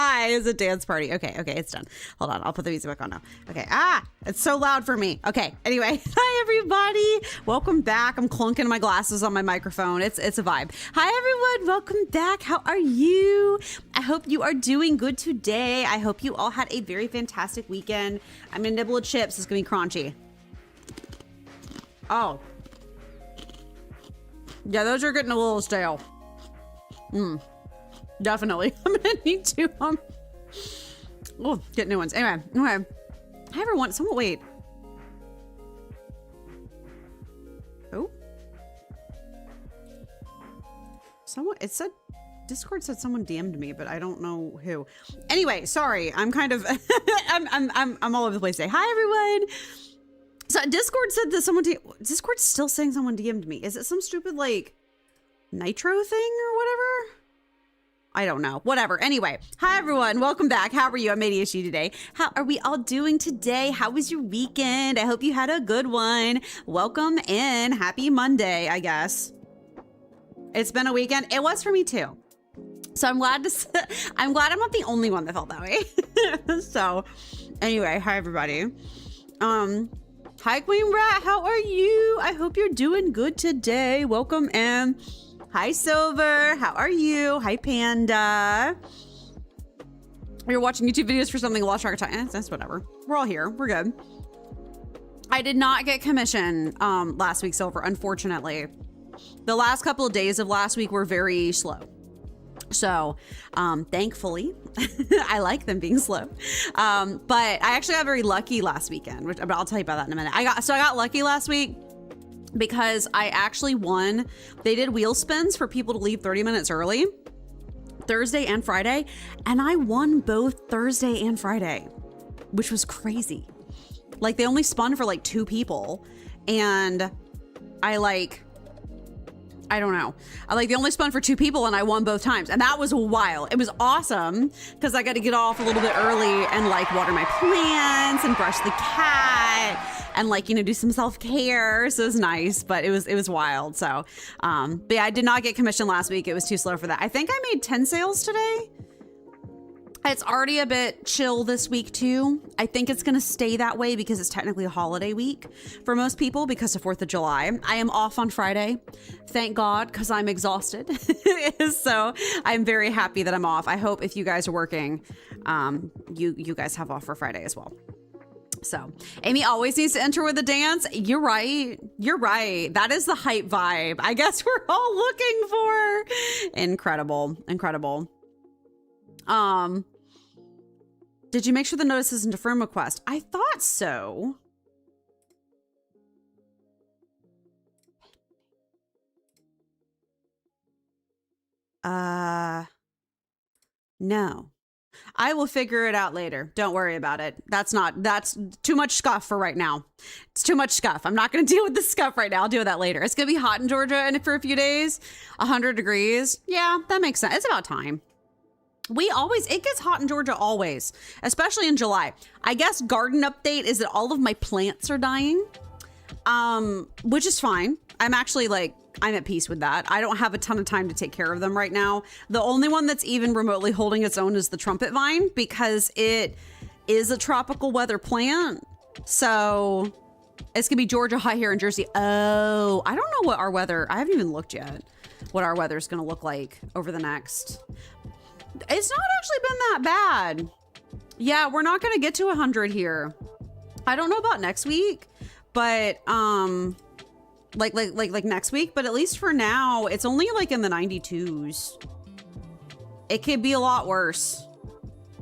Hi, it's a dance party. Okay, it's done. Hold on, I'll put the music back on now. Okay, it's so loud for me. Okay, anyway, hi everybody. Welcome back. I'm clunking my glasses on my microphone. It's a vibe. Hi everyone, welcome back. How are you? I hope you are doing good today. I hope you all had a very fantastic weekend. I'm gonna nibble of chips. It's gonna be crunchy. Oh. Yeah, those are getting a little stale. Definitely. I'm gonna need to get new ones. Anyway, okay. Hi everyone. Someone wait. Oh. Someone, it said Discord said someone DM'd me, but I don't know who. Anyway, sorry. I'm kind of I'm all over the place today. Hi everyone. So Discord said that someone Discord's still saying someone DM'd me. Is it some stupid like nitro thing or whatever? I don't know. Whatever. Anyway, hi everyone. Welcome back. How are you? I'm ADHD today. How are we all doing today? How was your weekend? I hope you had a good one. Welcome in. Happy Monday, I guess. It's been a weekend. It was for me too. So I'm glad I'm not the only one that felt that way. So anyway, hi everybody. Hi Queen Rat. How are you? I hope you're doing good today. Welcome in. Hi, Silver. How are you? Hi, Panda. You're watching YouTube videos for something, lost track of time. That's whatever. We're all here. We're good. I did not get commission last week, Silver, unfortunately. The last couple of days of last week were very slow. So, thankfully, I like them being slow. But I actually got very lucky last weekend, but I'll tell you about that in a minute. I got lucky last week because I actually won. They did wheel spins for people to leave 30 minutes early, Thursday and Friday. And I won both Thursday and Friday, which was crazy. Like they only spun for like 2 people. And I don't know. They only spun for 2 people and I won both times. And that was wild. It was awesome because I got to get off a little bit early and like water my plants and brush the cat and like, you know, do some self-care. So it was nice, but it was wild. So, but yeah, I did not get commission last week. It was too slow for that. I think I made 10 sales today. It's already a bit chill this week too. I think it's gonna stay that way because it's technically a holiday week for most people because of 4th of July. I am off on Friday, thank God, because I'm exhausted. So I'm very happy that I'm off. I hope if you guys are working, you guys have off for Friday as well. So Amy always needs to enter with a dance. You're right. You're right. That is the hype vibe I guess we're all looking for. Incredible. Incredible. Did you make sure the notice isn't a firm request? I thought so. No. I will figure it out later. Don't worry about it. That's too much scuff for right now. It's too much scuff. I'm not going to deal with the scuff right now. I'll deal with that later. It's going to be hot in Georgia and for a few days, 100 degrees. Yeah, that makes sense. It's about time. It gets hot in Georgia always, especially in July. I guess garden update is that all of my plants are dying, which is fine. I'm actually I'm at peace with that. I don't have a ton of time to take care of them right now. The only one that's even remotely holding its own is the trumpet vine because it is a tropical weather plant. So it's gonna be Georgia high here in Jersey. Oh, I don't know what our weather, I haven't even looked yet, what our weather is gonna look like over the next. It's not actually been that bad. Yeah, we're not gonna get to 100 here. I don't know about next week, but like next week, but at least for now, it's only like in the 92s. It could be a lot worse.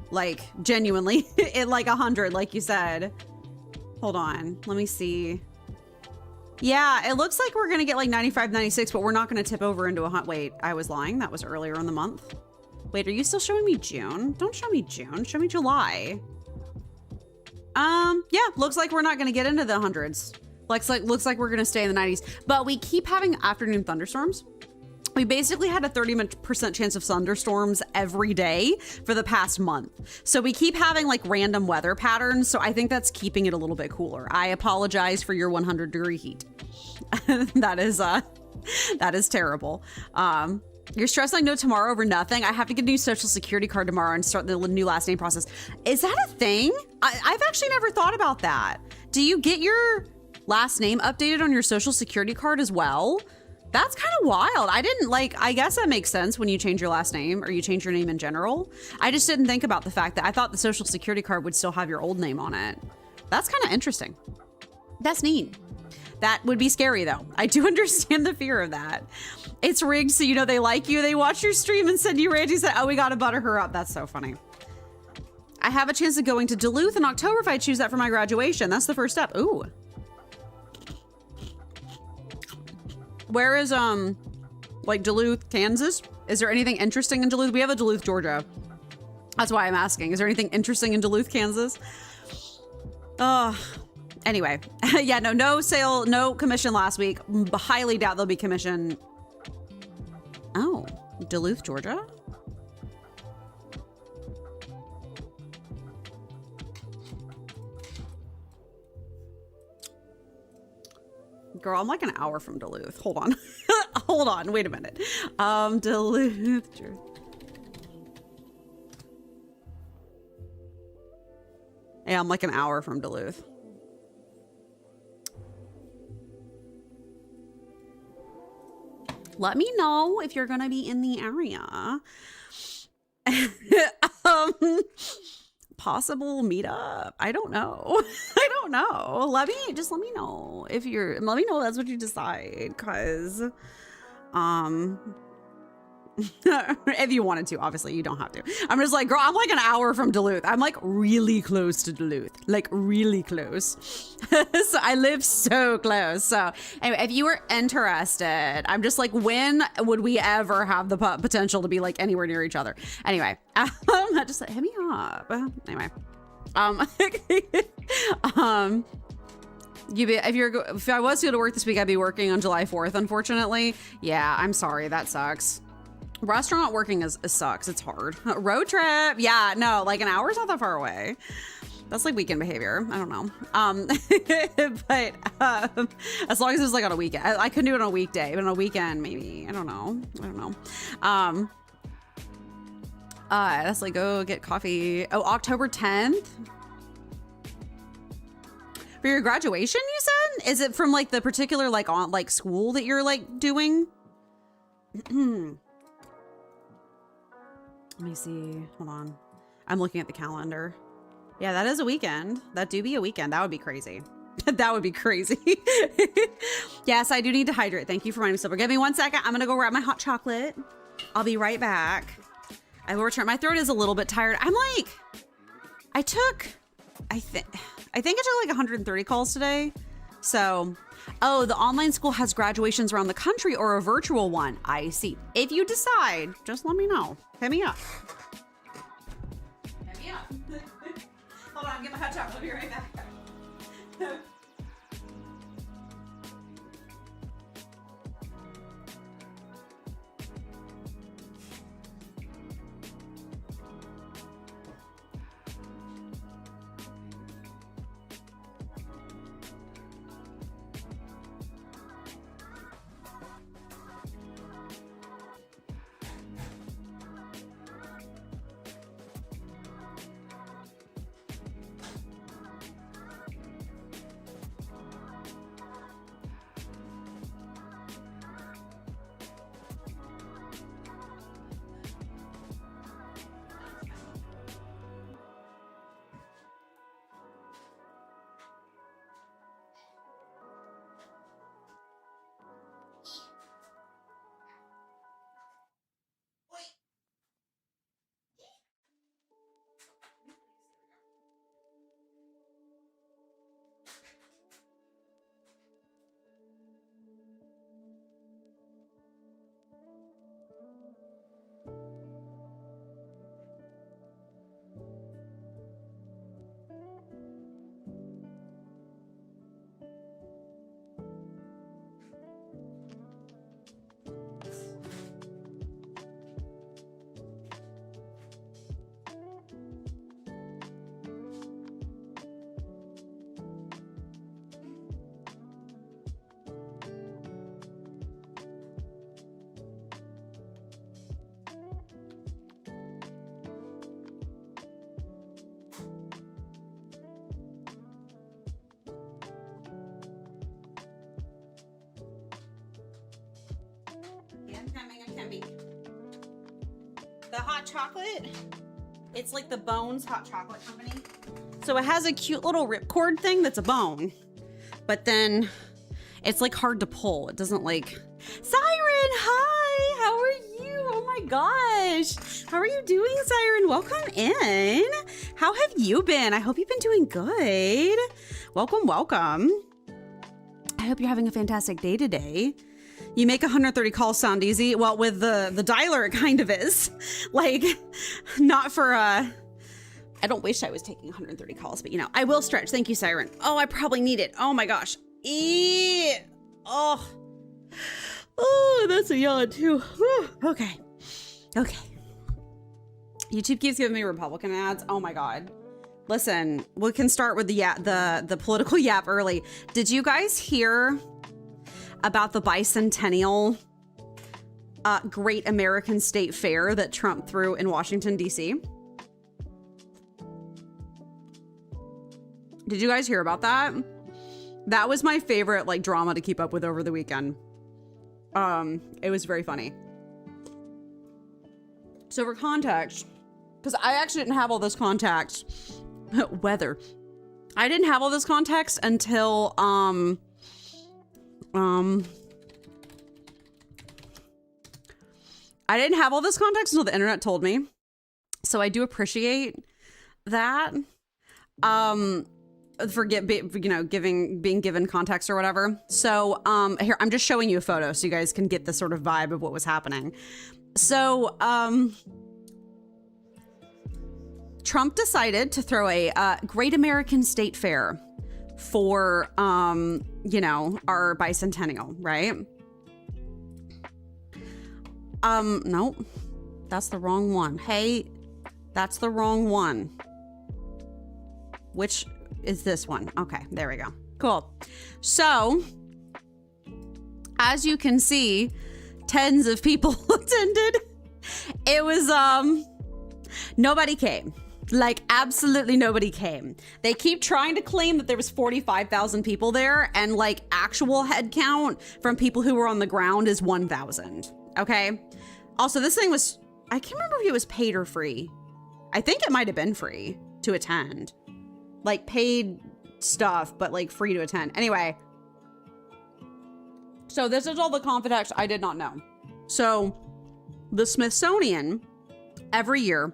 Like genuinely, it like 100, like you said. Hold on, let me see. Yeah, it looks like we're gonna get like 95, 96, but we're not gonna tip over into wait, I was lying. That was earlier in the month. Wait, are you still showing me June? Don't show me June, show me July. Yeah, looks like we're not gonna get into the hundreds. Looks like we're gonna stay in the 90s, but we keep having afternoon thunderstorms. We basically had a 30% chance of thunderstorms every day for the past month. So we keep having like random weather patterns. So I think that's keeping it a little bit cooler. I apologize for your 100-degree heat. That is terrible. You're stressing no tomorrow over nothing. I have to get a new social security card tomorrow and start the new last name process. Is that a thing? I've actually never thought about that. Do you get your last name updated on your social security card as well? That's kind of wild. I didn't I guess that makes sense when you change your last name or you change your name in general. I just didn't think about the fact that I thought the social security card would still have your old name on it. That's kind of interesting. That's neat. That would be scary though. I do understand the fear of that. It's rigged so you know they like you. They watch your stream and send you Randy said, oh, we got to butter her up. That's so funny. I have a chance of going to Duluth in October if I choose that for my graduation. That's the first step. Ooh. Where is, Duluth, Kansas? Is there anything interesting in Duluth? We have a Duluth, Georgia. That's why I'm asking. Is there anything interesting in Duluth, Kansas? Anyway. Yeah, no sale, no commission last week. Highly doubt there'll be commission. Oh, Duluth, Georgia? Girl, I'm like an hour from Duluth. Hold on. Hold on. Wait a minute. Duluth. Yeah, I'm like an hour from Duluth. Let me know if you're going to be in the area. Possible meetup. I don't know. I don't know. Let me know if you're, let me know that's what you decide. Cause, if you wanted to, obviously you don't have to. I'm just like, girl, I'm like an hour from Duluth. I'm like really close to Duluth, like really close. So I live so close. So anyway, if you were interested, I'm just like, when would we ever have the potential to be like anywhere near each other? Anyway, just like, hit me up. Anyway, if I was to go to work this week, I'd be working on July 4th, unfortunately. Yeah, I'm sorry. That sucks. Restaurant working sucks. It's hard. Road trip. Yeah, no, like an hour's not that far away. That's like weekend behavior. I don't know. But as long as it's like on a weekend, I couldn't do it on a weekday, but on a weekend, maybe. I don't know. That's like, go get coffee. Oh, October 10th. For your graduation, you said? Is it from like the particular like on like school that you're like doing? Let me see. Hold on. I'm looking at the calendar. Yeah, that is a weekend. That do be a weekend. That would be crazy. That would be crazy. Yes, I do need to hydrate. Thank you for reminding me. Silver. Give me 1 second. I'm gonna go grab my hot chocolate. I'll be right back. I will return. My throat is a little bit tired. I'm like, I think I took like 130 calls today. So, oh, the online school has graduations around the country or a virtual one. I see. If you decide, just let me know. Hit me up. Hit me up. Hold on, get my hot chocolate. I'll be right back. the hot chocolate. It's like the Bones Hot Chocolate Company. So it has a cute little ripcord thing that's a bone, but then it's like hard to pull. It doesn't like, Siren, hi, how are you? Oh my gosh. How are you doing, Siren? Welcome in. How have you been? I hope you've been doing good. Welcome, welcome. I hope you're having a fantastic day today. You make 130 calls sound easy. Well, with the dialer, it kind of is. Like, not for, I don't wish I was taking 130 calls, but you know, I will stretch. Thank you, Siren. Oh, I probably need it. Oh my gosh. Oh, that's a yawn too. Whew. Okay. YouTube keeps giving me Republican ads. Oh my God. Listen, we can start with the political yap early. Did you guys hear about the bicentennial Great American State Fair that Trump threw in Washington, D.C.? Did you guys hear about that? That was my favorite like drama to keep up with over the weekend. It was very funny. So for context, because I actually didn't have all this context, weather. I didn't have all this context until I didn't have all this context until the internet told me. So I do appreciate that. Being given context or whatever. So here, I'm just showing you a photo so you guys can get the sort of vibe of what was happening. So Trump decided to throw a Great American State Fair for you know, our bicentennial, right? Nope, that's the wrong one. Hey, that's the wrong one. Which is this one? Okay, there we go. Cool. So, as you can see, tens of people attended. It was, nobody came. Like, absolutely nobody came. They keep trying to claim that there was 45,000 people there, and like actual head count from people who were on the ground is 1,000. Okay. Also, this thing was, I can't remember if it was paid or free. I think it might have been free to attend. Like paid stuff, but like free to attend. Anyway. So this is all the context I did not know. So the Smithsonian every year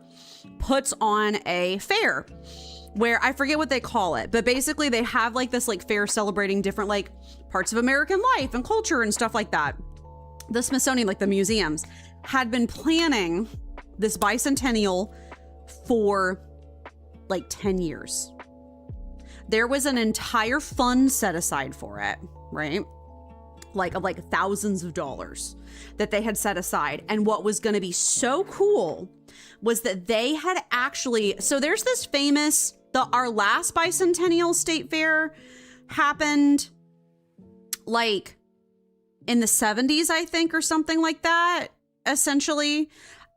puts on a fair where I forget what they call it, but basically they have like this like fair celebrating different like parts of American life and culture and stuff like that. The Smithsonian, like the museums, had been planning this bicentennial for like 10 years. There was an entire fund set aside for it, right? Like thousands of dollars that they had set aside. And what was going to be so cool was that they had actually, so there's this famous, our last bicentennial state fair happened like in the 70s, I think, or something like that, essentially.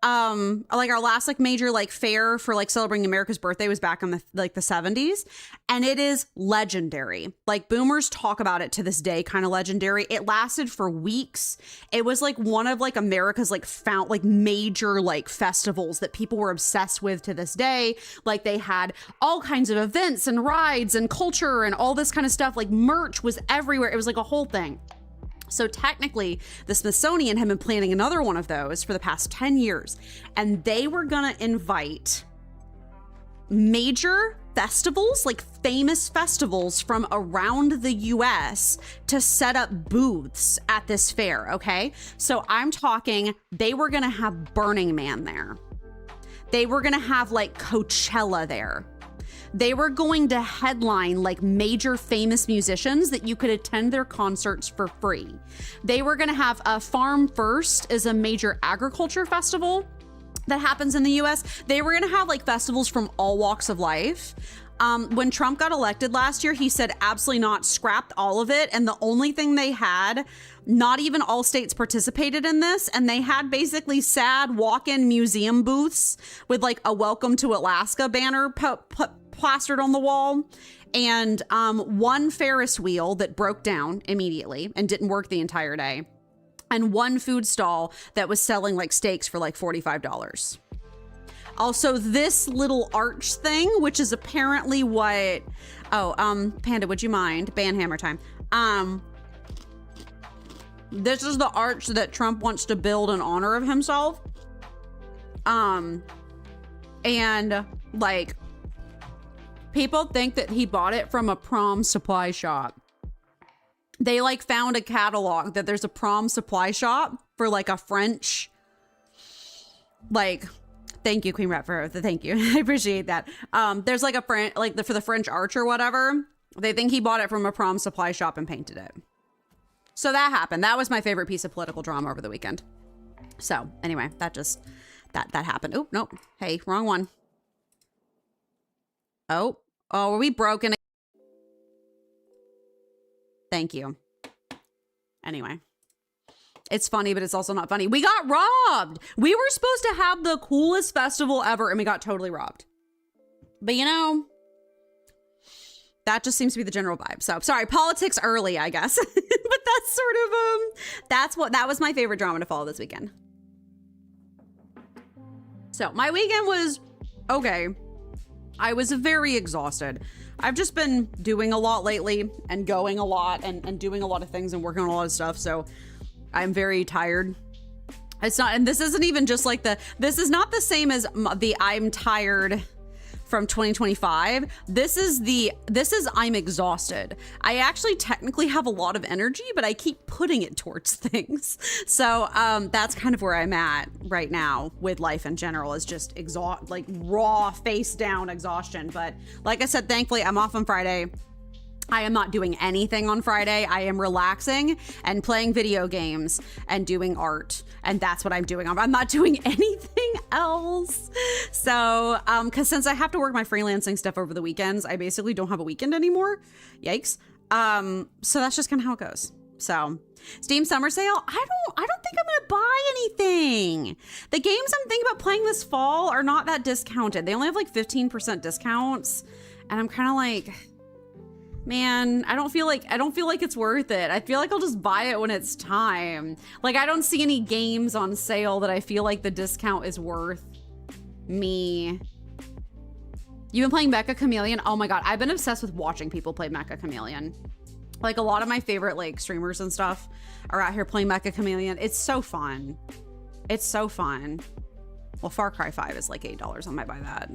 Like our last like major like fair for like celebrating America's birthday was back in the like the 70s, and it is legendary. Like boomers talk about it to this day, kind of legendary. It lasted for weeks. It was like one of like America's like major like festivals that people were obsessed with to this day. Like they had all kinds of events and rides and culture and all this kind of stuff. Like merch was everywhere. It was like a whole thing. So technically, the Smithsonian had been planning another one of those for the past 10 years, and they were gonna invite major festivals, like famous festivals from around the US to set up booths at this fair, okay? So I'm talking, they were gonna have Burning Man there. They were gonna have like Coachella there. They were going to headline like major famous musicians that you could attend their concerts for free. They were going to have a Farm First is a major agriculture festival that happens in the US. They were going to have like festivals from all walks of life. When Trump got elected last year, he said absolutely not, scrapped all of it. And the only thing they had, not even all states participated in this. And they had basically sad walk-in museum booths with like a Welcome to Alaska banner plastered on the wall, and one Ferris wheel that broke down immediately and didn't work the entire day, and one food stall that was selling like steaks for like $45. Also, this little arch thing, which is apparently what, Panda, would you mind? Banhammer time. This is the arch that Trump wants to build in honor of himself. And like, people think that he bought it from a prom supply shop. They like found a catalog that there's a prom supply shop for like a French, like, thank you, Queen Rep, for the thank you. I appreciate that. There's like a French, like for the French arch or whatever. They think he bought it from a prom supply shop and painted it. So that happened. That was my favorite piece of political drama over the weekend. So anyway, that happened. Oh, nope. Hey, wrong one. Oh, were we broken? Thank you. Anyway, it's funny, but it's also not funny. We got robbed. We were supposed to have the coolest festival ever and we got totally robbed. But you know, that just seems to be the general vibe. So sorry, politics early, I guess. But that's sort of, that was my favorite drama to follow this weekend. So my weekend was okay. I was very exhausted. I've just been doing a lot lately and going a lot and doing a lot of things and working on a lot of stuff. So I'm very tired. It's not, and this isn't even just like this is not the same as the I'm tired from 2025. This is I'm exhausted. I actually technically have a lot of energy, but I keep putting it towards things. So that's kind of where I'm at right now with life in general, is just like raw face down exhaustion. But like I said, thankfully I'm off on Friday. I am not doing anything on Friday. I am relaxing and playing video games and doing art. And that's what I'm doing. I'm not doing anything else. So, cause since I have to work my freelancing stuff over the weekends, I basically don't have a weekend anymore. Yikes. So that's just kind of how it goes. So Steam summer sale. I don't think I'm gonna buy anything. The games I'm thinking about playing this fall are not that discounted. They only have like 15% discounts. And I'm kind of like, man, I don't feel like it's worth it. I feel like I'll just buy it when it's time. Like, I don't see any games on sale that I feel like the discount is worth me. You've been playing Mecha Chameleon? Oh my God, I've been obsessed with watching people play Mecha Chameleon. Like, a lot of my favorite like streamers and stuff are out here playing Mecha Chameleon. It's so fun. It's so fun. Well, Far Cry 5 is like $8. I might buy that.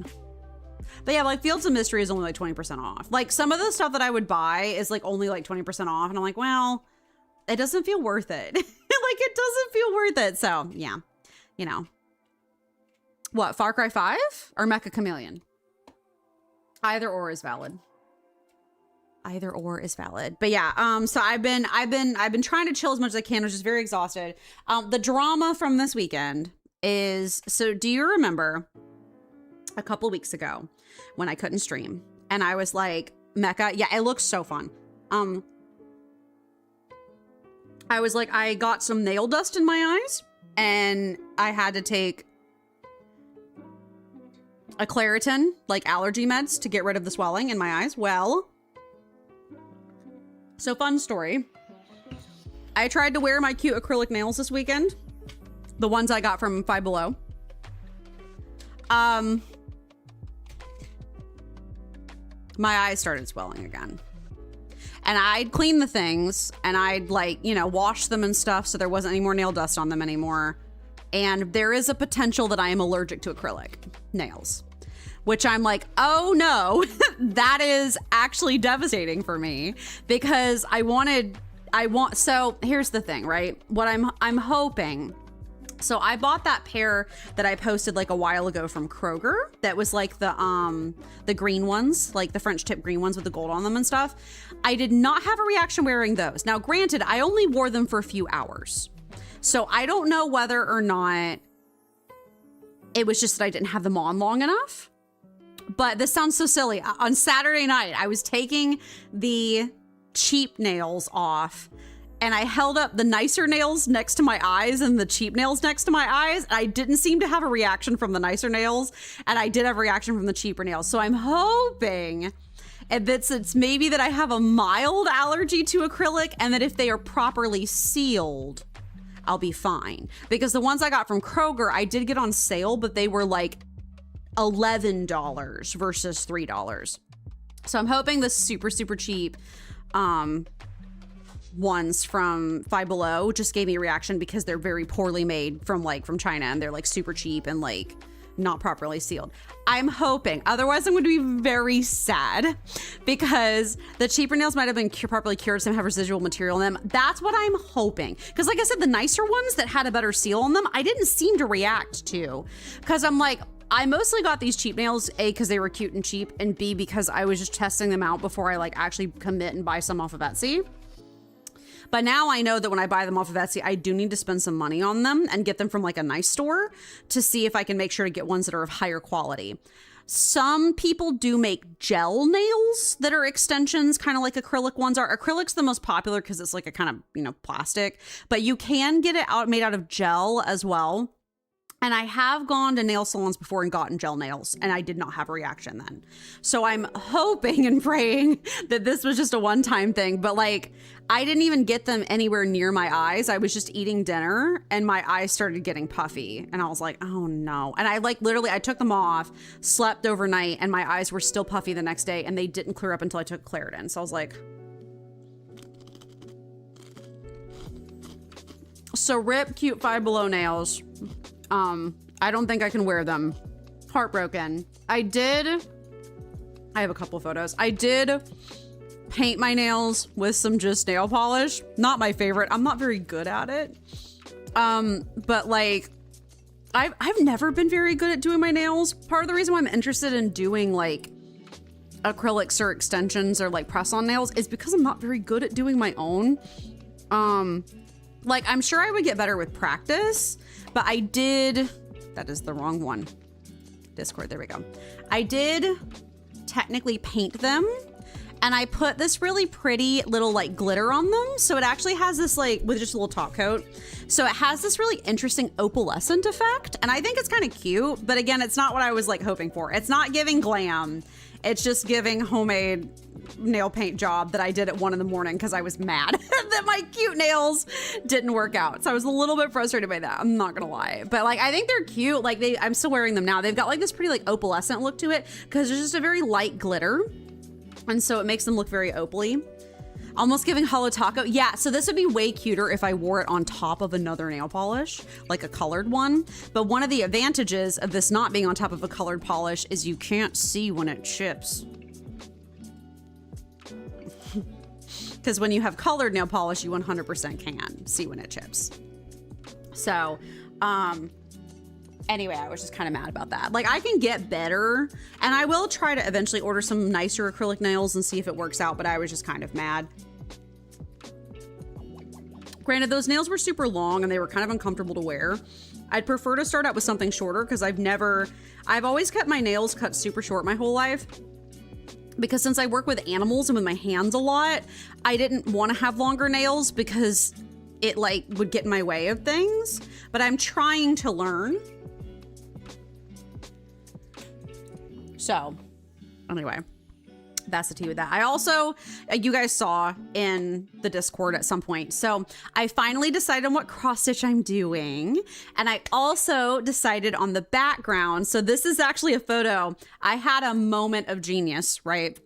But yeah, like Fields of Mystery is only like 20% off. Like some of the stuff that I would buy is like only like 20% off. And I'm like, well, it doesn't feel worth it. Like it doesn't feel worth it. So yeah, you know. What, Far Cry 5 or Mecha Chameleon? Either or is valid. Either or is valid. But yeah, so I've been trying to chill as much as I can. I was just very exhausted. The drama from this weekend is, so do you remember a couple weeks ago when I couldn't stream and I was like, Mecha, yeah, it looks so fun. I was like, I got some nail dust in my eyes and I had to take a Claritin, like allergy meds to get rid of the swelling in my eyes. Well, so fun story. I tried to wear my cute acrylic nails this weekend. The ones I got from Five Below. My eyes started swelling again. And I'd clean the things and I'd like, you know, wash them and stuff so there wasn't any more nail dust on them anymore. And there is a potential that I am allergic to acrylic nails, which I'm like, oh no, that is actually devastating for me because so here's the thing, right? What I'm hoping. So I bought that pair that I posted like a while ago from Kroger that was like the green ones, like the French tip green ones with the gold on them and stuff. I did not have a reaction wearing those. Now, granted, I only wore them for a few hours. So I don't know whether or not it was just that I didn't have them on long enough. But this sounds so silly. On Saturday night, I was taking the cheap nails off and I held up the nicer nails next to my eyes and the cheap nails next to my eyes. I didn't seem to have a reaction from the nicer nails, and I did have a reaction from the cheaper nails. So I'm hoping it's maybe that I have a mild allergy to acrylic and that if they are properly sealed, I'll be fine. Because the ones I got from Kroger, I did get on sale, but they were like $11 versus $3. So I'm hoping the super, super cheap ones from Five Below just gave me a reaction because they're very poorly made from China, and they're like super cheap and like not properly sealed. I'm hoping, otherwise I'm going to be very sad because the cheaper nails might have been properly cured, some have residual material in them. That's what I'm hoping, because like I said, the nicer ones that had a better seal on them, I didn't seem to react to, because I'm like, I mostly got these cheap nails, A, because they were cute and cheap, and B, because I was just testing them out before I like actually commit and buy some off of Etsy. But now I know that when I buy them off of Etsy, I do need to spend some money on them and get them from like a nice store to see if I can make sure to get ones that are of higher quality. Some people do make gel nails that are extensions, kind of like acrylic ones are. Acrylic's the most popular because it's like a kind of, you know, plastic, but you can get it made out of gel as well. And I have gone to nail salons before and gotten gel nails, and I did not have a reaction then. So I'm hoping and praying that this was just a one-time thing, but like, I didn't even get them anywhere near my eyes. I was just eating dinner and my eyes started getting puffy, and I was like, oh no. And I like literally, I took them off, slept overnight, and my eyes were still puffy the next day, and they didn't clear up until I took Claritin. So I was like, so rip cute Five Below nails. I don't think I can wear them. Heartbroken. I have a couple photos. I did paint my nails with some just nail polish. Not my favorite. I'm not very good at it. But like, I've never been very good at doing my nails. Part of the reason why I'm interested in doing like acrylics or extensions or like press-on nails is because I'm not very good at doing my own. Like, I'm sure I would get better with practice, but that is the wrong one. Discord, there we go. I did technically paint them, and I put this really pretty little like glitter on them. So it actually has this like, with just a little top coat. So it has this really interesting opalescent effect, and I think it's kind of cute, but again, it's not what I was like hoping for. It's not giving glam. It's just giving homemade nail paint job that I did at 1 in the morning because I was mad that my cute nails didn't work out. So I was a little bit frustrated by that. I'm not gonna lie, but like, I think they're cute. Like I'm still wearing them now. They've got like this pretty like opalescent look to it because there's just a very light glitter. And so it makes them look very opaly. Almost giving Holo Taco. Yeah, so this would be way cuter if I wore it on top of another nail polish, like a colored one. But one of the advantages of this not being on top of a colored polish is you can't see when it chips. Because when you have colored nail polish, you 100% can see when it chips. So, anyway, I was just kind of mad about that. Like, I can get better, and I will try to eventually order some nicer acrylic nails and see if it works out, but I was just kind of mad. Granted, those nails were super long and they were kind of uncomfortable to wear. I'd prefer to start out with something shorter because I've always kept my nails cut super short my whole life. Because since I work with animals and with my hands a lot, I didn't want to have longer nails because it like would get in my way of things, but I'm trying to learn. So anyway, that's the tea with that. I also, you guys saw in the Discord at some point. So I finally decided on what cross stitch I'm doing. And I also decided on the background. So this is actually a photo. I had a moment of genius, right?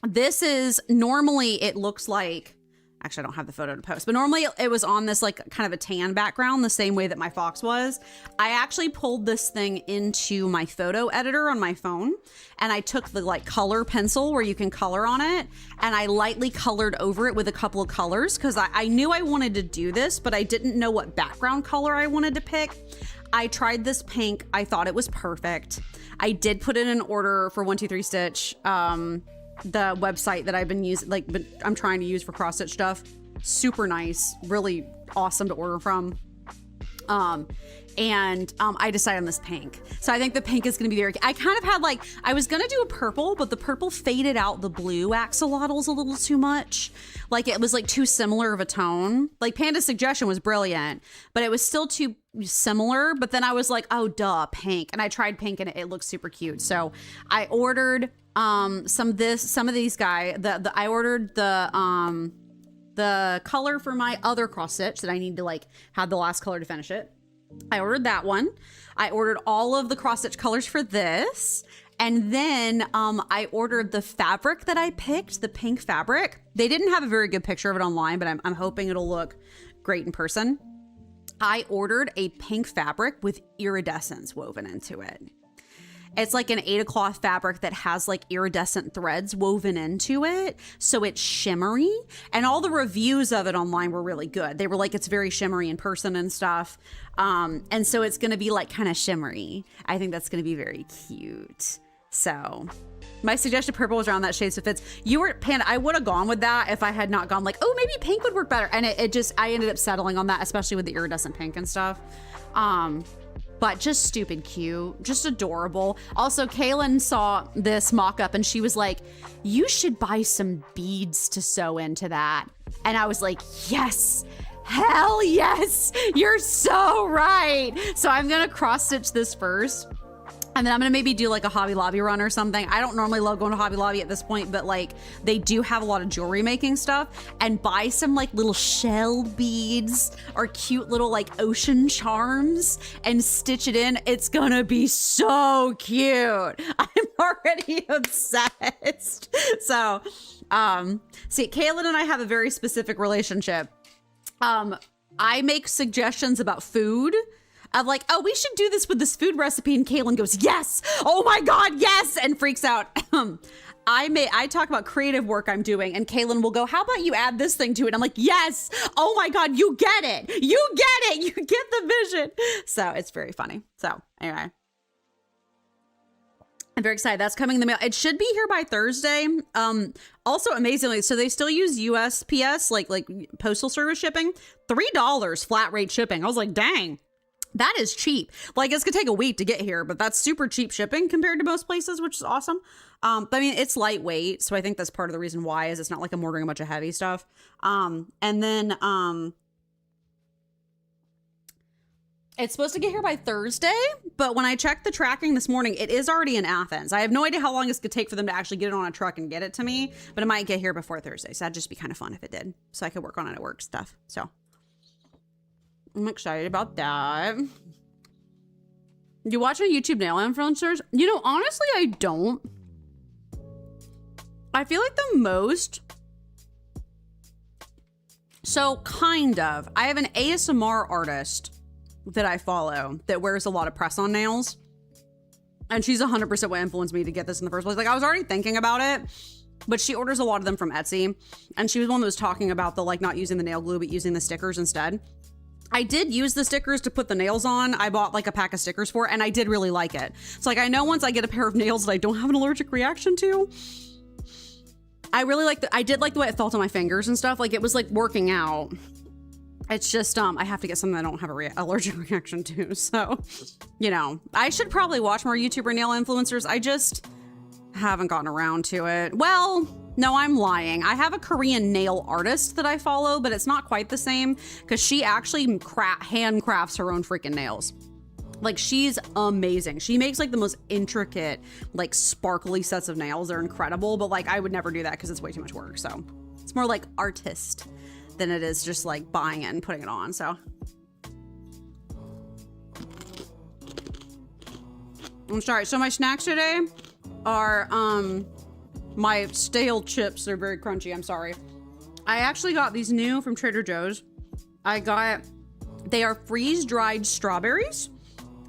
This is normally it looks like, actually I don't have the photo to post, but normally it was on this like kind of a tan background, the same way that my fox was. I actually pulled this thing into my photo editor on my phone, and I took the like color pencil where you can color on it, and I lightly colored over it with a couple of colors because I knew I wanted to do this, but I didn't know what background color I wanted to pick. I tried this pink. I thought it was perfect. I did put in an order for 123 Stitch. The website that I've been using, like, but I'm trying to use for cross stitch stuff. Super nice, really awesome to order from. I decided on this pink. So I think the pink is going to be very, I kind of had like, I was going to do a purple, but the purple faded out the blue axolotls a little too much. Like it was like too similar of a tone. Like Panda's suggestion was brilliant, but it was still too similar. But then I was like, oh duh, pink. And I tried pink and it looks super cute. So I ordered some of these guys. I ordered the color for my other cross stitch that I need to like have the last color to finish it. I ordered that one. I ordered all of the cross stitch colors for this. And then I ordered the fabric that I picked, the pink fabric. They didn't have a very good picture of it online, but I'm hoping it'll look great in person. I ordered a pink fabric with iridescence woven into it. It's like an 8 o'clock fabric that has like iridescent threads woven into it. So it's shimmery, and all the reviews of it online were really good. They were like, it's very shimmery in person and stuff. And so it's going to be like kind of shimmery. I think that's going to be very cute. So my suggested purple was around that shade, so fits. You were, Panda, I would have gone with that if I had not gone like, oh, maybe pink would work better. And it just, I ended up settling on that, especially with the iridescent pink and stuff. But just stupid cute, just adorable. Also, Kaylin saw this mock-up and she was like, you should buy some beads to sew into that. And I was like, yes, hell yes, you're so right. So I'm gonna cross stitch this first. And then I'm gonna maybe do like a Hobby Lobby run or something. I don't normally love going to Hobby Lobby at this point, but like they do have a lot of jewelry making stuff, and buy some like little shell beads or cute little like ocean charms and stitch it in. It's gonna be so cute. I'm already obsessed. So, see, Kaylin and I have a very specific relationship. I make suggestions about food. Of like, oh, we should do this with this food recipe, and Kaylin goes, yes, oh my God, yes, and freaks out. I talk about creative work I'm doing, and Kaylin will go, how about you add this thing to it? I'm like, yes, oh my God, you get it, you get it, you get the vision. So it's very funny. So anyway, I'm very excited. That's coming in the mail. It should be here by Thursday. Also amazingly, so they still use USPS, like postal service shipping, $3 flat rate shipping. I was like, dang. That is cheap. Like, it's gonna take a week to get here, but that's super cheap shipping compared to most places, which is awesome. But I mean, it's lightweight, so I think that's part of the reason why, is it's not like I'm ordering a bunch of heavy stuff. And then it's supposed to get here by Thursday, but when I checked the tracking this morning, it is already in Athens. I have no idea how long it's gonna take for them to actually get it on a truck and get it to me, but it might get here before Thursday, so that'd just be kind of fun if it did, so I could work on it at work stuff. So I'm excited about that. You watch any YouTube nail influencers? You know, honestly, I don't. I feel like the most... So, kind of. I have an ASMR artist that I follow that wears a lot of press-on nails. And she's 100% what influenced me to get this in the first place. Like, I was already thinking about it, but she orders a lot of them from Etsy. And she was one that was talking about the, like, not using the nail glue, but using the stickers instead. I did use the stickers to put the nails on. I bought like a pack of stickers for it, and I did really like it. So like, I know once I get a pair of nails that I don't have an allergic reaction to, I really like I did like the way it felt on my fingers and stuff. Like, it was like working out. It's just, I have to get something I don't have a allergic reaction to. So, you know, I should probably watch more YouTuber nail influencers. I just haven't gotten around to it. Well, no, I'm lying. I have a Korean nail artist that I follow, but it's not quite the same because she actually handcrafts her own freaking nails. Like, she's amazing. She makes like the most intricate, like sparkly sets of nails. They're incredible, but like, I would never do that because it's way too much work. So it's more like artist than it is just like buying it and putting it on. So I'm sorry. So my snacks today are, my stale chips. They're very crunchy. I'm sorry. I actually got these new from Trader Joe's. They are freeze-dried strawberries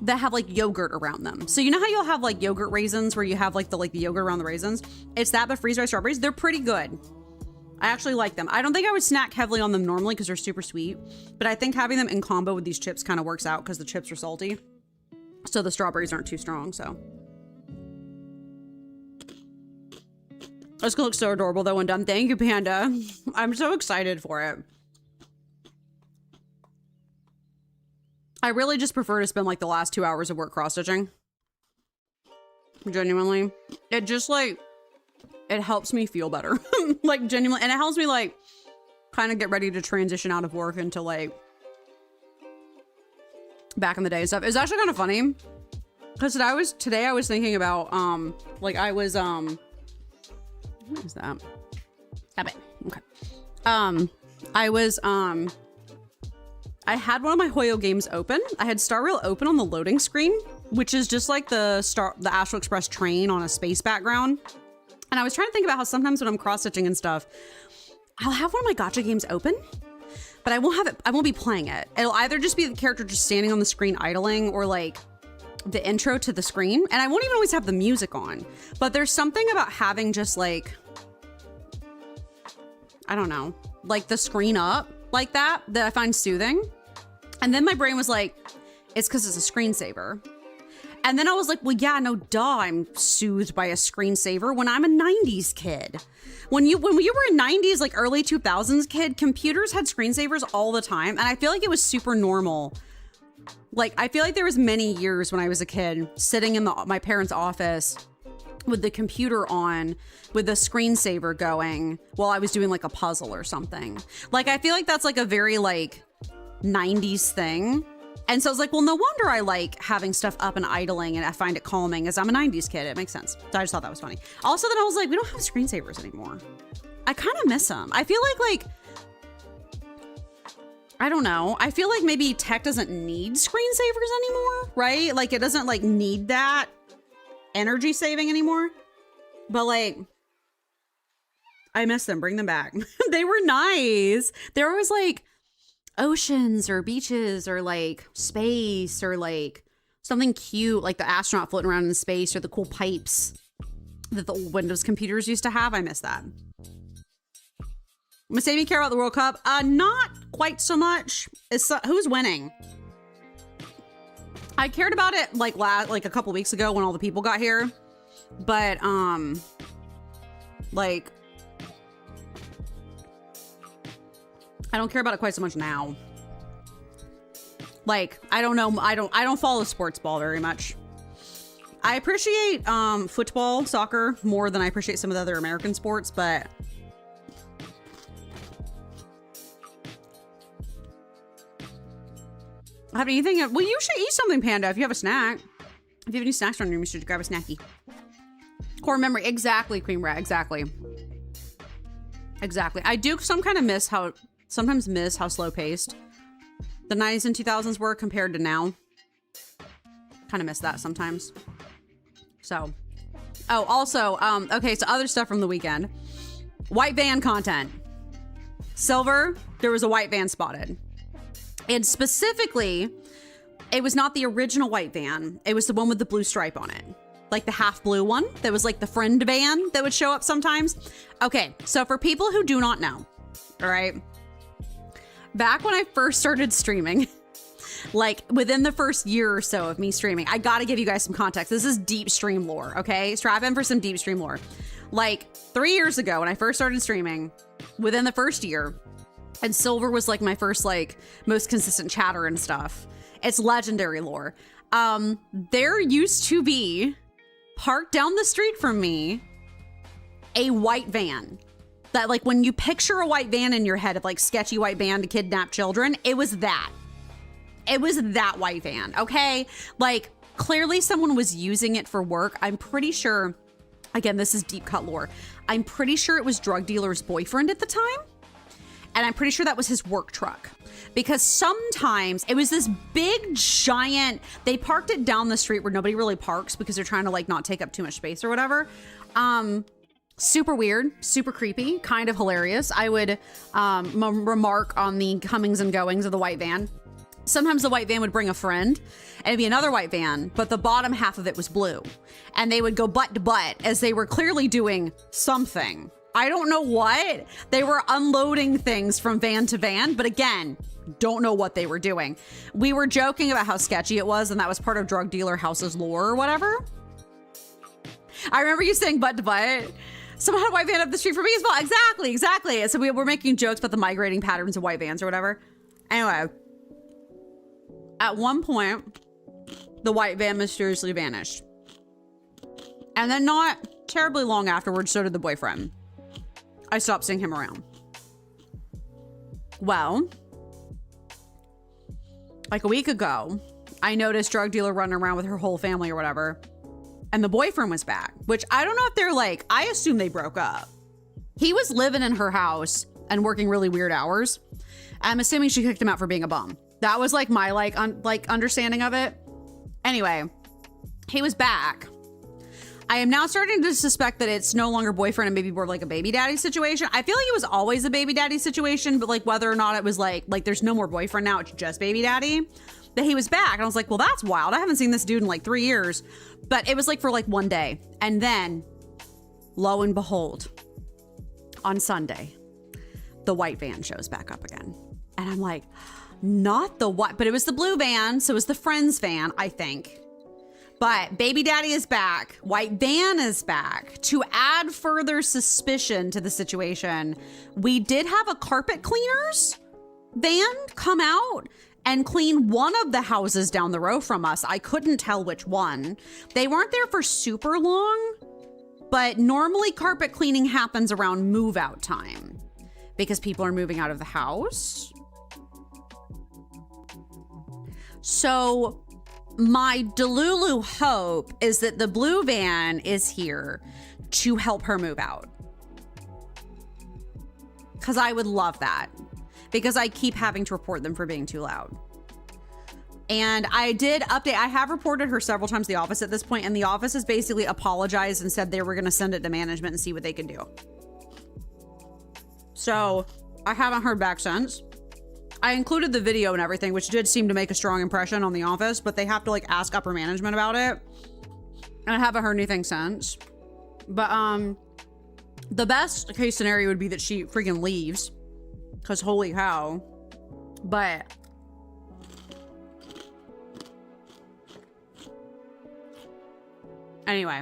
that have like yogurt around them. So you know how you'll have like yogurt raisins where you have like the yogurt around the raisins? It's that, but freeze-dried strawberries. They're pretty good. I actually like them. I don't think I would snack heavily on them normally because they're super sweet, but I think having them in combo with these chips kind of works out because the chips are salty. So the strawberries aren't too strong, so. It's gonna look so adorable though when done. Thank you, Panda. I'm so excited for it. I really just prefer to spend like the last 2 hours of work cross-stitching. Genuinely. It just like, it helps me feel better. Like genuinely, and it helps me like kind of get ready to transition out of work into like back in the day and stuff. It's actually kind of funny because today I was thinking about like I was what is that? Stop it. Okay. I I had one of my Hoyo games open. I had Star Rail open on the loading screen, which is just like the Astral Express train on a space background. And I was trying to think about how sometimes when I'm cross-stitching and stuff, I'll have one of my gacha games open, but I won't be playing it. It'll either just be the character just standing on the screen idling, or like the intro to the screen. And I won't even always have the music on, but there's something about having just like, I don't know, like the screen up like that I find soothing. And then my brain was like, it's because it's a screensaver. And then I was like, well, yeah, no, duh, I'm soothed by a screensaver when I'm a 90s kid. When you were a 90s, like early 2000s kid, computers had screensavers all the time. And I feel like it was super normal. Like, I feel like there was many years when I was a kid sitting in my parents' office with the computer on, with the screensaver going while I was doing like a puzzle or something. Like, I feel like that's like a very like 90s thing. And so I was like, well, no wonder I like having stuff up and idling, and I find it calming as I'm a 90s kid. It makes sense. So I just thought that was funny. Also, then I was like, we don't have screensavers anymore. I kind of miss them. I feel like, I don't know. I feel like maybe tech doesn't need screensavers anymore, right? Like it doesn't like need that energy saving anymore. But like, I miss them. Bring them back. They were nice. They're always like, oceans or beaches or like space or like something cute, like the astronaut floating around in space, or the cool pipes that the old Windows computers used to have. I miss that. Miss Amy, care about the World Cup? Not quite so much. Who's winning? I cared about it like a couple weeks ago when all the people got here, but like, I don't care about it quite so much now. Like, I don't know. I don't follow sports ball very much. I appreciate football, soccer more than I appreciate some of the other American sports, but I have anything. Well, you should eat something, Panda, if you have a snack. If you have any snacks around you should grab a snacky. Core memory. Exactly, Queen Rat. Exactly. Exactly. I do sometimes miss how slow paced the 90s and 2000s were compared to now. Kind of miss that sometimes. So, oh, also, okay, so other stuff from the weekend. White van content. Silver, there was a white van spotted. And specifically, it was not the original white van. It was the one with the blue stripe on it. Like the half blue one that was like the friend van that would show up sometimes. Okay, so for people who do not know, all right, back when I first started streaming, like within the first year or so of me streaming, I gotta give you guys some context. This is deep stream lore, okay? Strap in for some deep stream lore. Like 3 years ago when I first started streaming, within the first year, and Silver was like my first like most consistent chatter and stuff. It's legendary lore. There used to be, parked down the street from me, a white van. That like when you picture a white van in your head of like sketchy white van to kidnap children, it was that. It was that white van, okay? Like clearly someone was using it for work. I'm pretty sure, again, this is deep cut lore. I'm pretty sure it was drug dealer's boyfriend at the time. And I'm pretty sure that was his work truck. Because sometimes it was this big giant, they parked it down the street where nobody really parks because they're trying to like not take up too much space or whatever. Super weird, super creepy, kind of hilarious. I would remark on the comings and goings of the white van. Sometimes the white van would bring a friend and it'd be another white van, but the bottom half of it was blue. And they would go butt to butt as they were clearly doing something. I don't know what. They were unloading things from van to van, but again, don't know what they were doing. We were joking about how sketchy it was, and that was part of drug dealer house's lore or whatever. I remember you saying butt to butt. Someone had a white van up the street for me as well. Exactly, exactly. So we were making jokes about the migrating patterns of white vans or whatever. Anyway, at one point, the white van mysteriously vanished. And then not terribly long afterwards, so did the boyfriend. I stopped seeing him around. Well, like a week ago, I noticed drug dealer running around with her whole family or whatever. And the boyfriend was back, which I don't know if they're like, I assume they broke up. He was living in her house and working really weird hours. I'm assuming she kicked him out for being a bum. That was like my understanding of it. Anyway, he was back. I am now starting to suspect that it's no longer boyfriend and maybe more like a baby daddy situation. I feel like it was always a baby daddy situation, but like whether or not it was like there's no more boyfriend now, it's just baby daddy. That he was back. And I was like, well, that's wild. I haven't seen this dude in like 3 years. But it was like for like one day. And then lo and behold, on Sunday, the white van shows back up again. And I'm like, not the white, but it was the blue van. So it was the friend's van, I think. But baby daddy is back. White van is back. To add further suspicion to the situation, we did have a carpet cleaners van come out and clean one of the houses down the row from us. I couldn't tell which one. They weren't there for super long, but normally carpet cleaning happens around move out time because people are moving out of the house. So my Delulu hope is that the blue van is here to help her move out. Because I would love that. Because I keep having to report them for being too loud. And I did update. I have reported her several times to the office at this point, and the office has basically apologized and said they were going to send it to management and see what they can do. So I haven't heard back since. I included the video and everything, which did seem to make a strong impression on the office, but they have to like ask upper management about it. And I haven't heard anything since. But the best case scenario would be that she freaking leaves. Because holy cow. But anyway,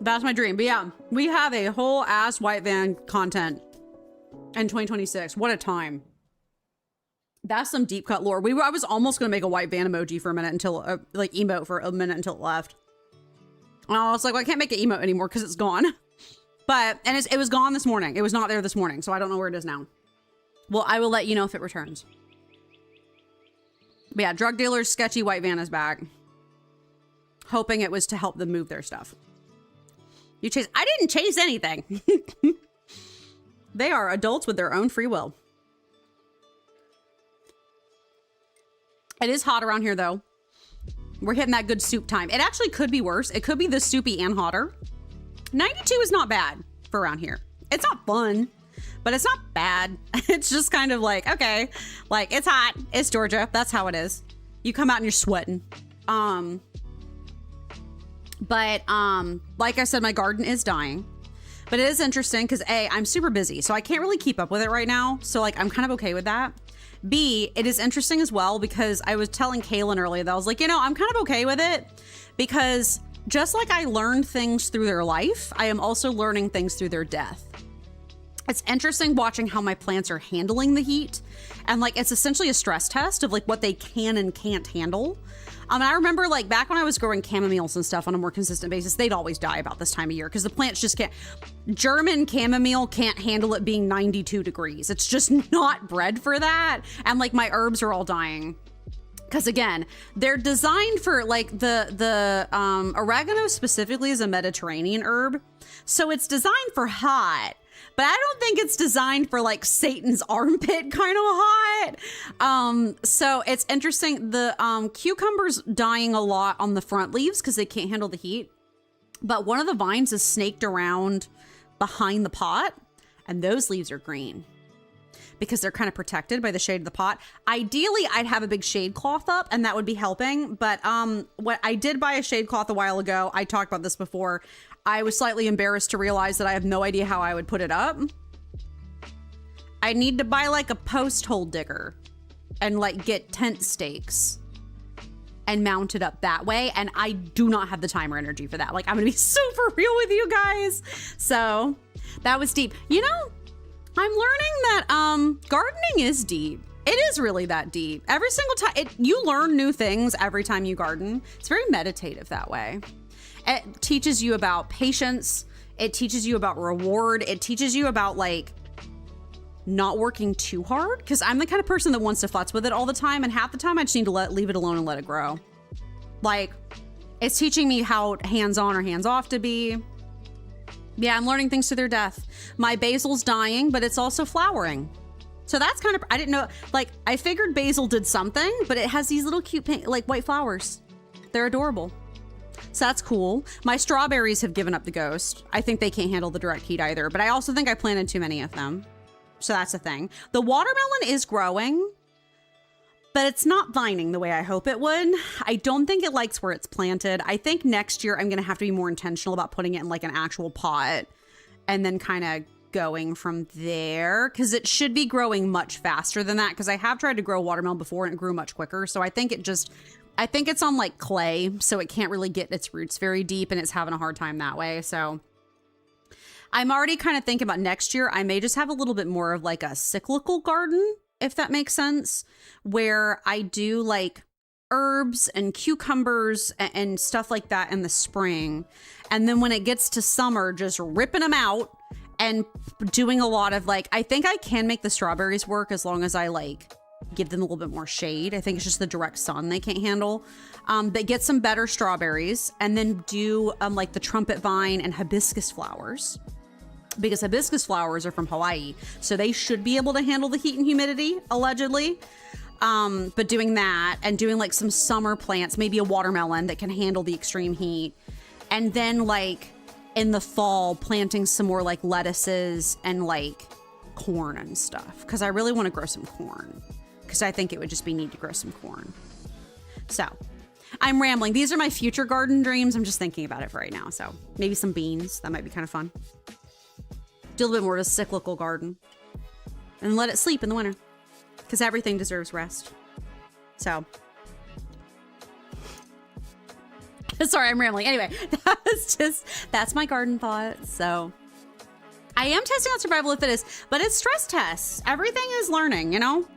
that's my dream. But yeah, we have a whole ass white van content in 2026. What a time. That's some deep cut lore. I was almost going to make a white van emoji for a minute until like emote for a minute until it left. And I was like, well, I can't make it emote anymore because it's gone. But, and it was gone this morning. It was not there this morning. So I don't know where it is now. Well, I will let you know if it returns. But yeah, drug dealers, sketchy white van is back. Hoping it was to help them move their stuff. I didn't chase anything. They are adults with their own free will. It is hot around here though. We're hitting that good soup time. It actually could be worse. It could be this soupy and hotter. 92 is not bad for around here. It's not fun, but it's not bad. It's just kind of like, okay, like it's hot. It's Georgia. That's how it is. You come out and you're sweating. But like I said, my garden is dying. But it is interesting because A, I'm super busy, so I can't really keep up with it right now. So like, I'm kind of okay with that. B, it is interesting as well because I was telling Kaylin earlier that I was like, you know, I'm kind of okay with it because just like I learned things through their life, I am also learning things through their death. It's interesting watching how my plants are handling the heat. And like, it's essentially a stress test of like what they can and can't handle. I remember like back when I was growing chamomiles and stuff on a more consistent basis, they'd always die about this time of year because the plants just can't. German chamomile can't handle it being 92 degrees. It's just not bred for that. And like my herbs are all dying. Because again, they're designed for like the oregano specifically is a Mediterranean herb. So it's designed for hot. But I don't think it's designed for like Satan's armpit kind of hot. So it's interesting. The cucumbers dying a lot on the front leaves because they can't handle the heat. But one of the vines is snaked around behind the pot and those leaves are green because they're kind of protected by the shade of the pot. Ideally, I'd have a big shade cloth up and that would be helping. But what I did buy a shade cloth a while ago. I talked about this before. I was slightly embarrassed to realize that I have no idea how I would put it up. I need to buy like a post hole digger and like get tent stakes and mount it up that way. And I do not have the time or energy for that. Like I'm gonna be super real with you guys. So that was deep. You know, I'm learning that gardening is deep. It is really that deep. Every single time you learn new things every time you garden. It's very meditative that way. It teaches you about patience. It teaches you about reward. It teaches you about like not working too hard. Cause I'm the kind of person that wants to futz with it all the time. And half the time I just need to leave it alone and let it grow. Like it's teaching me how hands-on or hands-off to be. Yeah, I'm learning things to their death. My basil's dying, but it's also flowering. So that's kind of, I didn't know, like I figured basil did something, but it has these little cute pink, like white flowers. They're adorable. So that's cool. My strawberries have given up the ghost. I think they can't handle the direct heat either, but I also think I planted too many of them. So that's a thing. The watermelon is growing, but it's not vining the way I hope it would. I don't think it likes where it's planted. I think next year I'm going to have to be more intentional about putting it in like an actual pot and then kind of going from there, because it should be growing much faster than that, because I have tried to grow watermelon before and it grew much quicker. So I think it's on like clay, so it can't really get its roots very deep and it's having a hard time that way. So I'm already kind of thinking about next year. I may just have a little bit more of like a cyclical garden, if that makes sense, where I do like herbs and cucumbers and stuff like that in the spring. And then when it gets to summer, just ripping them out and doing a lot of like, I think I can make the strawberries work as long as I like give them a little bit more shade. I think it's just the direct sun they can't handle. But get some better strawberries and then do like the trumpet vine and hibiscus flowers, because hibiscus flowers are from Hawaii. So they should be able to handle the heat and humidity, allegedly. But doing that and doing like some summer plants, maybe a watermelon that can handle the extreme heat. And then like in the fall, planting some more like lettuces and like corn and stuff. Because I really want to grow some corn. Because I think it would just be neat to grow some corn. So I'm rambling. These are my future garden dreams. I'm just thinking about it for right now. So maybe some beans. That might be kind of fun. Do a little bit more of a cyclical garden. And let it sleep in the winter. Because everything deserves rest. So. Sorry, I'm rambling. Anyway, that's my garden thought. So I am testing out survival of the fittest, but it's stress tests. Everything is learning, you know,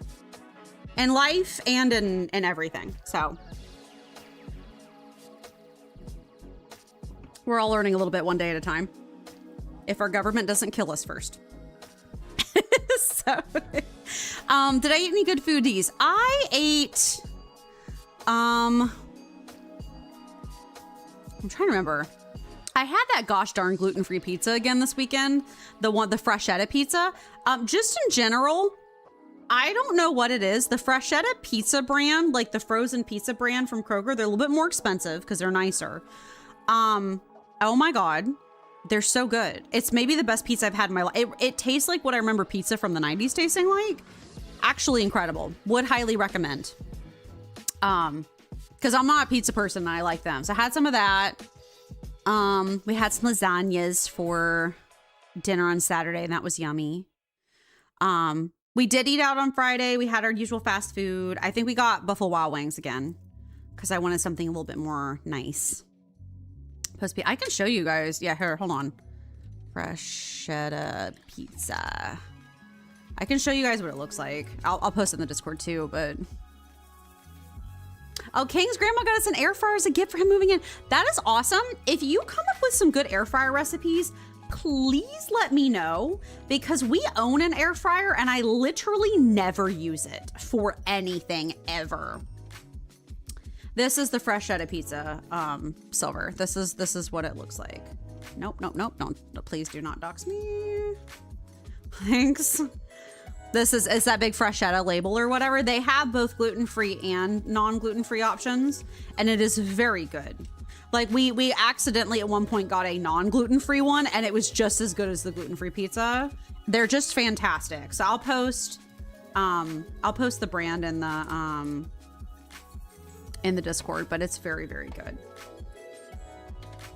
in life and in everything. So we're all learning a little bit one day at a time. If our government doesn't kill us first. So, did I eat any good foodies? I ate, I'm trying to remember. I had that gosh darn gluten-free pizza again this weekend. The Freshetta pizza. Just in general, I don't know what it is. The Freshetta pizza brand, like the frozen pizza brand from Kroger, they're a little bit more expensive because they're nicer. Oh my God. They're so good. It's maybe the best pizza I've had in my life. It tastes like what I remember pizza from the 90s tasting like. Actually incredible. Would highly recommend. Because I'm not a pizza person and I like them. So I had some of that. We had some lasagnas for dinner on Saturday and that was yummy. We did eat out on Friday. We had our usual fast food. I think we got Buffalo Wild Wings again because I wanted something a little bit more nice. I can show you guys. Yeah, here, hold on. Freshetta pizza. I can show you guys what it looks like. I'll post it in the Discord too, but. Oh, King's grandma got us an air fryer as a gift for him moving in. That is awesome. If you come up with some good air fryer recipes, please let me know, because we own an air fryer and I literally never use it for anything ever. This is the Freshetta pizza, silver. This is what it looks like. Nope. Don't, please do not dox me. Thanks. It's that big Freshetta label or whatever. They have both gluten-free and non-gluten-free options, and it is very good. Like we accidentally at one point got a non-gluten-free one, and it was just as good as the gluten-free pizza. They're just fantastic. So I'll post the brand in the Discord, but it's very, very good.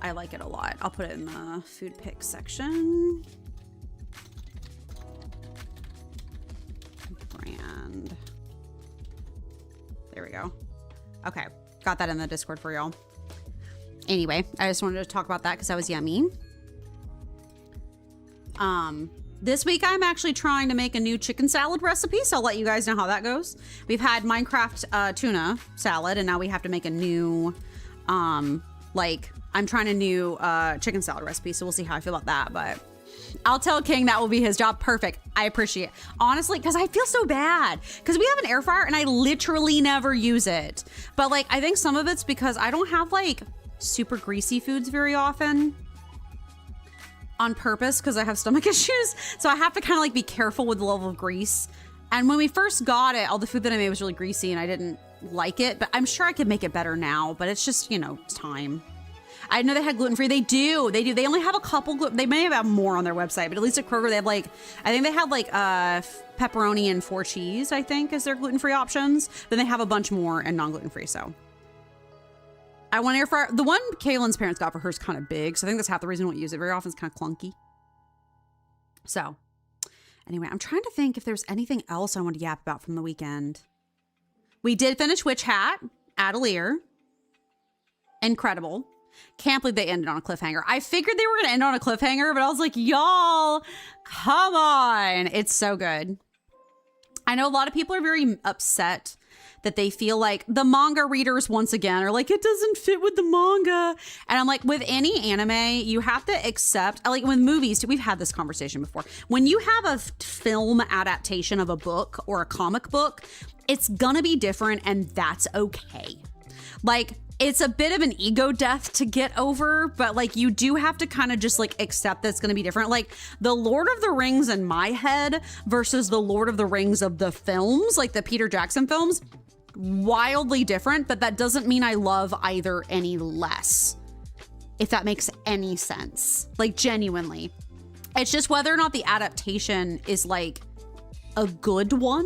I like it a lot. I'll put it in the food pick section. Brand. There we go. Okay. Got that in the Discord for y'all. Anyway, I just wanted to talk about that because that was yummy. This week I'm actually trying to make a new chicken salad recipe, so I'll let you guys know how that goes. We've had Minecraft tuna salad, and now we have to make a new, I'm trying a new chicken salad recipe, so we'll see how I feel about that, but I'll tell King that will be his job. Perfect. I appreciate it. Honestly, because I feel so bad, because we have an air fryer and I literally never use it. But like, I think some of it's because I don't have like super greasy foods very often. On purpose, because I have stomach issues, so I have to kind of like be careful with the level of grease And when we first got it, all the food that I made was really greasy and I didn't like it, but I'm sure I could make it better now, but it's just, you know, time. I know they had gluten-free. They do. They only have a couple. They may have more on their website, but at least at Kroger, they have like, I think they have like pepperoni and 4 cheese, I think, is their gluten-free options. Then they have a bunch more and non-gluten-free. So I want air fryer. The one Kaylin's parents got for her is kind of big. So I think that's half the reason I won't use it very often. It's kind of clunky. So anyway, I'm trying to think if there's anything else I want to yap about from the weekend. We did finish Witch Hat, Atelier. Incredible. Can't believe they ended on a cliffhanger. I figured they were going to end on a cliffhanger, but I was like, y'all, come on. It's so good. I know a lot of people are very upset that they feel like the manga readers once again are like, it doesn't fit with the manga. And I'm like, with any anime, you have to accept, like with movies, we've had this conversation before. When you have a film adaptation of a book or a comic book, it's gonna be different and that's okay. Like, it's a bit of an ego death to get over, but like you do have to kind of just like accept that it's going to be different. Like the Lord of the Rings in my head versus the Lord of the Rings of the films, like the Peter Jackson films, wildly different, but that doesn't mean I love either any less, if that makes any sense. Like genuinely. It's just whether or not the adaptation is like a good one.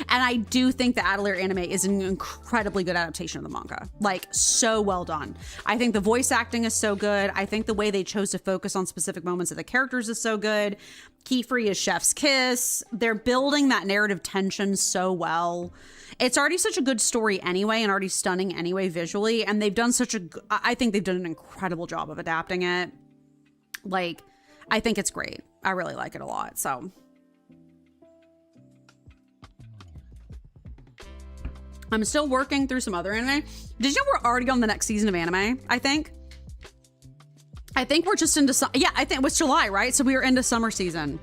And I do think the Atelier anime is an incredibly good adaptation of the manga. Like so well done. I think the voice acting is so good. I think the way they chose to focus on specific moments of the characters is so good. Keyfree is chef's kiss. They're building that narrative tension so well. It's already such a good story anyway and already stunning anyway visually. And they've done I think they've done an incredible job of adapting it. Like, I think it's great. I really like it a lot. So I'm still working through some other anime. Did you know we're already on the next season of anime, I think? I think we're just into yeah, I think it was July, right? So we were into summer season.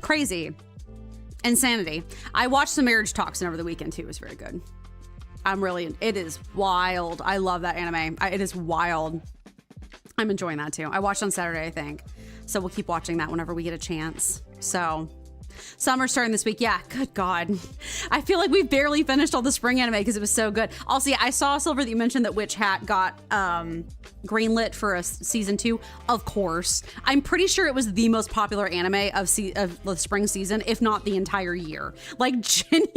Crazy. Insanity. I watched some Marriage Toxin over the weekend too. It was very good. It is wild. I love that anime. It is wild. I'm enjoying that too. I watched on Saturday, I think. So we'll keep watching that whenever we get a chance. So summer starting this week. Yeah, good God. I feel like we've barely finished all the spring anime because it was so good. Also, yeah, I saw, Silver, that you mentioned that Witch Hat got greenlit for a season 2. Of course. I'm pretty sure it was the most popular anime of the spring season, if not the entire year. Like, genuinely,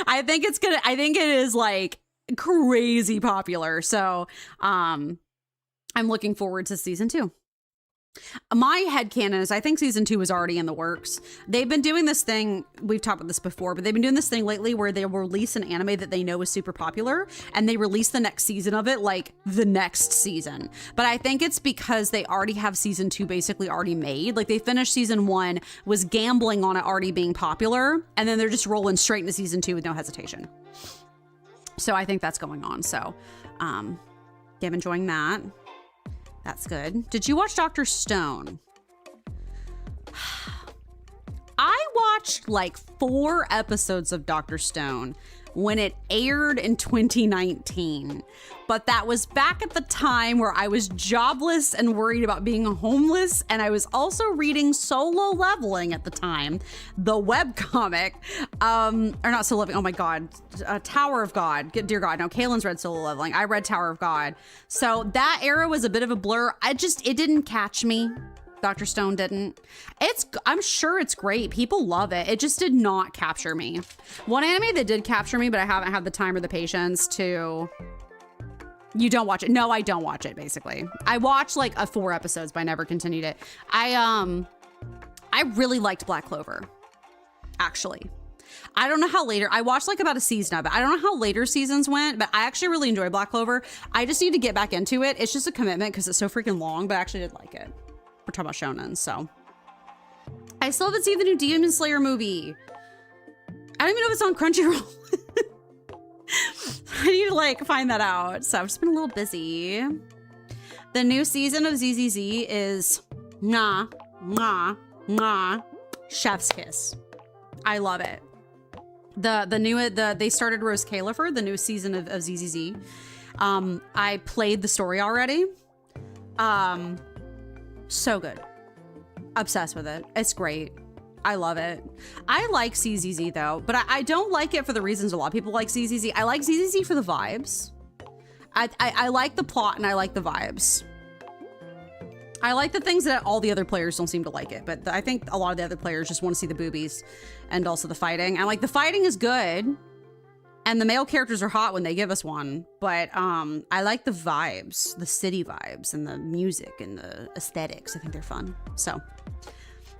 I think it is like crazy popular. So I'm looking forward to season 2. My headcanon is I think season 2 is already in the works. They've been doing this thing, we've talked about this before, but they've been doing this thing lately where they will release an anime that they know is super popular and they release the next season of it like the next season. But I think it's because they already have season 2 basically already made. Like they finished season 1, was gambling on it already being popular, and then they're just rolling straight into season 2 with no hesitation. So I think that's going on. So yeah, I'm enjoying that. That's good. Did you watch Dr. Stone? I watched like 4 episodes of Dr. Stone when it aired in 2019. But that was back at the time where I was jobless and worried about being homeless. And I was also reading Solo Leveling at the time, the webcomic. Or not Solo Leveling, oh my God, Tower of God. Dear God, no, Kaylin's read Solo Leveling. I read Tower of God. So that era was a bit of a blur. It didn't catch me. Dr. Stone didn't. I'm sure it's great. People love it. It just did not capture me. One anime that did capture me, but I haven't had the time or the patience to... You don't watch it. No, I don't watch it, basically. I watched like 4 episodes, but I never continued it. I really liked Black Clover, actually. I don't know how later, I watched like about a season of it. I don't know how later seasons went, but I actually really enjoyed Black Clover. I just need to get back into it. It's just a commitment because it's so freaking long, but I actually did like it. We're talking about shonen, so. I still haven't seen the new Demon Slayer movie. I don't even know if it's on Crunchyroll. I need to like find that out. So I've just been a little busy. The new season of ZZZ is chef's kiss. I love it. They started Rose Califer, the new season of ZZZ. I played the story already. So good. Obsessed with it. It's great. I love it. I like CZZ though, but I don't like it for the reasons a lot of people like CZZ. I like CZZ for the vibes. I like the plot and I like the vibes. I like the things that all the other players don't seem to like it, but I think a lot of the other players just want to see the boobies and also the fighting. And like the fighting is good and the male characters are hot when they give us one, but I like the vibes, the city vibes and the music and the aesthetics. I think they're fun. So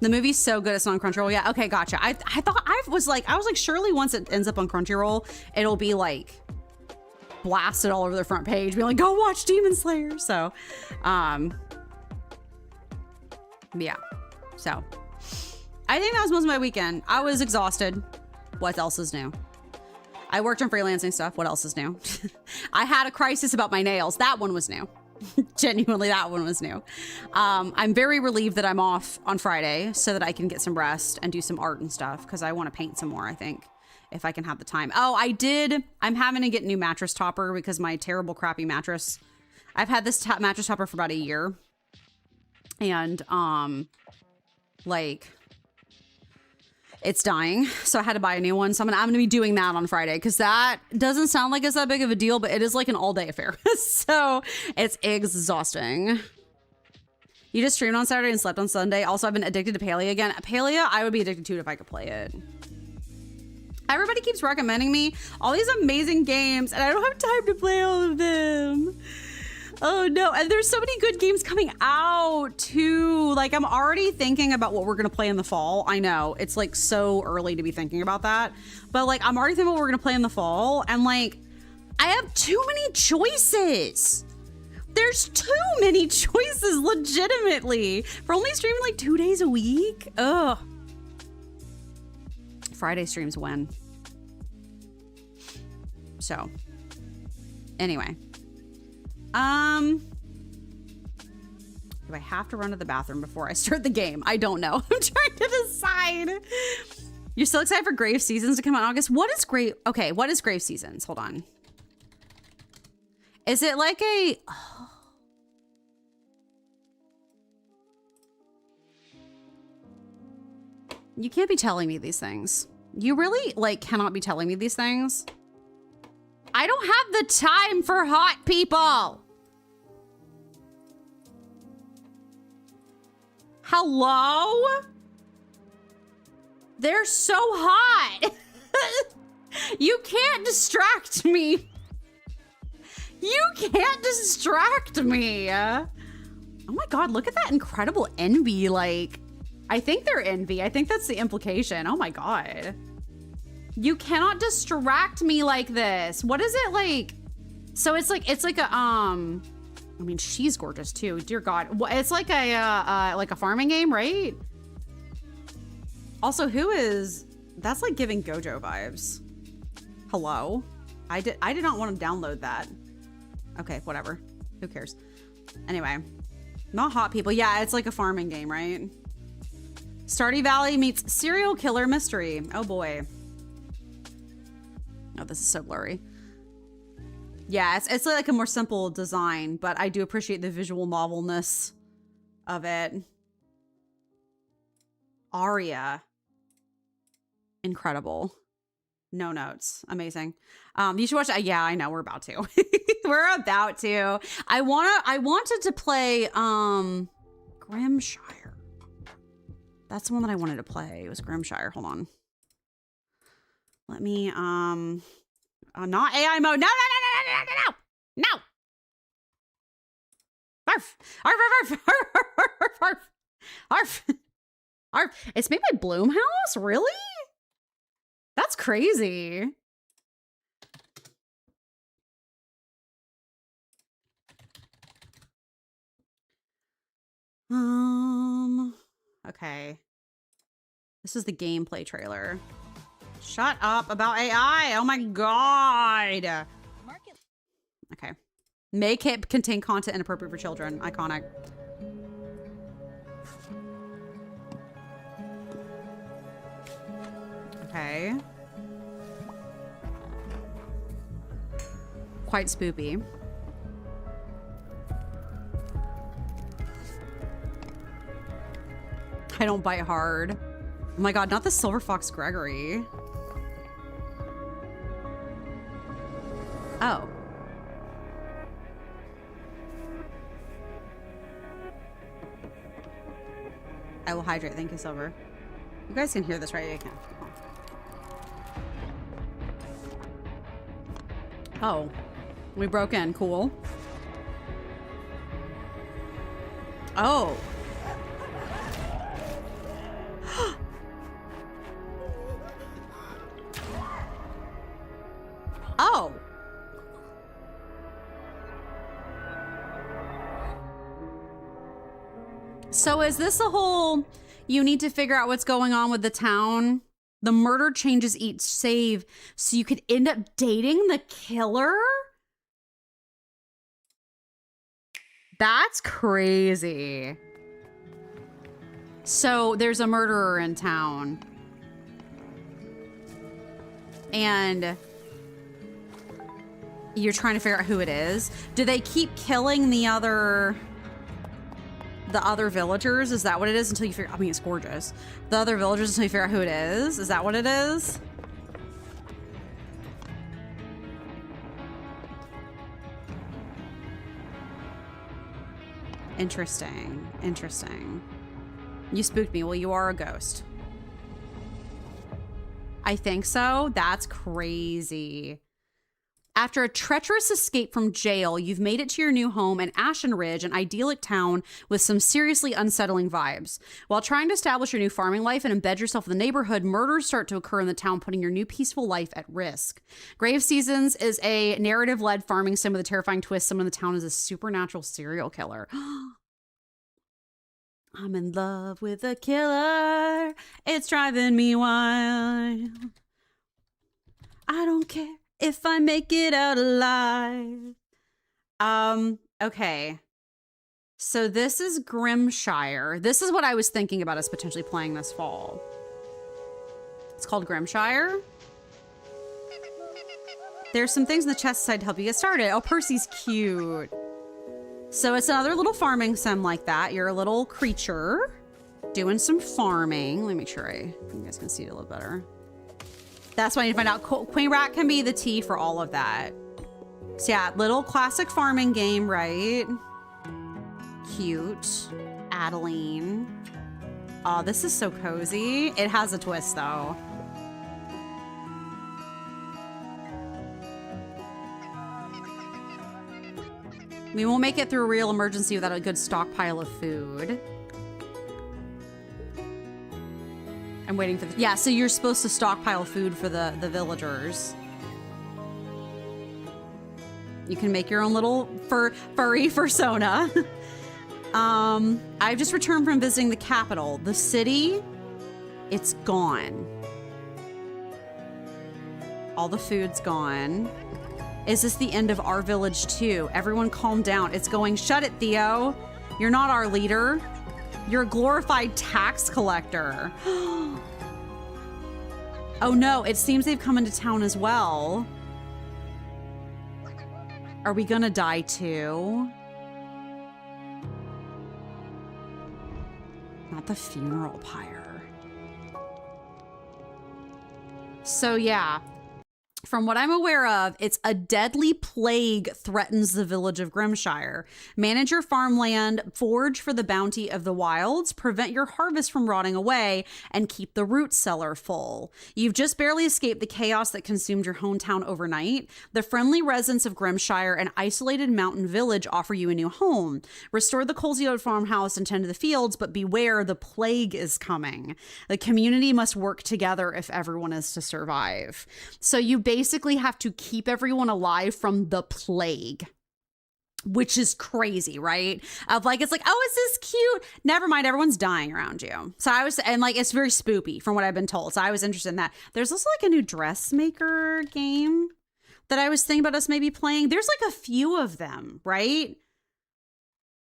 the movie's so good it's not on Crunchyroll. Yeah, okay, gotcha. I thought I was like surely once it ends up on Crunchyroll, it'll be like blasted all over the front page, being like, go watch Demon Slayer. So yeah, so I think that was most of my weekend. I was exhausted. What else is new? I worked on freelancing stuff. What else is new? I had a crisis about my nails. That one was new. Genuinely, that one was new. I'm very relieved that I'm off on Friday so that I can get some rest and do some art and stuff because I want to paint some more, I think, if I can have the time. Oh, I'm having to get a new mattress topper because my terrible, crappy mattress. I've had this mattress topper for about a year. And, like, it's dying. So I had to buy a new one. So I'm gonna be doing that on Friday because that doesn't sound like it's that big of a deal, but it is like an all-day affair. So it's exhausting. You just streamed on Saturday and slept on Sunday. Also, I've been addicted to Palia again. Palia, I would be addicted to it if I could play it. Everybody keeps recommending me all these amazing games, and I don't have time to play all of them. Oh no, and there's so many good games coming out too. Like I'm already thinking about what we're gonna play in the fall. I know, it's like so early to be thinking about that. But like I'm already thinking about what we're gonna play in the fall and like I have too many choices. There's too many choices legitimately. For only streaming like 2 days a week. Ugh. Friday streams when? So, anyway. Do I have to run to the bathroom before I start the game? I don't know. I'm trying to decide. You're still excited for Grave Seasons to come out in August? What is Grave? Okay, what is Grave Seasons? Hold on. Is it like a... Oh. You can't be telling me these things. You really, like, cannot be telling me these things. I don't have the time for hot people. Hello? They're so hot. You can't distract me. You can't distract me. Oh my God, look at that incredible envy. Like, I think they're envy. I think that's the implication. Oh my God. You cannot distract me like this. What is it like? So it's like a, I mean, she's gorgeous too. Dear God. It's like a farming game, right? Also, who is, that's like giving Gojo vibes. Hello? I did not want to download that. Okay, whatever. Who cares? Anyway, not hot people. Yeah, it's like a farming game, right? Stardew Valley meets serial killer mystery. Oh boy. Oh, this is so blurry. Yeah, it's like a more simple design, but I do appreciate the visual novelness of it. Aria. Incredible. No notes. Amazing. You should watch that. Yeah, I know. We're about to. We're about to. I wanted to play Grimshire. That's the one that I wanted to play. It was Grimshire. Hold on. Let me, not AI mode. No, no, no, no, no, no, no, no. Arf, arf, arf, arf, arf, arf, arf. It's made by Bloomhouse? Really? That's crazy. Okay. This is the gameplay trailer. Shut up about AI. Oh my God. Okay. Make it contain content inappropriate for children. Iconic. Okay. Quite spoopy. I don't bite hard. Oh my god, not the Silver Fox Gregory. Oh. I will hydrate. Thank you, Silver. You guys can hear this, right? You can. Oh. We broke in. Cool. Oh. Oh. So is this a whole, you need to figure out what's going on with the town? The murder changes each save, so you could end up dating the killer? That's crazy. So there's a murderer in town. And you're trying to figure out who it is. Do they keep killing the other villagers? Is that what it is until you figure, I mean, it's gorgeous. The other villagers until you figure out who it is? Is that what it is? Interesting. Interesting. You spooked me. Well, you are a ghost. I think so. That's crazy. After a treacherous escape from jail, you've made it to your new home in Ashen Ridge, an idyllic town with some seriously unsettling vibes. While trying to establish your new farming life and embed yourself in the neighborhood, murders start to occur in the town, putting your new peaceful life at risk. Grave Seasons is a narrative-led farming sim with a terrifying twist. Someone in the town is a supernatural serial killer. I'm in love with a killer. It's driving me wild. I don't care if I make it out alive. Okay. So this is Grimshire. This is what I was thinking about us potentially playing this fall. It's called Grimshire. There's some things in the chest side to help you get started. Oh, Percy's cute. So it's another little farming sim like that. You're a little creature doing some farming. Let me make sure you guys can see it a little better. That's why I need to find out. Queen Rat can be the T for all of that. So yeah, little classic farming game, right? Cute. Adeline. Oh, this is so cozy. It has a twist though. We won't make it through a real emergency without a good stockpile of food. I'm waiting for the, yeah, so you're supposed to stockpile food for the villagers. You can make your own little furry fursona. I've just returned from visiting the capital. The city, it's gone. All the food's gone. Is this the end of our village too? Everyone calm down. It's going, shut it, Theo. You're not our leader. You're a glorified tax collector. Oh no, it seems they've come into town as well. Are we gonna die too? Not the funeral pyre. So yeah. From what I'm aware of, it's a deadly plague threatens the village of Grimshire. Manage your farmland, forage for the bounty of the wilds, prevent your harvest from rotting away, and keep the root cellar full. You've just barely escaped the chaos that consumed your hometown overnight. The friendly residents of Grimshire, an isolated mountain village, offer you a new home. Restore the Colesy farmhouse and tend to the fields, but beware, the plague is coming. The community must work together if everyone is to survive. So you basically have to keep everyone alive from the plague, which is crazy, right? Of like, it's like, oh, is this cute? Never mind, everyone's dying around you. So I was, and like, it's very spoopy from what I've been told. So I was interested in that. There's also like a new dressmaker game that I was thinking about us maybe playing. There's like a few of them, right?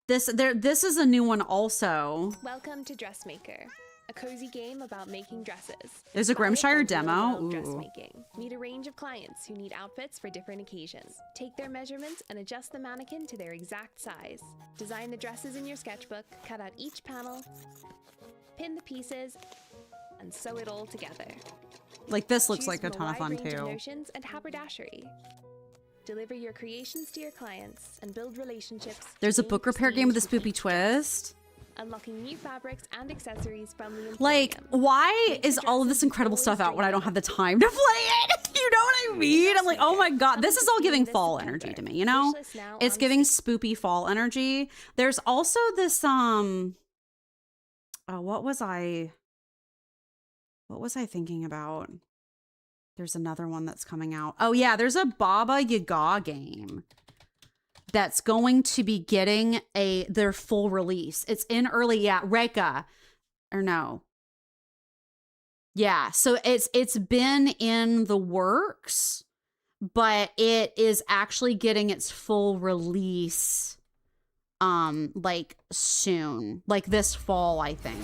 This is a new one also. Welcome to Dressmaker, a cozy game about making dresses. There's a Grimshire demo. Ooh. Dressmaking. Meet a range of clients who need outfits for different occasions. Take their measurements and adjust the mannequin to their exact size. Design the dresses in your sketchbook, cut out each panel, pin the pieces, and sew it all together. Like this looks Choose like a from ton of wide fun range of too. notions and haberdashery. Deliver your creations to your clients and build relationships. There's a gain book repair game with a prestige spoopy each twist. Unlocking new fabrics and accessories from the Like, Emporium. why Makes is the all of dresses this incredible you've stuff out when I always don't have the dreamed time to play it? You know what I mean? I'm like, oh my god, this is all giving This fall September. energy to me, you know? Wishlist now It's on giving spoopy fall energy. There's also this what was I thinking about? There's another one that's coming out. Oh yeah, there's a Baba Yaga game that's going to be getting their full release. It's in early, yeah, Reka. Or no. Yeah, so it's been in the works, but it is actually getting its full release like soon. Like this fall, I think.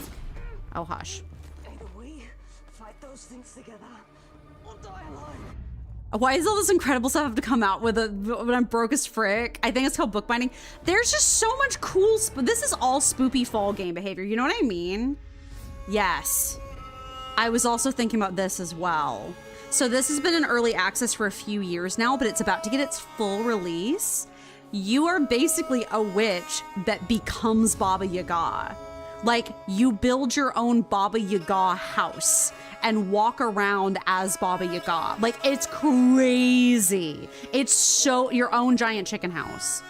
Oh hush. Either we fight those things together or die alone. Why does all this incredible stuff have to come out with when I'm broke as frick? I think it's called bookbinding. There's just so much cool, this is all spoopy fall game behavior. You know what I mean? Yes. I was also thinking about this as well. So this has been in early access for a few years now, but it's about to get its full release. You are basically a witch that becomes Baba Yaga. Like, you build your own Baba Yaga house and walk around as Baba Yaga. Like, it's crazy. It's so your own giant chicken house.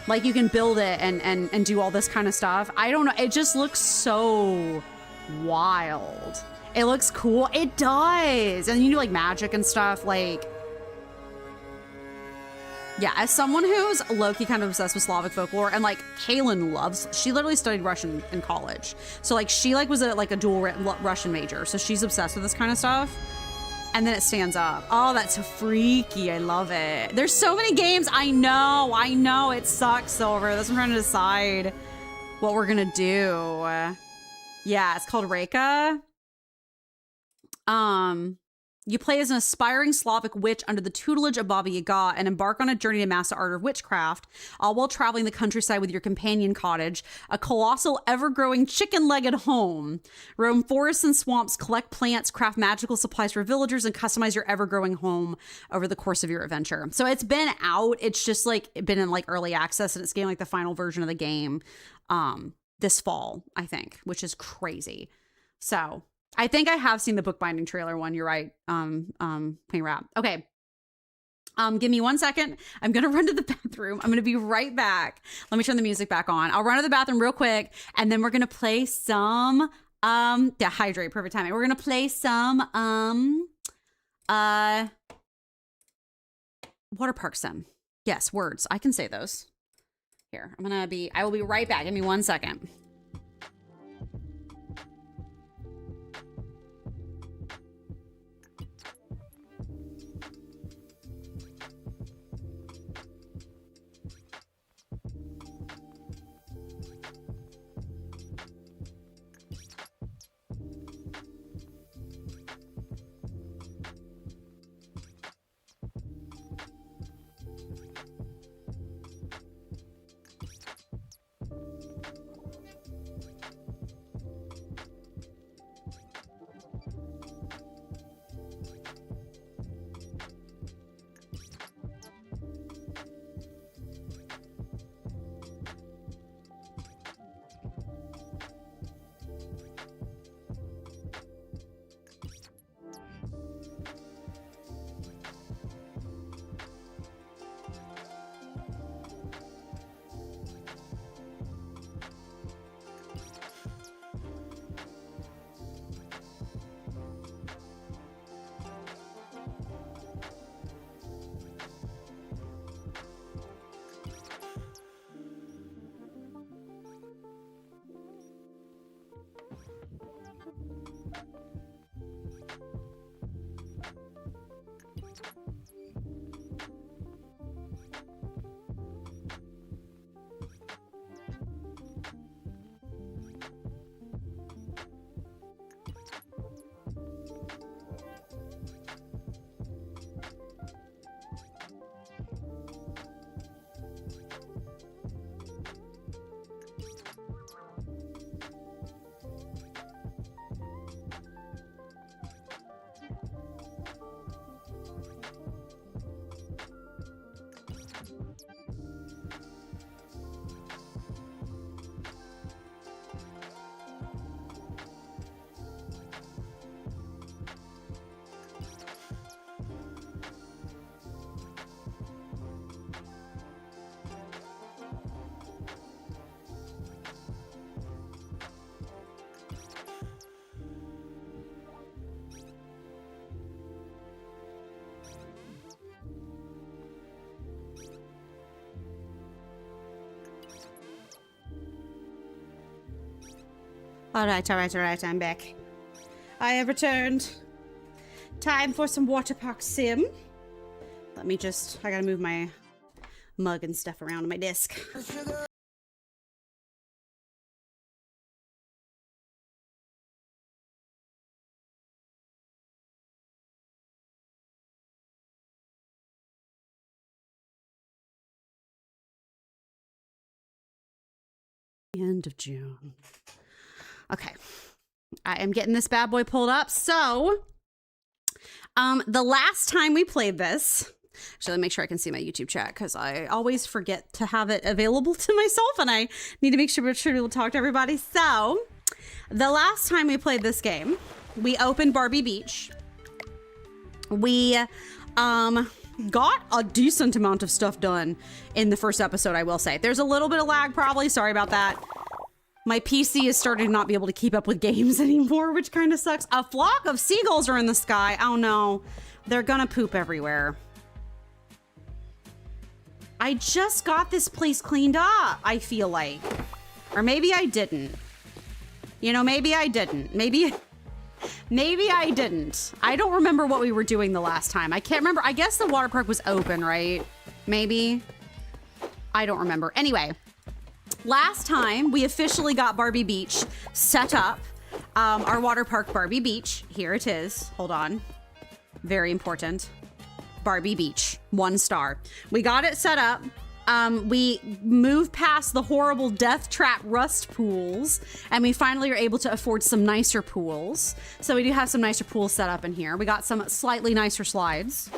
Like, you can build it and do all this kind of stuff. I don't know. It just looks so wild. It looks cool. It does. And you do like magic and stuff. Like, yeah, as someone who's low-key kind of obsessed with Slavic folklore, and like Kaylin she literally studied Russian in college. So like she like was a dual Russian major. So she's obsessed with this kind of stuff. And then it stands up. Oh, that's so freaky. I love it. There's so many games. I know. It sucks, Silver. That's what I'm trying to decide what we're gonna do. Yeah, it's called Reka. You play as an aspiring Slavic witch under the tutelage of Baba Yaga and embark on a journey to master the art of witchcraft, all while traveling the countryside with your companion cottage, a colossal, ever-growing chicken-legged home. Roam forests and swamps, collect plants, craft magical supplies for villagers, and customize your ever-growing home over the course of your adventure. So it's been out. It's just like been in like early access, and it's getting like the final version of the game this fall, I think, which is crazy. So I think I have seen the bookbinding trailer one. You're right. Queen Rap. Okay. Give me 1 second. I'm going to run to the bathroom. I'm going to be right back. Let me turn the music back on. I'll run to the bathroom real quick. And then we're going to play some, hydrate. Perfect timing. We're going to play some, water park sim. Yes. Words. I can say those. Here. I will be right back. Give me 1 second. All right, I'm back. I have returned. Time for some water park sim. Let me just, I gotta move my mug and stuff around on my desk. End of June. Okay. I am getting this bad boy pulled up. So, the last time we played this, actually, let me make sure I can see my YouTube chat because I always forget to have it available to myself and I need to make sure we'll talk to everybody. So, the last time we played this game, we opened Barbie Beach. We, got a decent amount of stuff done in the first episode, I will say. There's a little bit of lag probably, sorry about that. My PC is starting to not be able to keep up with games anymore, which kind of sucks. A flock of seagulls are in the sky. Oh no, they're gonna poop everywhere. I just got this place cleaned up, I feel like. Or maybe I didn't. You know, maybe I didn't. Maybe I didn't. I don't remember what we were doing the last time. I can't remember. I guess the water park was open, right? Maybe. I don't remember. Anyway, last time we officially got Barbie Beach set up. Our water park, Barbie Beach. Here it is. Hold on. Very important. Barbie Beach. 1 star. We got it set up. We moved past the horrible death trap rust pools and we finally are able to afford some nicer pools. So we do have some nicer pools set up in here. We got some slightly nicer slides,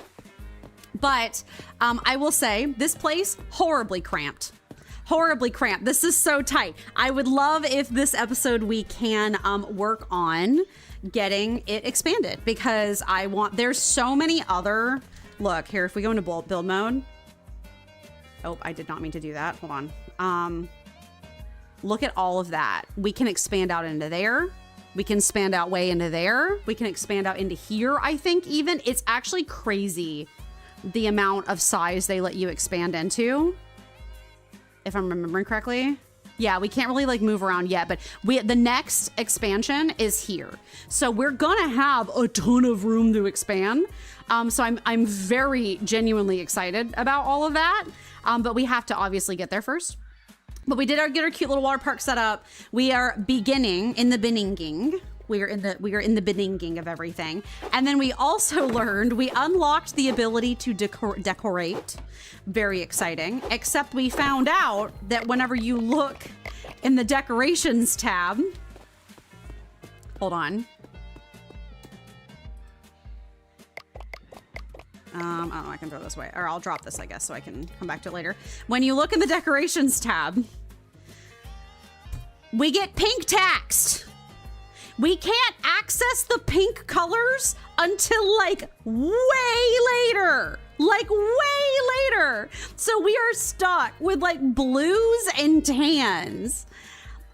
but I will say this place horribly cramped. Horribly cramped. This is so tight. I would love if this episode we can work on getting it expanded because there's so many other, look here, if we go into build mode. Oh, I did not mean to do that. Hold on. Look at all of that. We can expand out into there. We can expand out way into there. We can expand out into here, I think even. It's actually crazy the amount of size they let you expand into. If I'm remembering correctly. Yeah, we can't really like move around yet, but the next expansion is here. So we're gonna have a ton of room to expand. So I'm very genuinely excited about all of that. But we have to obviously get there first. But we did get our cute little water park set up. We are beginning in the beninging. We are in the beninging of everything. And then we also learned, we unlocked the ability to decorate. Very exciting. Except we found out that whenever you look in the decorations tab, hold on. I don't know, I can throw this away. Or I'll drop this, I guess, so I can come back to it later. When you look in the decorations tab, we get pink taxed. We can't access the pink colors until like way later. Like way later. So we are stuck with like blues and tans.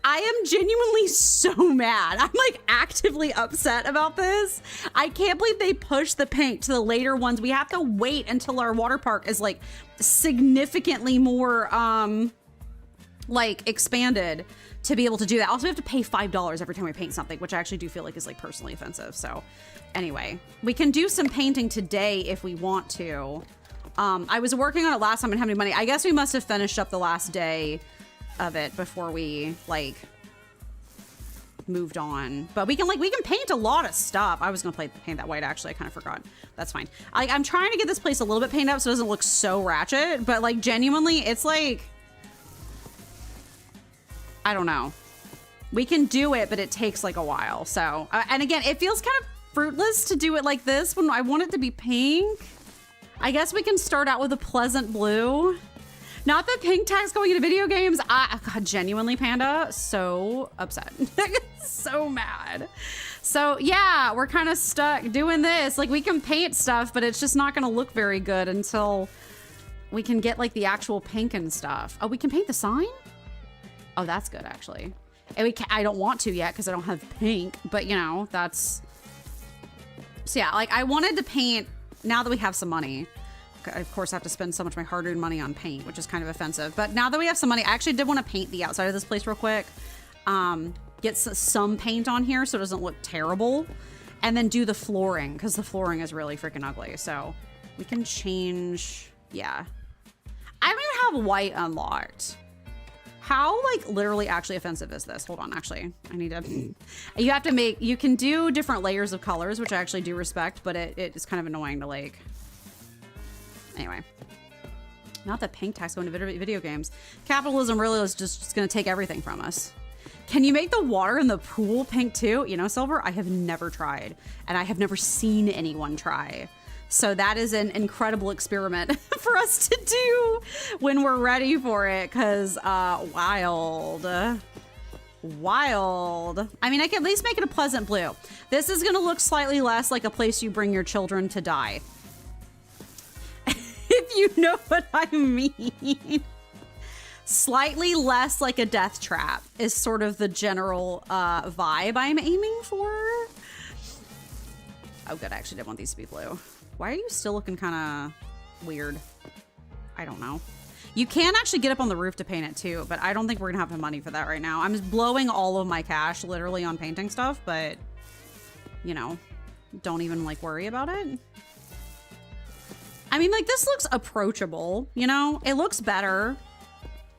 I am genuinely so mad. I'm like actively upset about this. I can't believe they pushed the pink to the later ones. We have to wait until our water park is like significantly more like expanded to be able to do that. Also, we have to pay $5 every time we paint something, which I actually do feel like is like personally offensive. So anyway, we can do some painting today if we want to. I was working on it last time and didn't have any money. I guess we must have finished up the last day of it before we like moved on, but we can paint a lot of stuff. I was gonna paint that white, actually. I kind of forgot. That's fine. I'm trying to get this place a little bit painted up so it doesn't look so ratchet, but like genuinely it's like, I don't know, we can do it, but it takes like a while. So and again, it feels kind of fruitless to do it like this when I want it to be pink. I guess we can start out with a pleasant blue. Not that pink tags going into video games. God, genuinely, Panda, so upset. So mad. So yeah, we're kind of stuck doing this. Like we can paint stuff, but it's just not gonna look very good until we can get like the actual pink and stuff. Oh, we can paint the sign? Oh, that's good actually. And I don't want to yet because I don't have pink, but you know, that's... So yeah, like I wanted to paint, now that we have some money, of course I have to spend so much of my hard-earned money on paint, which is kind of offensive. But now that we have some money, I actually did want to paint the outside of this place real quick. get some paint on here so it doesn't look terrible. And then do the flooring, because the flooring is really freaking ugly. So we can change, yeah. I don't even have white unlocked. How, like, literally actually offensive is this? Hold on, actually. I need to... You have to make... You can do different layers of colors, which I actually do respect, but it is kind of annoying to, like... Anyway. Not that pink tax going to video games. Capitalism really is just going to take everything from us. Can you make the water in the pool pink too? You know, Silver, I have never tried, and I have never seen anyone try. So that is an incredible experiment for us to do when we're ready for it, because wild. Wild. I mean, I can at least make it a pleasant blue. This is going to look slightly less like a place you bring your children to die. If you know what I mean. Slightly less like a death trap is sort of the general vibe I'm aiming for. Oh, good. I actually didn't want these to be blue. Why are you still looking kind of weird? I don't know. You can actually get up on the roof to paint it too, but I don't think we're gonna have the money for that right now. I'm just blowing all of my cash literally on painting stuff, but you know, don't even like worry about it. I mean, like, this looks approachable, you know? It looks better.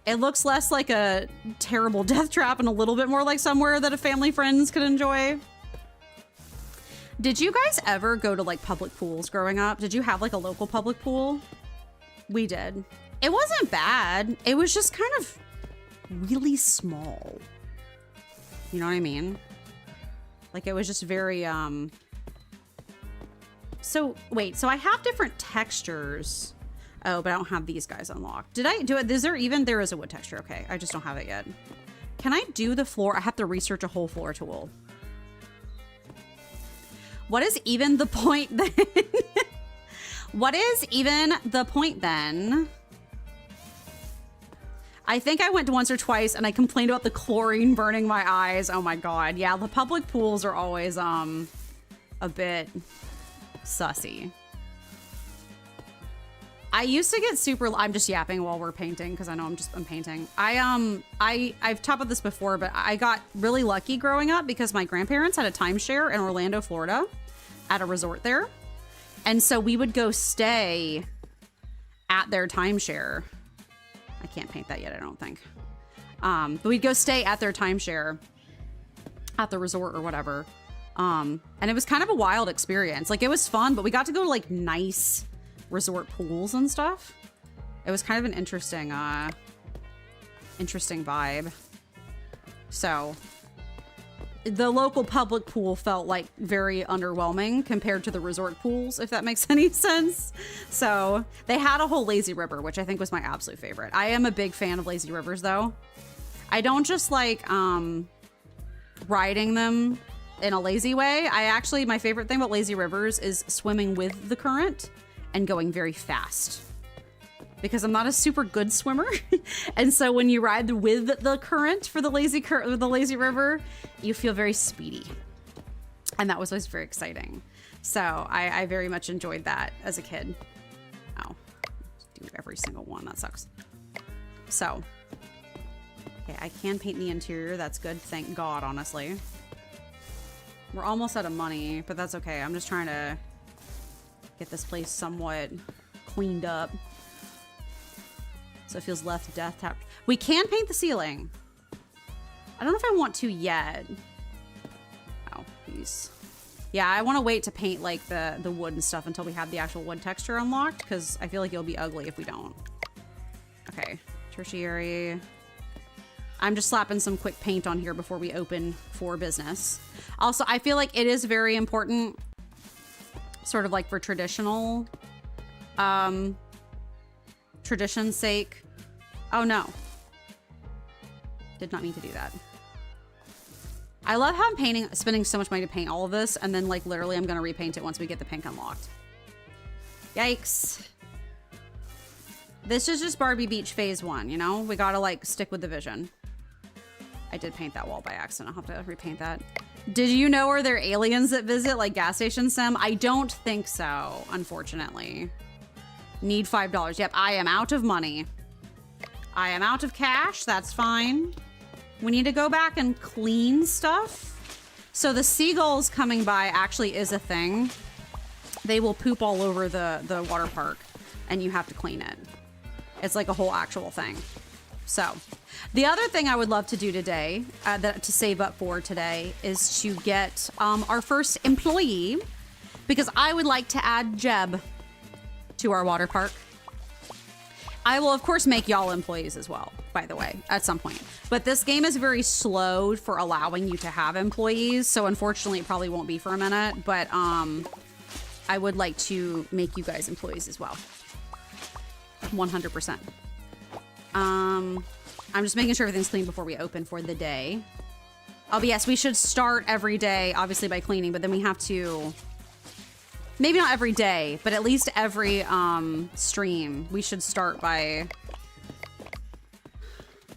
It looks less like a terrible death trap and a little bit more like somewhere that a family friends could enjoy. Did you guys ever go to like public pools growing up? Did you have like a local public pool? We did. It wasn't bad. It was just kind of really small. You know what I mean? Like, it was just very, So wait, so I have different textures. Oh, but I don't have these guys unlocked. Did I do it? Is there even, there is a wood texture. Okay, I just don't have it yet. Can I do the floor? I have to research a whole floor tool. What is even the point then? What is even the point then? I think I went once or twice and I complained about the chlorine burning my eyes. Oh my God. Yeah, the public pools are always a bit sussy. I used to get super, I'm just yapping while we're painting because I know I'm painting. I've talked about this before, but I got really lucky growing up because my grandparents had a timeshare in Orlando, Florida at a resort there. And so we would go stay at their timeshare. I can't paint that yet, I don't think. But we'd go stay at their timeshare at the resort or whatever. And it was kind of a wild experience. Like, it was fun, but we got to go to like nice resort pools and stuff. It was kind of an interesting vibe. So the local public pool felt like very underwhelming compared to the resort pools, if that makes any sense. So they had a whole lazy river, which I think was my absolute favorite. I am a big fan of lazy rivers though. I don't just like riding them in a lazy way. My favorite thing about lazy rivers is swimming with the current and going very fast, because I'm not a super good swimmer. And so when you ride with the current for the lazy river, you feel very speedy. And that was always very exciting. So I very much enjoyed that as a kid. Oh, do every single one, that sucks. So, okay, I can paint the interior. That's good, thank God, honestly. We're almost out of money, but that's okay. I'm just trying to get this place somewhat cleaned up so it feels less death tapped. We can paint the ceiling. I don't know if I want to yet. Oh, please. Yeah, I want to wait to paint like the wood and stuff until we have the actual wood texture unlocked, because I feel like it'll be ugly if we don't. Okay, tertiary. I'm just slapping some quick paint on here before we open for business. Also, I feel like it is very important, sort of like for traditional, tradition's sake. Oh no. Did not mean to do that. I love how I'm spending so much money to paint all of this, and then like literally I'm gonna repaint it once we get the pink unlocked. Yikes. This is just Barbie Beach phase 1, you know? We gotta like stick with the vision. I did paint that wall by accident. I'll have to repaint that. Did you know, are there aliens that visit like gas station sim? I don't think so, unfortunately. Need $5. Yep, I am out of money. I am out of cash. That's fine. We need to go back and clean stuff. So the seagulls coming by actually is a thing. They will poop all over the water park and you have to clean it. It's like a whole actual thing. So the other thing I would love to do today, to save up for today, is to get our first employee, because I would like to add Jeb to our water park. I will, of course, make y'all employees as well, by the way, at some point. But this game is very slow for allowing you to have employees, so unfortunately it probably won't be for a minute, but I would like to make you guys employees as well. 100%. I'm just making sure everything's clean before we open for the day. Oh, but yes, we should start every day, obviously, by cleaning, but then we have to... Maybe not every day, but at least every stream, we should start by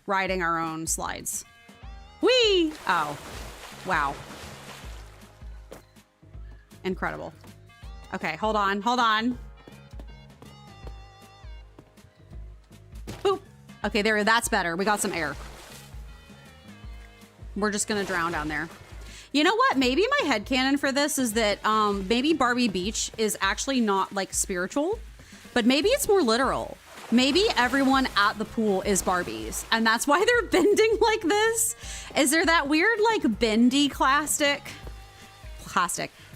riding our own slides. Whee! Oh, wow. Incredible. Okay, hold on, hold on. Boop. Okay, there, that's better. We got some air. We're just gonna drown down there. You know what? Maybe my headcanon for this is that maybe Barbie Beach is actually not like spiritual, but maybe it's more literal. Maybe everyone at the pool is Barbies, and that's why they're bending like this. Is there that weird like bendy plastic?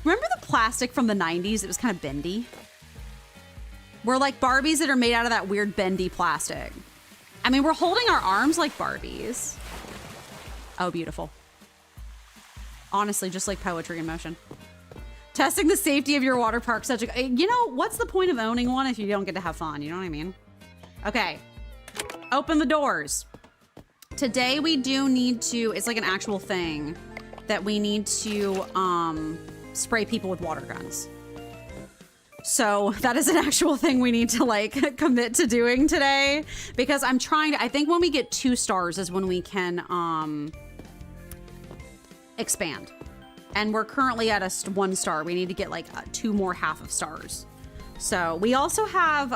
Remember the plastic from the 90s? It was kind of bendy. We're like Barbies that are made out of that weird bendy plastic. I mean, we're holding our arms like Barbies. Oh, beautiful. Honestly, just like poetry in motion. Testing the safety of your water park. Such a, you know, what's the point of owning one if you don't get to have fun? You know what I mean? Okay. Open the doors. Today we do need to, it's like an actual thing that we need to spray people with water guns. So that is an actual thing we need to like commit to doing today, because I'm trying to, I think when we get 2 stars is when we can expand. And we're currently at a 1 star. We need to get like 2 more half of stars. So we also have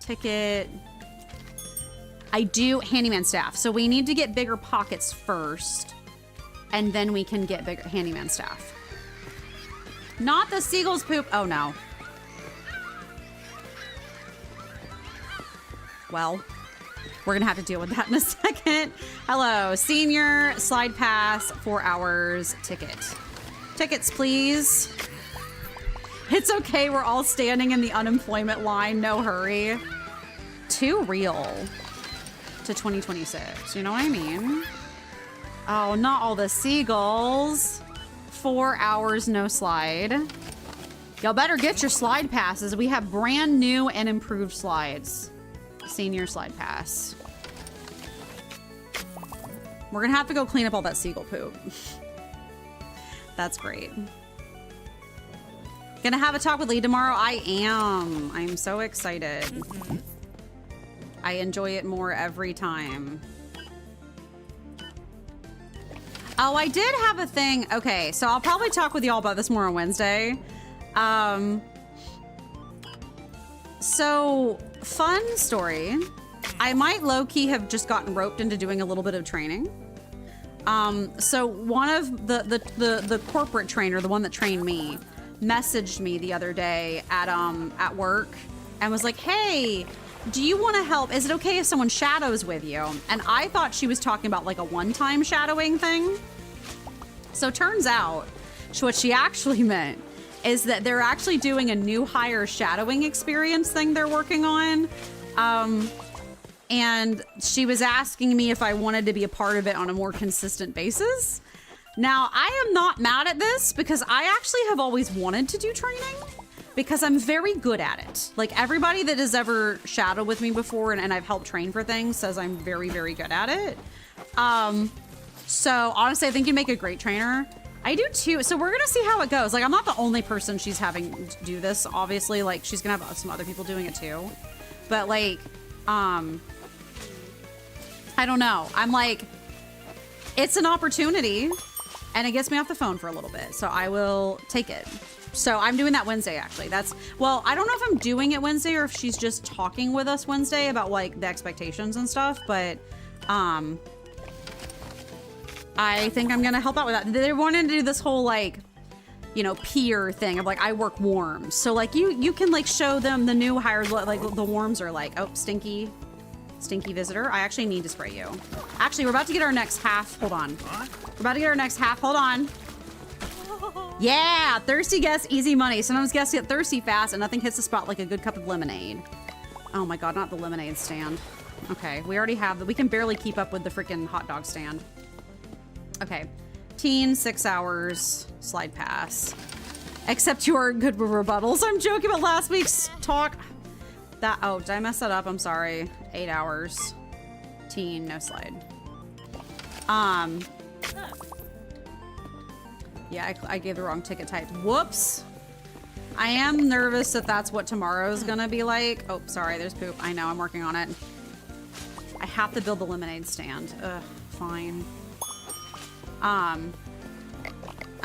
ticket. I do handyman staff. So we need to get bigger pockets first, and then we can get bigger handyman staff. Not the seagulls poop. Oh no. Well, we're gonna have to deal with that in a second. Hello, senior, slide pass, 4 hours, ticket. Tickets, please. It's okay, we're all standing in the unemployment line, no hurry. Too real to 2026, you know what I mean? Oh, not all the seagulls. 4 hours, no slide. Y'all better get your slide passes. We have brand new and improved slides. Senior slide pass. We're gonna have to go clean up all that seagull poop. That's great. Gonna have a talk with Lee tomorrow? I am. I'm so excited. I enjoy it more every time. Oh, I did have a thing. Okay, so I'll probably talk with y'all about this more on Wednesday. So, fun story. I might low-key have just gotten roped into doing a little bit of training. So one of the corporate trainer, the one that trained me, messaged me the other day at work and was like, hey, do you want to help? Is it okay if someone shadows with you? And I thought she was talking about like a one-time shadowing thing. So turns out what she actually meant is that they're actually doing a new hire shadowing experience thing they're working on. And she was asking me if I wanted to be a part of it on a more consistent basis. Now, I am not mad at this because I actually have always wanted to do training because I'm very good at it. Like everybody that has ever shadowed with me before and I've helped train for things says I'm very, very good at it. So honestly, I think you'd make a great trainer. I do too. So we're gonna see how it goes. Like I'm not the only person she's having to do this, obviously. Like she's gonna have some other people doing it too. But like, I don't know. I'm like, it's an opportunity and it gets me off the phone for a little bit. So I will take it. So I'm doing that Wednesday, actually. Well, I don't know if I'm doing it Wednesday or if she's just talking with us Wednesday about like the expectations and stuff, but I think I'm gonna help out with that. They wanted to do this whole like, you know, peer thing of like, I work warms. So like you can like show them the new hires, like the warms are like, oh, stinky visitor. I actually need to spray you. Actually, we're about to get our next half. Hold on. We're about to get our next half. Hold on. Yeah, thirsty guests, easy money. Sometimes guests get thirsty fast and nothing hits the spot like a good cup of lemonade. Oh my God, not the lemonade stand. Okay, we already have we can barely keep up with the freaking hot dog stand. Okay, teen, 6 hours, slide pass. Except you're good with rebuttals. I'm joking about last week's talk. Oh, did I mess that up? I'm sorry. 8 hours. Teen, no slide. Yeah, I gave the wrong ticket type. Whoops. I am nervous that that's what tomorrow's gonna be like. Oh, sorry, there's poop. I know, I'm working on it. I have to build the lemonade stand. Ugh, fine. I'm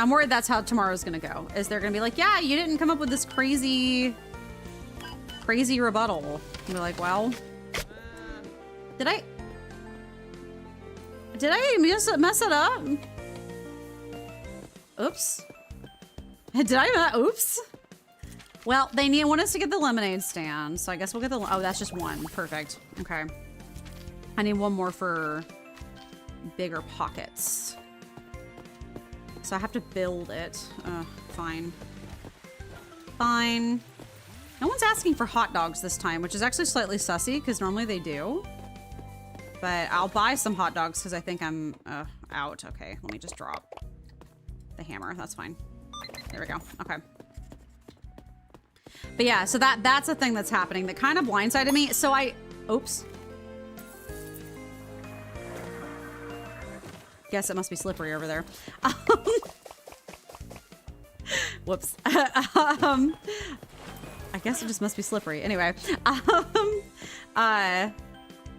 worried that's how tomorrow's gonna go. Is they're gonna be like, yeah, you didn't come up with this crazy rebuttal. And we're like, well, did I mess it up? Oops. Oops. Well, they want us to get the lemonade stand, so I guess we'll get the, oh, that's just one. Perfect. Okay. I need one more for bigger pockets. So I have to build it. Fine. Fine. No one's asking for hot dogs this time, which is actually slightly sussy, because normally they do. But I'll buy some hot dogs, because I think I'm out. Okay, let me just drop the hammer. That's fine. There we go. Okay. But yeah, so that's a thing that's happening that kind of blindsided me. So oops. Guess it must be slippery over there. Whoops. I guess it just must be slippery. Anyway,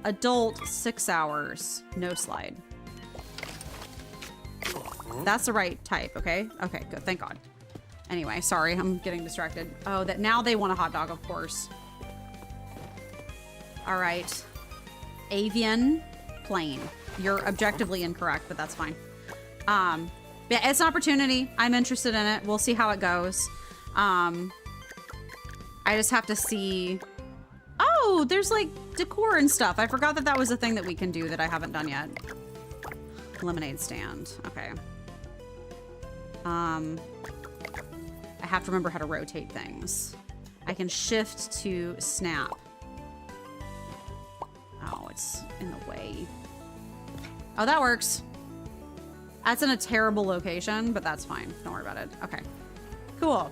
adult 6 hours, no slide. That's the right type, okay? Okay, good, thank God. Anyway, sorry, I'm getting distracted. Oh, that now they want a hot dog, of course. All right. Avian, plain. You're objectively incorrect, but that's fine. Yeah, it's an opportunity. I'm interested in it. We'll see how it goes. I just have to see. Oh, there's like decor and stuff. I forgot that was a thing that we can do that I haven't done yet. Lemonade stand. Okay. I have to remember how to rotate things. I can shift to snap. Oh, it's in the way. Oh, that works. That's in a terrible location, but that's fine. Don't worry about it. Okay. Cool.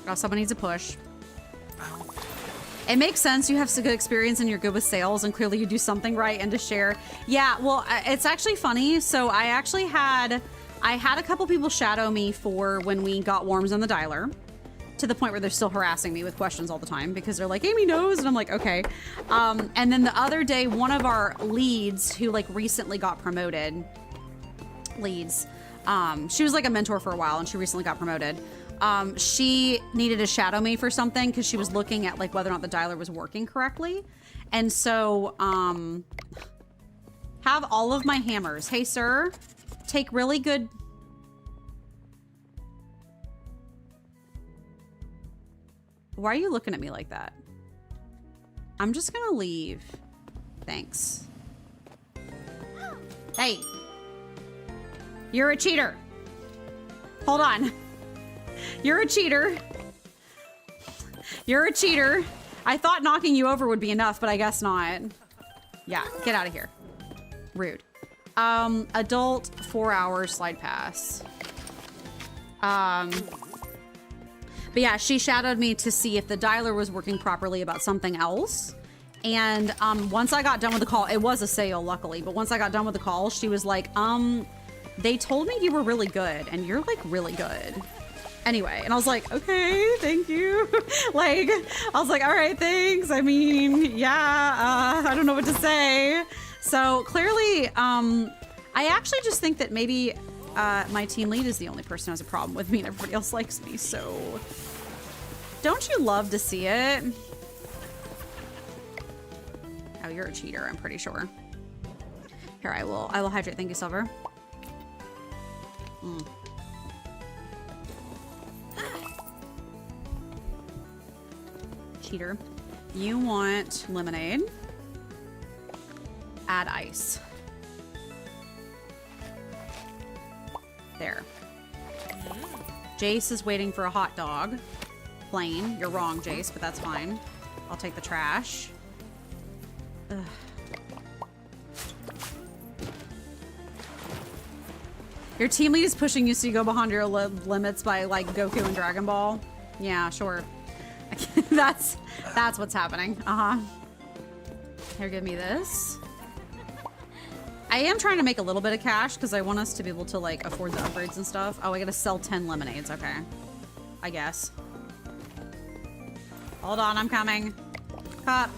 Oh, someone needs a push. It makes sense. You have some good experience and you're good with sales, and clearly you do something right and to share. Yeah, well, it's actually funny. So I had a couple people shadow me for when we got warms on the dialer, to the point where they're still harassing me with questions all the time because they're like, Amy knows, and I'm like, okay. And then the other day, one of our leads who like recently got promoted, she was like a mentor for a while and she recently got promoted. She needed to shadow me for something because she was looking at like whether or not the dialer was working correctly. And so, have all of my hammers. Hey, sir, take really good. Why are you looking at me like that? I'm just gonna leave. Thanks. Hey. You're a cheater. Hold on. You're a cheater. You're a cheater. I thought knocking you over would be enough, but I guess not. Yeah, get out of here. Rude. Adult 4 hours slide pass. But yeah, she shadowed me to see if the dialer was working properly about something else. And once I got done with the call, it was a sale, luckily, but once I got done with the call, she was like, they told me you were really good, and you're like really good. Anyway, and I was like, okay, thank you. Like, I was like, all right, thanks. I mean, yeah, I don't know what to say. So clearly, I actually just think that maybe my team lead is the only person who has a problem with me and everybody else likes me, so don't you love to see it? Oh, you're a cheater, I'm pretty sure. Here, I will hydrate. Thank you, Silver. Cheater. You want lemonade. Add ice. There. Jace is waiting for a hot dog. Plain. You're wrong, Jace, but that's fine. I'll take the trash. Ugh. Your team lead is pushing you so you go behind your limits by like Goku and Dragon Ball. Yeah, sure. that's what's happening. Here, give me this. I am trying to make a little bit of cash because I want us to be able to like afford the upgrades and stuff. Oh, I gotta sell 10 lemonades. Okay. I guess. Hold on, I'm coming. Cup.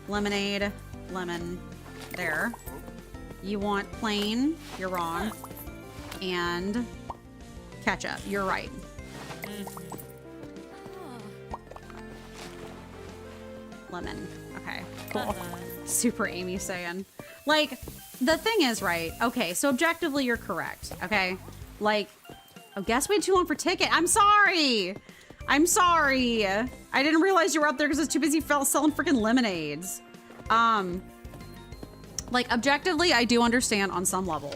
Lemonade. Lemon. There. You want plain. You're wrong. And ketchup. You're right. Lemon. Okay, cool. Super Amy saying. Like, the thing is, right? Okay, so objectively, you're correct. Okay? Like, oh, guess way too long for ticket. I'm sorry. I'm sorry. I didn't realize you were up there because I was too busy selling freaking lemonades. Like, objectively, I do understand on some level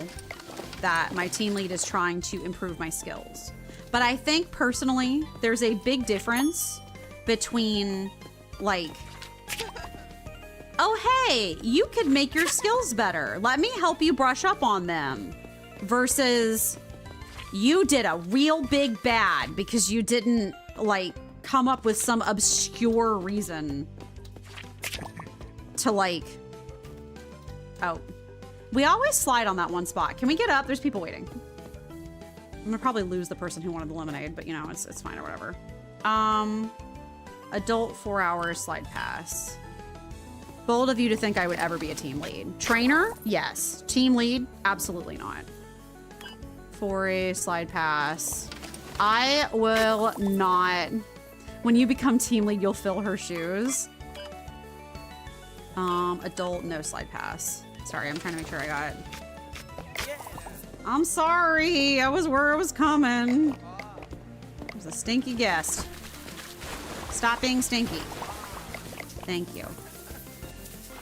that my team lead is trying to improve my skills. But I think, personally, there's a big difference between, like, oh, hey, you could make your skills better. Let me help you brush up on them. Versus, you did a real big bad because you didn't, like, come up with some obscure reason to, like, oh. We always slide on that one spot. Can we get up? There's people waiting. I'm gonna probably lose the person who wanted the lemonade, but you know, it's fine or whatever. Adult 4 hours slide pass. Bold of you to think I would ever be a team lead. Trainer? Yes. Team lead? Absolutely not. For a slide pass. I will not. When you become team lead, you'll fill her shoes. Adult, no slide pass. Sorry, I'm trying to make sure I got it. I'm sorry. I was where it was coming. It was a stinky guest. Stop being stinky. Thank you.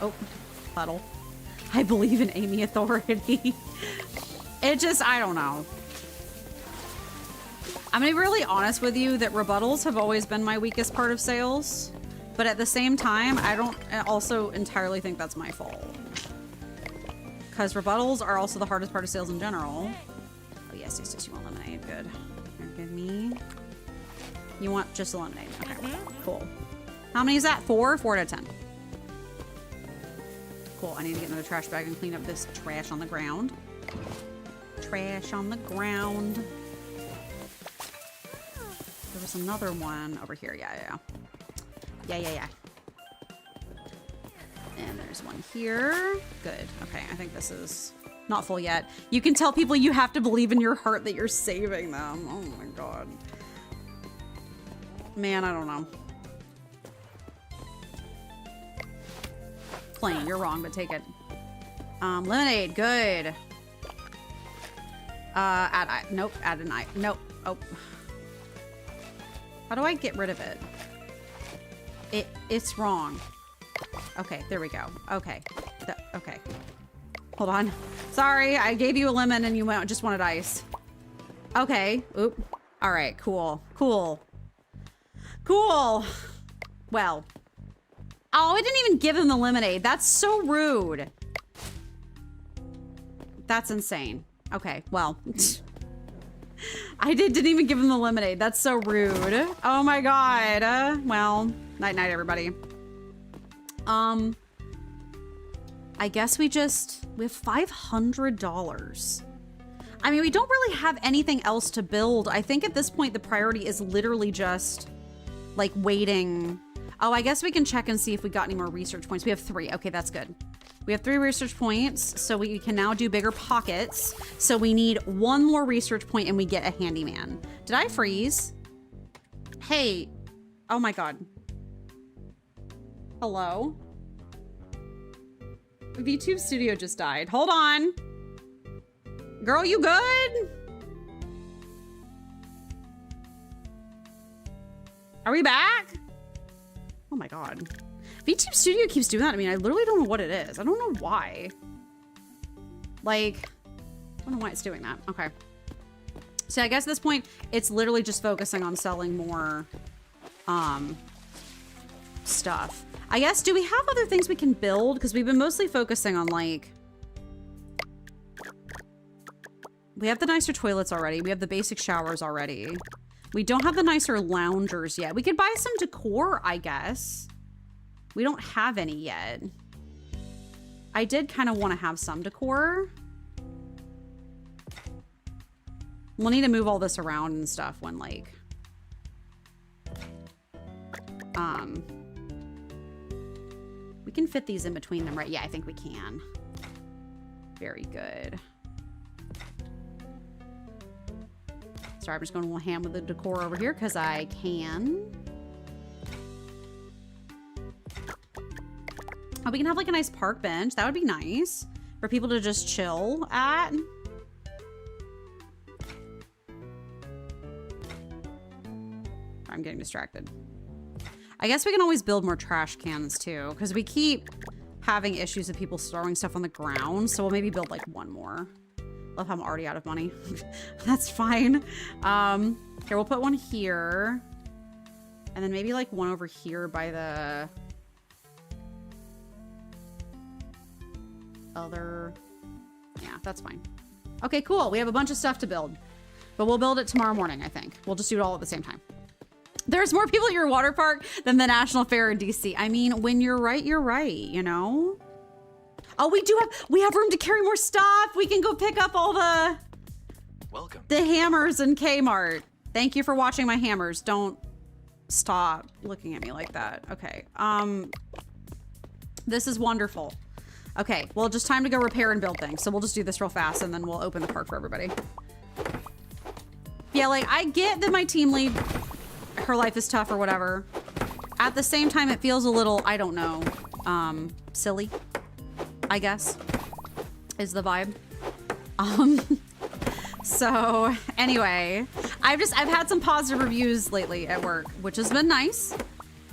Oh, puddle. I believe in Amy authority. It just, I don't know. I'm gonna be really honest with you that rebuttals have always been my weakest part of sales. But at the same time, I don't also entirely think that's my fault. Because rebuttals are also the hardest part of sales in general. Oh yes, yes, you want lemonade. Good. Here, give me. You want just a lemonade. Okay, cool. How many is that? 4? 4 out of 10. Cool, I need to get another trash bag and clean up this trash on the ground. Trash on the ground. There was another one over here. Yeah. And there's one here. Good. Okay, I think this is not full yet. You can tell people you have to believe in your heart that you're saving them. Oh my god. Man, I don't know. Plain, you're wrong, but take it. Lemonade, good. Nope, add an eye. Nope. Oh. How do I get rid of it? It's wrong. Okay, there we go. Okay. Okay. Hold on. Sorry, I gave you a lemon and you just wanted ice. Okay. Oop. All right, cool. Cool. Well. Oh, I didn't even give him the lemonade. That's so rude. That's insane. Okay, well. I didn't even give him the lemonade. That's so rude. Oh my god. Well, night night, everybody. I guess we have $500. I mean, we don't really have anything else to build. I think at this point, the priority is literally just like waiting. Oh, I guess we can check and see if we got any more research points. We have 3. Okay, that's good. We have 3 research points, so we can now do bigger pockets. So we need 1 more research point and we get a handyman. Did I freeze? Hey. Oh my god. Hello? VTube Studio just died. Hold on. Girl, you good? Are we back? Oh my god. VTube Studio keeps doing that. I mean, I literally don't know what it is. I don't know why. Like, I don't know why it's doing that. Okay. So I guess at this point, it's literally just focusing on selling more stuff. I guess, do we have other things we can build? Because we've been mostly focusing on, like... We have the nicer toilets already. We have the basic showers already. We don't have the nicer loungers yet. We could buy some decor, I guess. We don't have any yet. I did kind of want to have some decor. We'll need to move all this around and stuff when, like... We can fit these in between them, right? Yeah, I think we can. Very good. Sorry, I'm just going a little ham with the decor over here because I can. Oh, we can have like a nice park bench. That would be nice for people to just chill at. I'm getting distracted. I guess we can always build more trash cans too, because we keep having issues with people throwing stuff on the ground. So we'll maybe build like one more. Love how I'm already out of money. That's fine. Here, we'll put one here. And then maybe like one over here by the other. Yeah, that's fine. Okay, cool. We have a bunch of stuff to build. But we'll build it tomorrow morning, I think. We'll just do it all at the same time. There's more people at your water park than the National Fair in DC. I mean, when you're right, you know? Oh, we have room to carry more stuff. We can go pick up all the hammers in Kmart. Thank you for watching my hammers. Don't stop looking at me like that. Okay. This is wonderful. Okay, well, just time to go repair and build things. So we'll just do this real fast and then we'll open the park for everybody. Yeah, like I get that my team lead, her life is tough or whatever. At the same time, it feels a little, I don't know, silly, I guess, is the vibe. So anyway, I've had some positive reviews lately at work, which has been nice.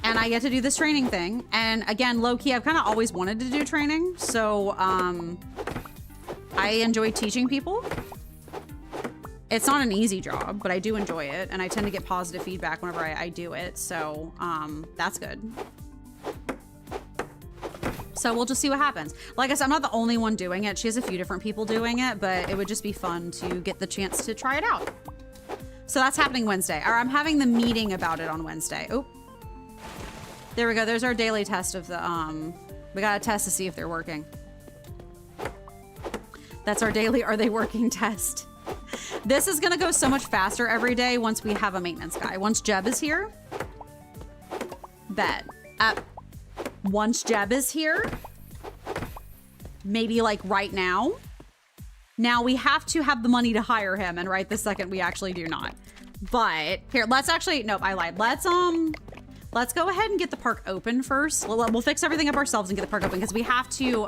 And I get to do this training thing. And again, low key, I've kind of always wanted to do training. So I enjoy teaching people. It's not an easy job, but I do enjoy it. And I tend to get positive feedback whenever I do it. So that's good. So we'll just see what happens. Like I said, I'm not the only one doing it. She has a few different people doing it, but it would just be fun to get the chance to try it out. So that's happening Wednesday. Or I'm having the meeting about it on Wednesday. Oh, there we go. There's our daily test of the, we got to test to see if they're working. That's our daily, are they working test. This is going to go so much faster every day once we have a maintenance guy. Once Jeb is here, bet. Once Jeb is here, maybe like right now. Now we have to have the money to hire him, and right this second we actually do not. But here, let's actually, nope, I lied. Let's go ahead and get the park open first. We'll fix everything up ourselves and get the park open because we have to,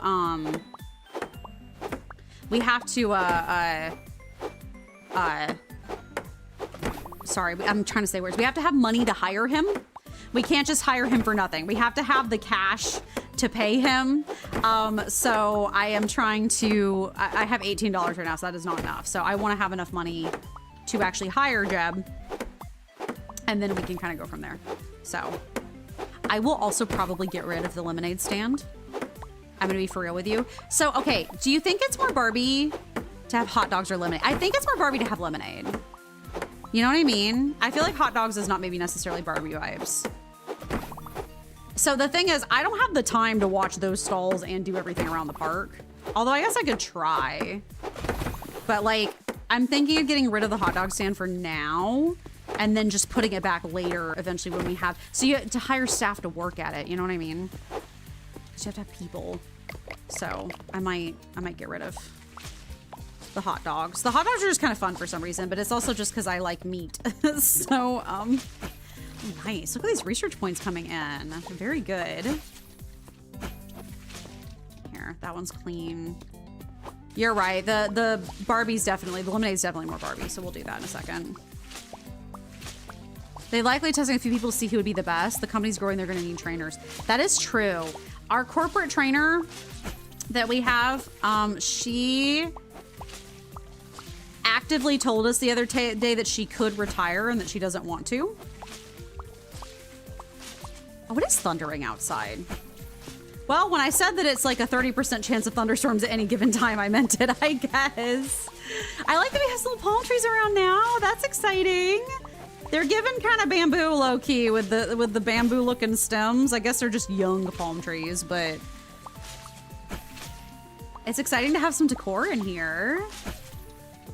sorry, I'm trying to say words. We have to have money to hire him. We can't just hire him for nothing. We have to have the cash to pay him. So I am trying to, I have $18 right now, so that is not enough. So I want to have enough money to actually hire Jeb, and then we can kind of go from there. So I will also probably get rid of the lemonade stand. I'm gonna be for real with you. So, okay, do you think it's more Barbie to have hot dogs or lemonade? I think it's more Barbie to have lemonade. You know what I mean? I feel like hot dogs is not maybe necessarily Barbie vibes. So the thing is, I don't have the time to watch those stalls and do everything around the park. Although I guess I could try. But like, I'm thinking of getting rid of the hot dog stand for now and then just putting it back later eventually when we have, so you have to hire staff to work at it, you know what I mean? Because you have to have people. So I might get rid of the hot dogs. The hot dogs are just kind of fun for some reason, but it's also just because I like meat. So, nice. Look at these research points coming in. Very good. Here, That one's clean. You're right. The Barbie's definitely, the lemonade's definitely more Barbie, so we'll do that in a second. They likely testing a few people to see who would be the best. The company's growing, they're gonna need trainers. That is true. Our corporate trainer that we have, she actively told us the other day that she could retire and that she doesn't want to. Oh, what is thundering outside? Well, when I said that it's like a 30% chance of thunderstorms at any given time, I meant it, I guess. I like that we have some palm trees around now. That's exciting. They're given kind of bamboo low-key with the bamboo-looking stems. I guess they're just young palm trees, but it's exciting to have some decor in here.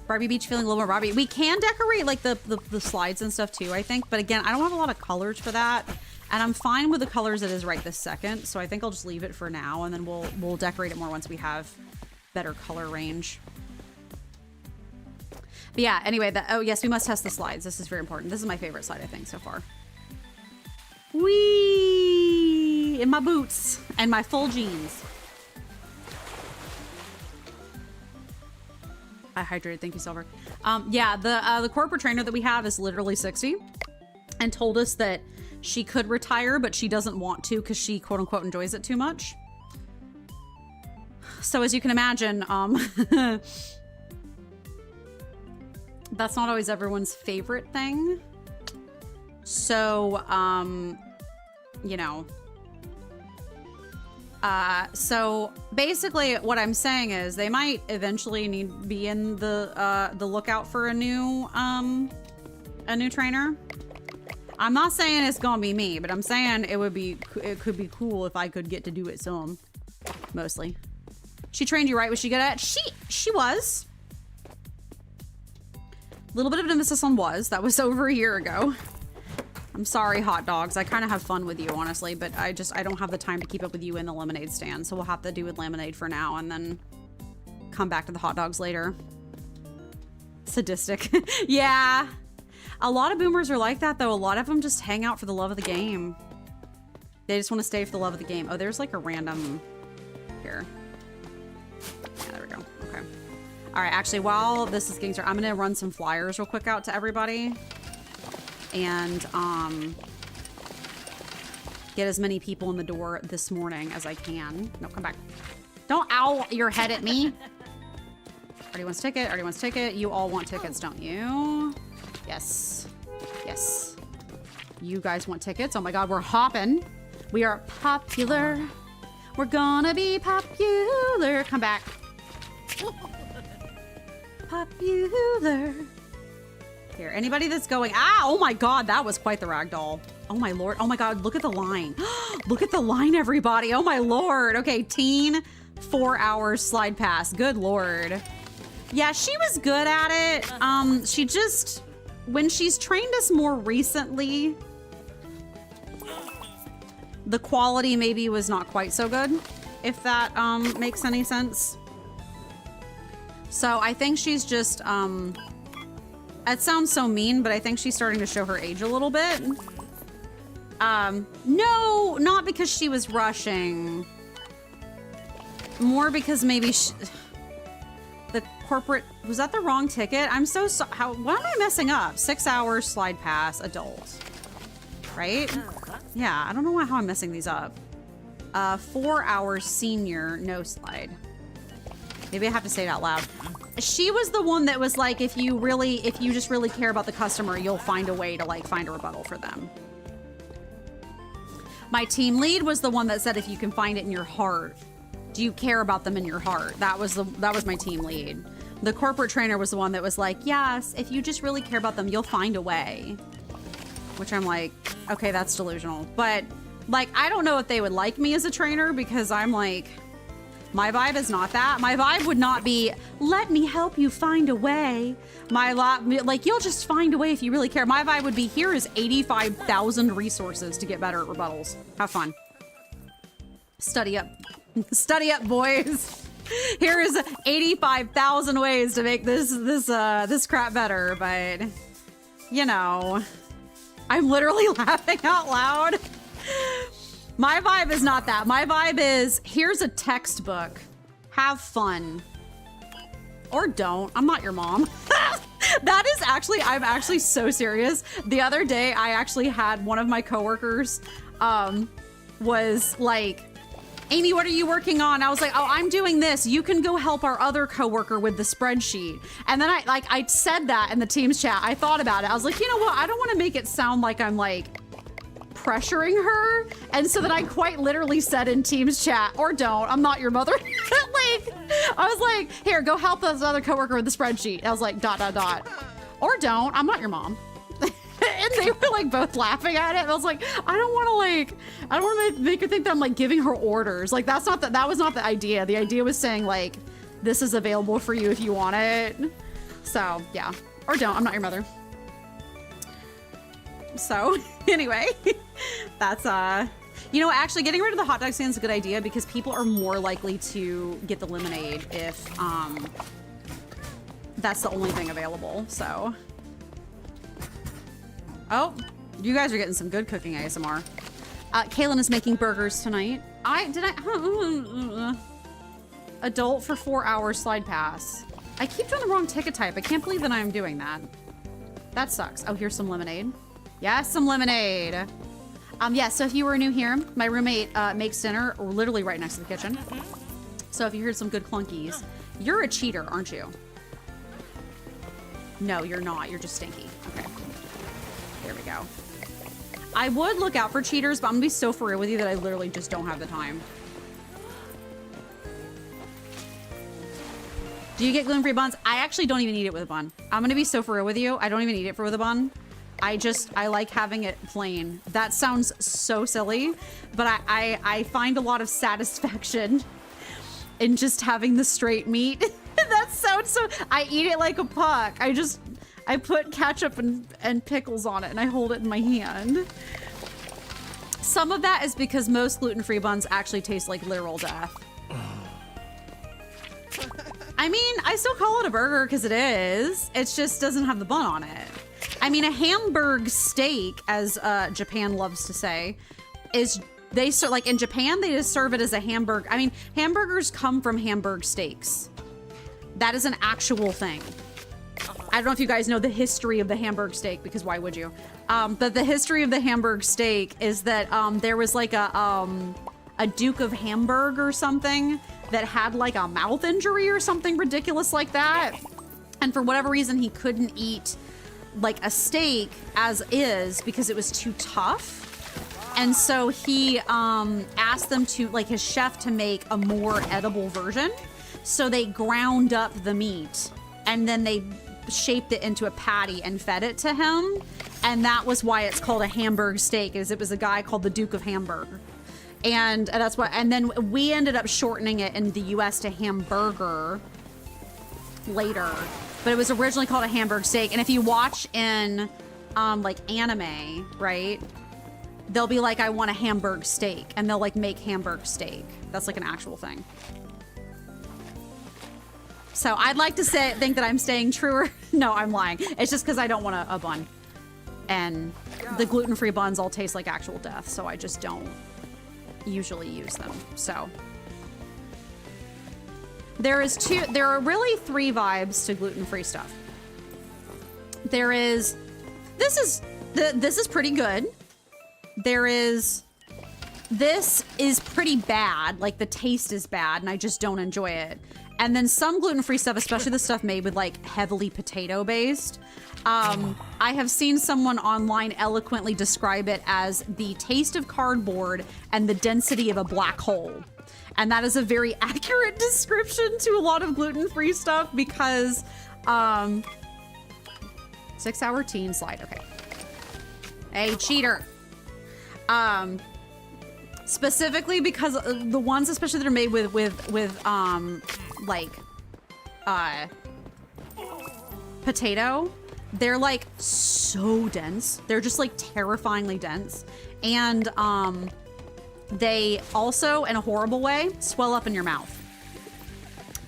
Barbie Beach feeling a little more Barbie. We can decorate like the slides and stuff too, I think. But again, I don't have a lot of colors for that. And I'm fine with the colors it is right this second. So I think I'll just leave it for now, and then we'll decorate it more once we have better color range. But yeah, anyway, oh yes, we must test the slides. This is very important. This is my favorite slide, I think, so far. Whee! In my boots and my full jeans. I hydrated, thank you, Silver. Yeah, the corporate trainer that we have is literally 60 and told us that she could retire, but she doesn't want to because she quote unquote enjoys it too much. So as you can imagine, that's not always everyone's favorite thing. So, you know, so basically what I'm saying is they might eventually be in the lookout for a new trainer. I'm not saying it's gonna be me, but I'm saying it could be cool if I could get to do it some, mostly. She trained you right? Was she good at it? She was. A little bit of emphasis on was. That was over a year ago. I'm sorry, hot dogs. I kind of have fun with you, honestly, but I don't have the time to keep up with you in the lemonade stand, so we'll have to do with lemonade for now and then come back to the hot dogs later. Sadistic. Yeah. A lot of boomers are like that, though. A lot of them just hang out for the love of the game. They just want to stay for the love of the game. Oh, there's like a random here. Yeah, there we go. Okay. All right, actually, while this is getting started, I'm going to run some flyers real quick out to everybody. And get as many people in the door this morning as I can. No, come back. Don't owl your head at me. Already wants ticket. Already wants ticket. You all want tickets, don't you? Yes. Yes. You guys want tickets? Oh my God, we're hopping. We are popular. We're gonna be popular. Come back. Popular. Here, anybody that's going, oh my God, that was quite the ragdoll. Oh my Lord. Oh my God, look at the line. Look at the line, everybody. Oh my Lord. Okay, teen, 4 hours slide pass. Good Lord. Yeah, she was good at it. She just, when she's trained us more recently, the quality maybe was not quite so good, if that makes any sense. So I think she's just, it sounds so mean, but I think she's starting to show her age a little bit. No, not because she was rushing. More because maybe the corporate, was that the wrong ticket? I'm so sorry. What am I messing up? 6 hours slide pass, adult. Right? Yeah, I don't know how I'm messing these up. 4 hours senior, no slide. Maybe I have to say it out loud. She was the one that was like, if you just really care about the customer, you'll find a way to like find a rebuttal for them. My team lead was the one that said, if you can find it in your heart, do you care about them in your heart? That was my team lead. The corporate trainer was the one that was like, yes, if you just really care about them, you'll find a way. Which I'm like, okay, that's delusional. But like, I don't know if they would like me as a trainer because I'm like, my vibe is not that. My vibe would not be, let me help you find a way. Like, you'll just find a way if you really care. My vibe would be, here is 85,000 resources to get better at rebuttals. Have fun. Study up. Study up, boys. Here is 85,000 ways to make this crap better, but you know, I'm literally laughing out loud. My vibe is not that. My vibe is, here's a textbook Have fun. Or don't. I'm not your mom. That is actually, I'm actually so serious. The other day, I actually had one of my coworkers was like, Amy, what are you working on? I was like, oh, I'm doing this. You can go help our other coworker with the spreadsheet. And then I said that in the Teams chat. I thought about it. I was like, you know what? I don't want to make it sound like I'm like pressuring her. And so that I quite literally said in Teams chat, or don't, I'm not your mother. Like, I was like, here, go help this other coworker with the spreadsheet. I was like, ... Or don't, I'm not your mom. And they were like both laughing at it. And I was like, I don't want to make her think that I'm like giving her orders. Like that was not the idea. The idea was saying like, this is available for you if you want it. So yeah, or don't, I'm not your mother. So anyway, that's you know, actually getting rid of the hot dog stand is a good idea because people are more likely to get the lemonade if that's the only thing available. So, oh, you guys are getting some good cooking ASMR. Kaylin is making burgers tonight. Adult for 4 hours slide pass. I keep doing the wrong ticket type. I can't believe that I'm doing that. That sucks. Oh, here's some lemonade. Yes, some lemonade. Yeah, so if you were new here, my roommate makes dinner literally right next to the kitchen. So if you heard some good clunkies, you're a cheater, aren't you? No, you're not. You're just stinky. Okay. There we go. I would look out for cheaters, but I'm gonna be so for real with you that I literally just don't have the time. Do you get gluten-free buns? I actually don't even eat it with a bun. I'm gonna be so for real with you. I don't even eat it with a bun. I like having it plain. That sounds so silly, but I find a lot of satisfaction in just having the straight meat. That sounds so, I eat it like a puck. I put ketchup and pickles on it and I hold it in my hand. Some of that is because most gluten-free buns actually taste like literal death. I mean, I still call it a burger because it is. It just doesn't have the bun on it. I mean, a Hamburg steak, as Japan loves to say, is like in Japan, they just serve it as a hamburger. I mean, hamburgers come from Hamburg steaks. That is an actual thing. I don't know if you guys know the history of the Hamburg steak, because why would you? But the history of the Hamburg steak is that there was like a Duke of Hamburg or something that had like a mouth injury or something ridiculous like that. And for whatever reason, he couldn't eat like a steak as is because it was too tough. And so he asked them to, like his chef, to make a more edible version. So they ground up the meat and then they shaped it into a patty and fed it to him. And that was why it's called a Hamburg steak, is it was a guy called the Duke of Hamburg. And that's what, and then we ended up shortening it in the US to hamburger later. But it was originally called a Hamburg steak. And if you watch in like anime, right? They'll be like, I want a Hamburg steak. And they'll like make Hamburg steak. That's like an actual thing. So I'd like to think that I'm staying truer. No, I'm lying. It's just because I don't want a bun. And the gluten-free buns all taste like actual death. So I just don't usually use them. So there are really three vibes to gluten-free stuff. There is, this is pretty good. There is, this is pretty bad. Like the taste is bad and I just don't enjoy it. And then some gluten-free stuff, especially the stuff made with like heavily potato-based. I have seen someone online eloquently describe it as the taste of cardboard and the density of a black hole. And that is a very accurate description to a lot of gluten-free stuff because 6 hour teen slide. Okay. Hey, cheater. Specifically because the ones especially that are made with potato, they're like so dense. They're just like terrifyingly dense. And they also, in a horrible way, swell up in your mouth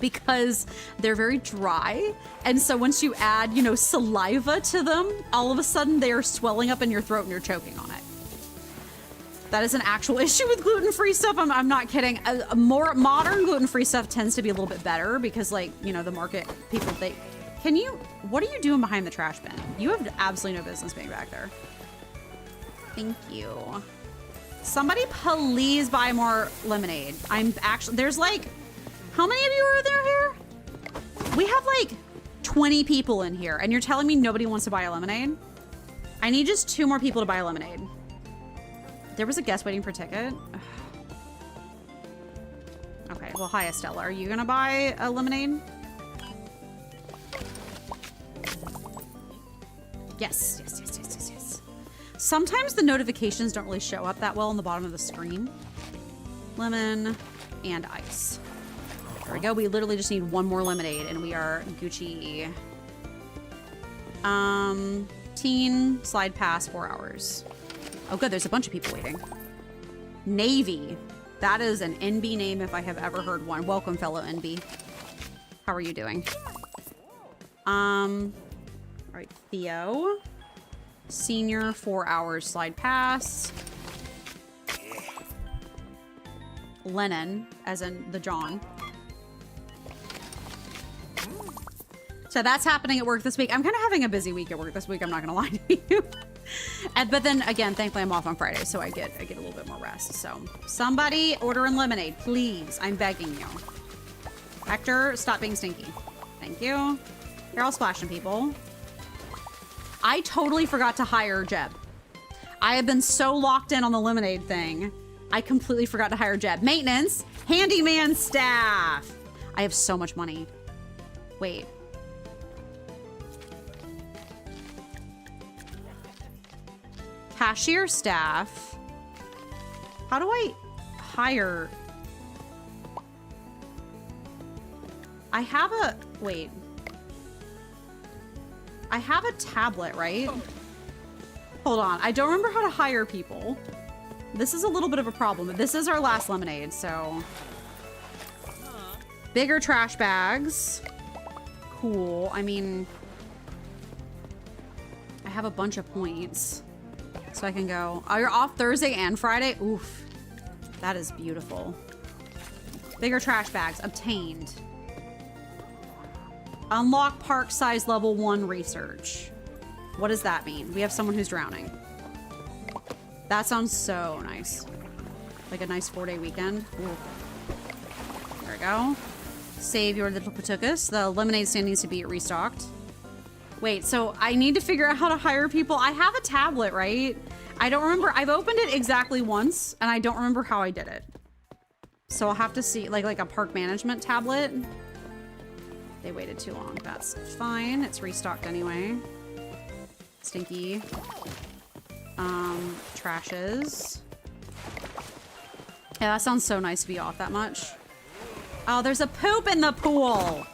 because they're very dry. And so once you add, you know, saliva to them, all of a sudden they are swelling up in your throat and you're choking on it. That is an actual issue with gluten-free stuff. I'm not kidding. A more modern gluten-free stuff tends to be a little bit better because, like, you know, the market people, they... Can you... What are you doing behind the trash bin? You have absolutely no business being back there. Thank you. Somebody please buy more lemonade. I'm actually... There's, like... How many of you are there here? We have, like, 20 people in here, and you're telling me nobody wants to buy a lemonade? I need just 2 more people to buy a lemonade. There was a guest waiting for a ticket. Okay, well, hi, Estella. Are you gonna buy a lemonade? Yes, yes, yes, yes, yes, yes. Sometimes the notifications don't really show up that well on the bottom of the screen. Lemon and ice. There we go. We literally just need 1 more lemonade and we are Gucci. Teen slide pass 4 hours. Oh, good. There's a bunch of people waiting. Navy. That is an NB name if I have ever heard one. Welcome, fellow NB. How are you doing? All right, Theo. Senior 4 hours slide pass. Lennon, as in the John. So that's happening at work this week. I'm kind of having a busy week at work this week. I'm not gonna lie to you. But then again, thankfully I'm off on Friday, so I get a little bit more rest. So somebody order in lemonade, please. I'm begging you. Hector, stop being stinky. Thank you. You're all splashing people. I totally forgot to hire Jeb. I have been so locked in on the lemonade thing. I completely forgot to hire Jeb. Maintenance, handyman staff. I have so much money. Wait. Cashier staff. How do I hire? I have a, wait. I have a tablet, right? Hold on. I don't remember how to hire people. This is a little bit of a problem. This is our last lemonade, so. Bigger trash bags. Cool. I mean, I have a bunch of points. So I can go. Oh, you're off Thursday and Friday? Oof. That is beautiful. Bigger trash bags. Obtained. Unlock park size level 1 research. What does that mean? We have someone who's drowning. That sounds so nice. Like a nice 4-day weekend. Ooh. There we go. Save your little patukas. The lemonade stand needs to be restocked. Wait, so I need to figure out how to hire people. I have a tablet, right? I don't remember. I've opened it exactly once, and I don't remember how I did it. So I'll have to see, like a park management tablet. They waited too long. That's fine. It's restocked anyway. Stinky. Trashes. Yeah, that sounds so nice to be off that much. Oh, there's a poop in the pool.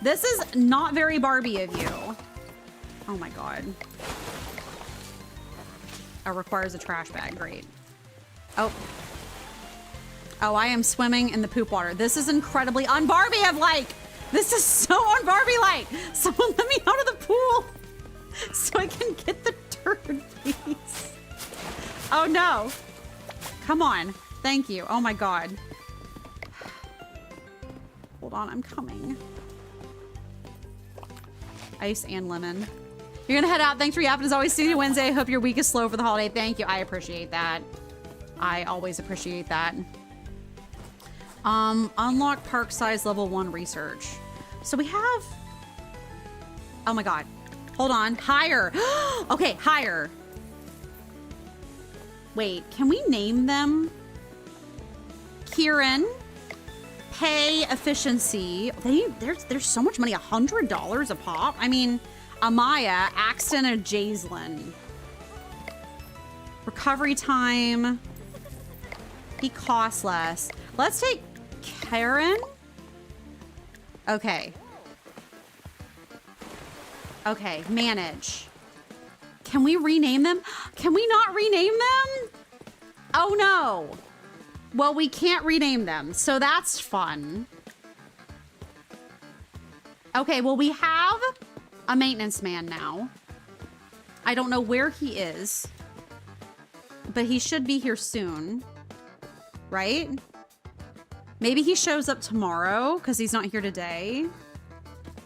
This is not very Barbie of you. Oh my God. Oh, requires a trash bag. Great. Oh. Oh, I am swimming in the poop water. This is incredibly un-Barbie of like. This is so un-Barbie like. Someone let me out of the pool so I can get the turd, please. Oh no. Come on. Thank you. Oh my God. Hold on, I'm coming. Ice and lemon. You're gonna head out. Thanks for yapping as always. See you Wednesday. Hope your week is slow for the holiday. Thank you. I appreciate that. I always appreciate that. Unlock park size level 1 research. So we have, oh my God. Hold on. Hire. Okay, hire. Wait, can we name them? Kieran. Pay efficiency. There's so much money. $100 a pop. I mean, Amaya, Axton, and Jaislyn. Recovery time. He costs less. Let's take Karen. Okay. Okay, manage. Can we rename them? Can we not rename them? Oh no. Well, we can't rename them, so that's fun. Okay, well, we have a maintenance man now. I don't know where he is, but he should be here soon, right? Maybe he shows up tomorrow because he's not here today.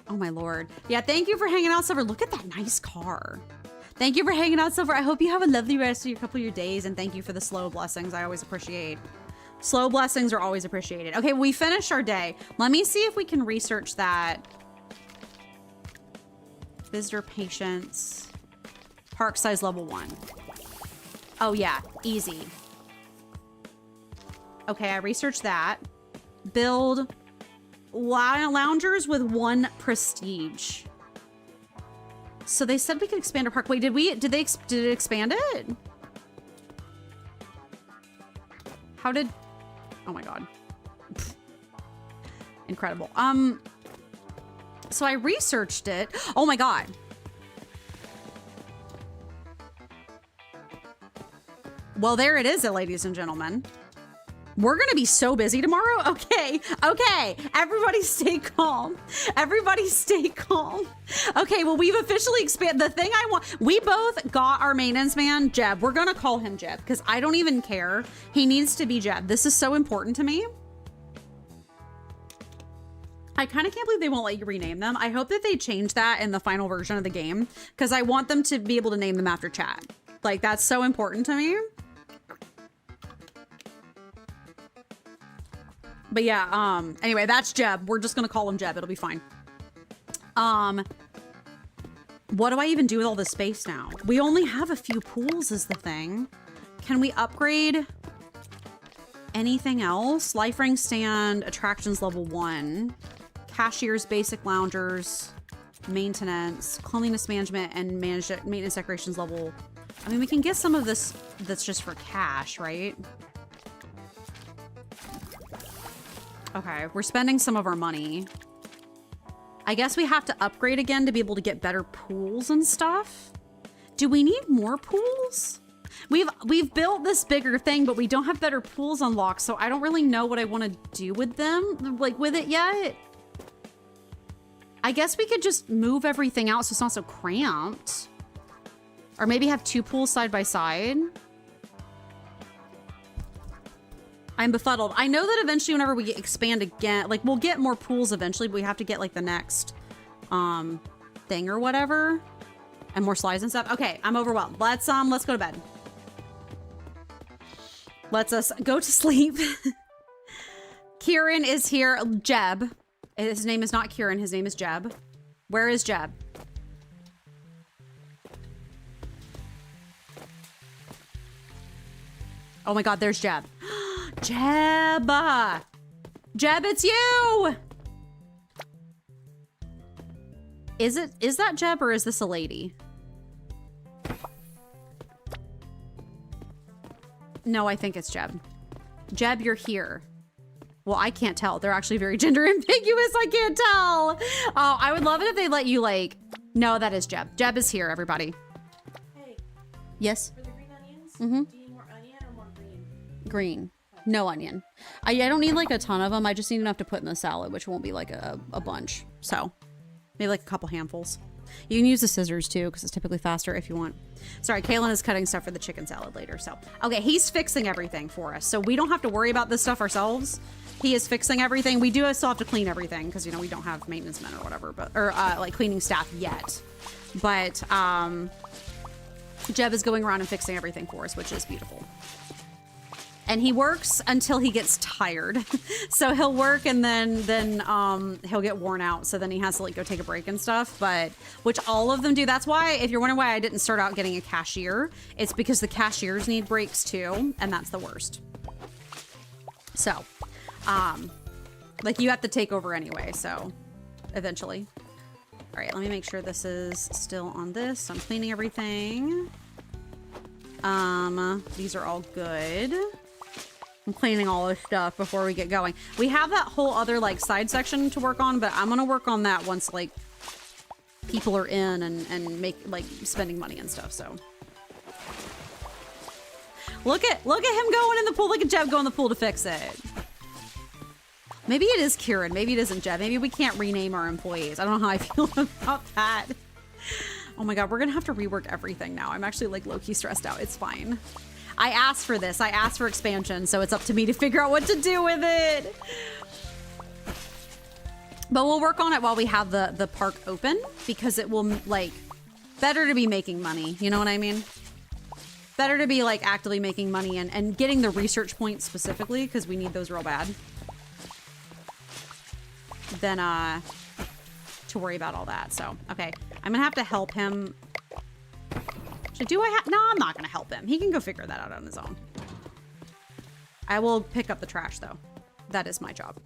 Oh my Lord. Yeah, thank you for hanging out, Silver. Look at that nice car. Thank you for hanging out, Silver. I hope you have a lovely rest of your couple of your days, and thank you for the slow blessings. I always appreciate. Slow blessings are always appreciated. Okay, we finished our day. Let me see if we can research that. Visitor patience. Park size level 1. Oh yeah, easy. Okay, I researched that. Build loungers with 1 prestige. So they said we could expand our park. Wait, did it expand it? How did, oh my God. Pfft. Incredible. So I researched it. Oh my God. Well, there it is, ladies and gentlemen. We're gonna be so busy tomorrow. Okay, okay. Everybody stay calm. Everybody stay calm. Okay, well, we've officially expanded. The thing I want, we both got our maintenance man, Jeb. We're gonna call him Jeb because I don't even care. He needs to be Jeb. This is so important to me. I kind of can't believe they won't let you rename them. I hope that they change that in the final version of the game because I want them to be able to name them after chat. Like, that's so important to me. But yeah, anyway, that's Jeb. We're just gonna call him Jeb. It'll be fine. What do I even do with all this space now? We only have a few pools is the thing. Can we upgrade anything else? Life ring stand, attractions level 1, cashiers, basic loungers, maintenance, cleanliness management, and maintenance decorations level. I mean, we can get some of this that's just for cash, right? Okay, we're spending some of our money. I guess we have to upgrade again to be able to get better pools and stuff. Do we need more pools? We've built this bigger thing, but we don't have better pools unlocked, so I don't really know what I want to do with them, like with it yet. I guess we could just move everything out so it's not so cramped. Or maybe have 2 pools side by side. I'm befuddled. I know that eventually whenever we expand again, like we'll get more pools eventually, but we have to get like the next thing or whatever. And more slides and stuff. Okay, I'm overwhelmed. Let's go to bed. Let's us go to sleep. Kieran is here. Jeb. His name is not Kieran, his name is Jeb. Where is Jeb? Oh my God, there's Jeb. Jeb! Jeb, it's you! Is that Jeb or is this a lady? No, I think it's Jeb. Jeb, you're here. Well, I can't tell. They're actually very gender ambiguous. I can't tell. Oh, I would love it if they let you like, no, that is Jeb. Jeb is here, everybody. Hey. Yes? For the green onions, Mm-hmm. do you need more onion or more green? Green. No onion. I don't need like a ton of them. I just need enough to put in the salad, which won't be like a bunch. So maybe like a couple handfuls. You can use the scissors too, because it's typically faster if you want. Sorry, Kaylin is cutting stuff for the chicken salad later. So, okay, he's fixing everything for us. So we don't have to worry about this stuff ourselves. He is fixing everything. We do still have to clean everything because, you know, we don't have maintenance men or whatever, but, or like cleaning staff yet. But Jeb is going around and fixing everything for us, which is beautiful. And he works until he gets tired. So he'll work and then he'll get worn out. So then he has to like go take a break and stuff, but which all of them do. That's why, if you're wondering why I didn't start out getting a cashier, it's because the cashiers need breaks too. And that's the worst. So, like you have to take over anyway. So eventually. All right, let me make sure this is still on this. I'm cleaning everything. These are all good. I'm cleaning all this stuff before we get going. We have that whole other like side section to work on, but I'm gonna work on that once like people are in and make like spending money and stuff. So look at him going in the pool. Look at Jeb going in the pool to fix it. Maybe it is Kieran. Maybe it isn't Jeb. Maybe we can't rename our employees. I don't know how I feel about that. Oh my God, we're gonna have to rework everything now. I'm actually like low-key stressed out. It's fine. I asked for this. I asked for expansion, so it's up to me to figure out what to do with it. But we'll work on it while we have the park open, because it will, like, better to be making money. You know what I mean? Better to be, like, actively making money and getting the research points specifically, because we need those real bad, than to worry about all that. So, okay. I'm gonna have to help him. So do I have... No, I'm not gonna help him. He can go figure that out on his own. I will pick up the trash, though. That is my job.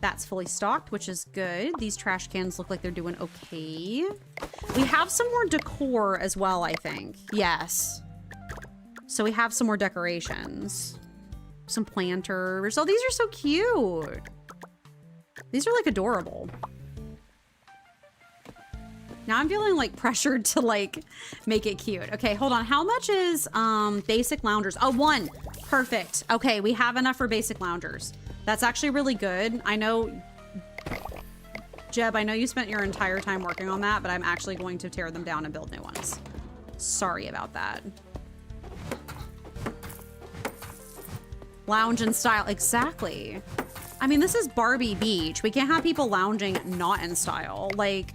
That's fully stocked, which is good. These trash cans look like they're doing okay. We have some more decor as well, I think. Yes. So we have some more decorations. Some planters. Oh, these are so cute. These are, like, adorable. Now I'm feeling, like, pressured to, like, make it cute. Okay, hold on. How much is basic loungers? Oh, 1. Perfect. Okay, we have enough for basic loungers. That's actually really good. I know, Jeb, I know you spent your entire time working on that, but I'm actually going to tear them down and build new ones. Sorry about that. Lounge in style. Exactly. I mean, this is Barbie Beach. We can't have people lounging not in style. Like,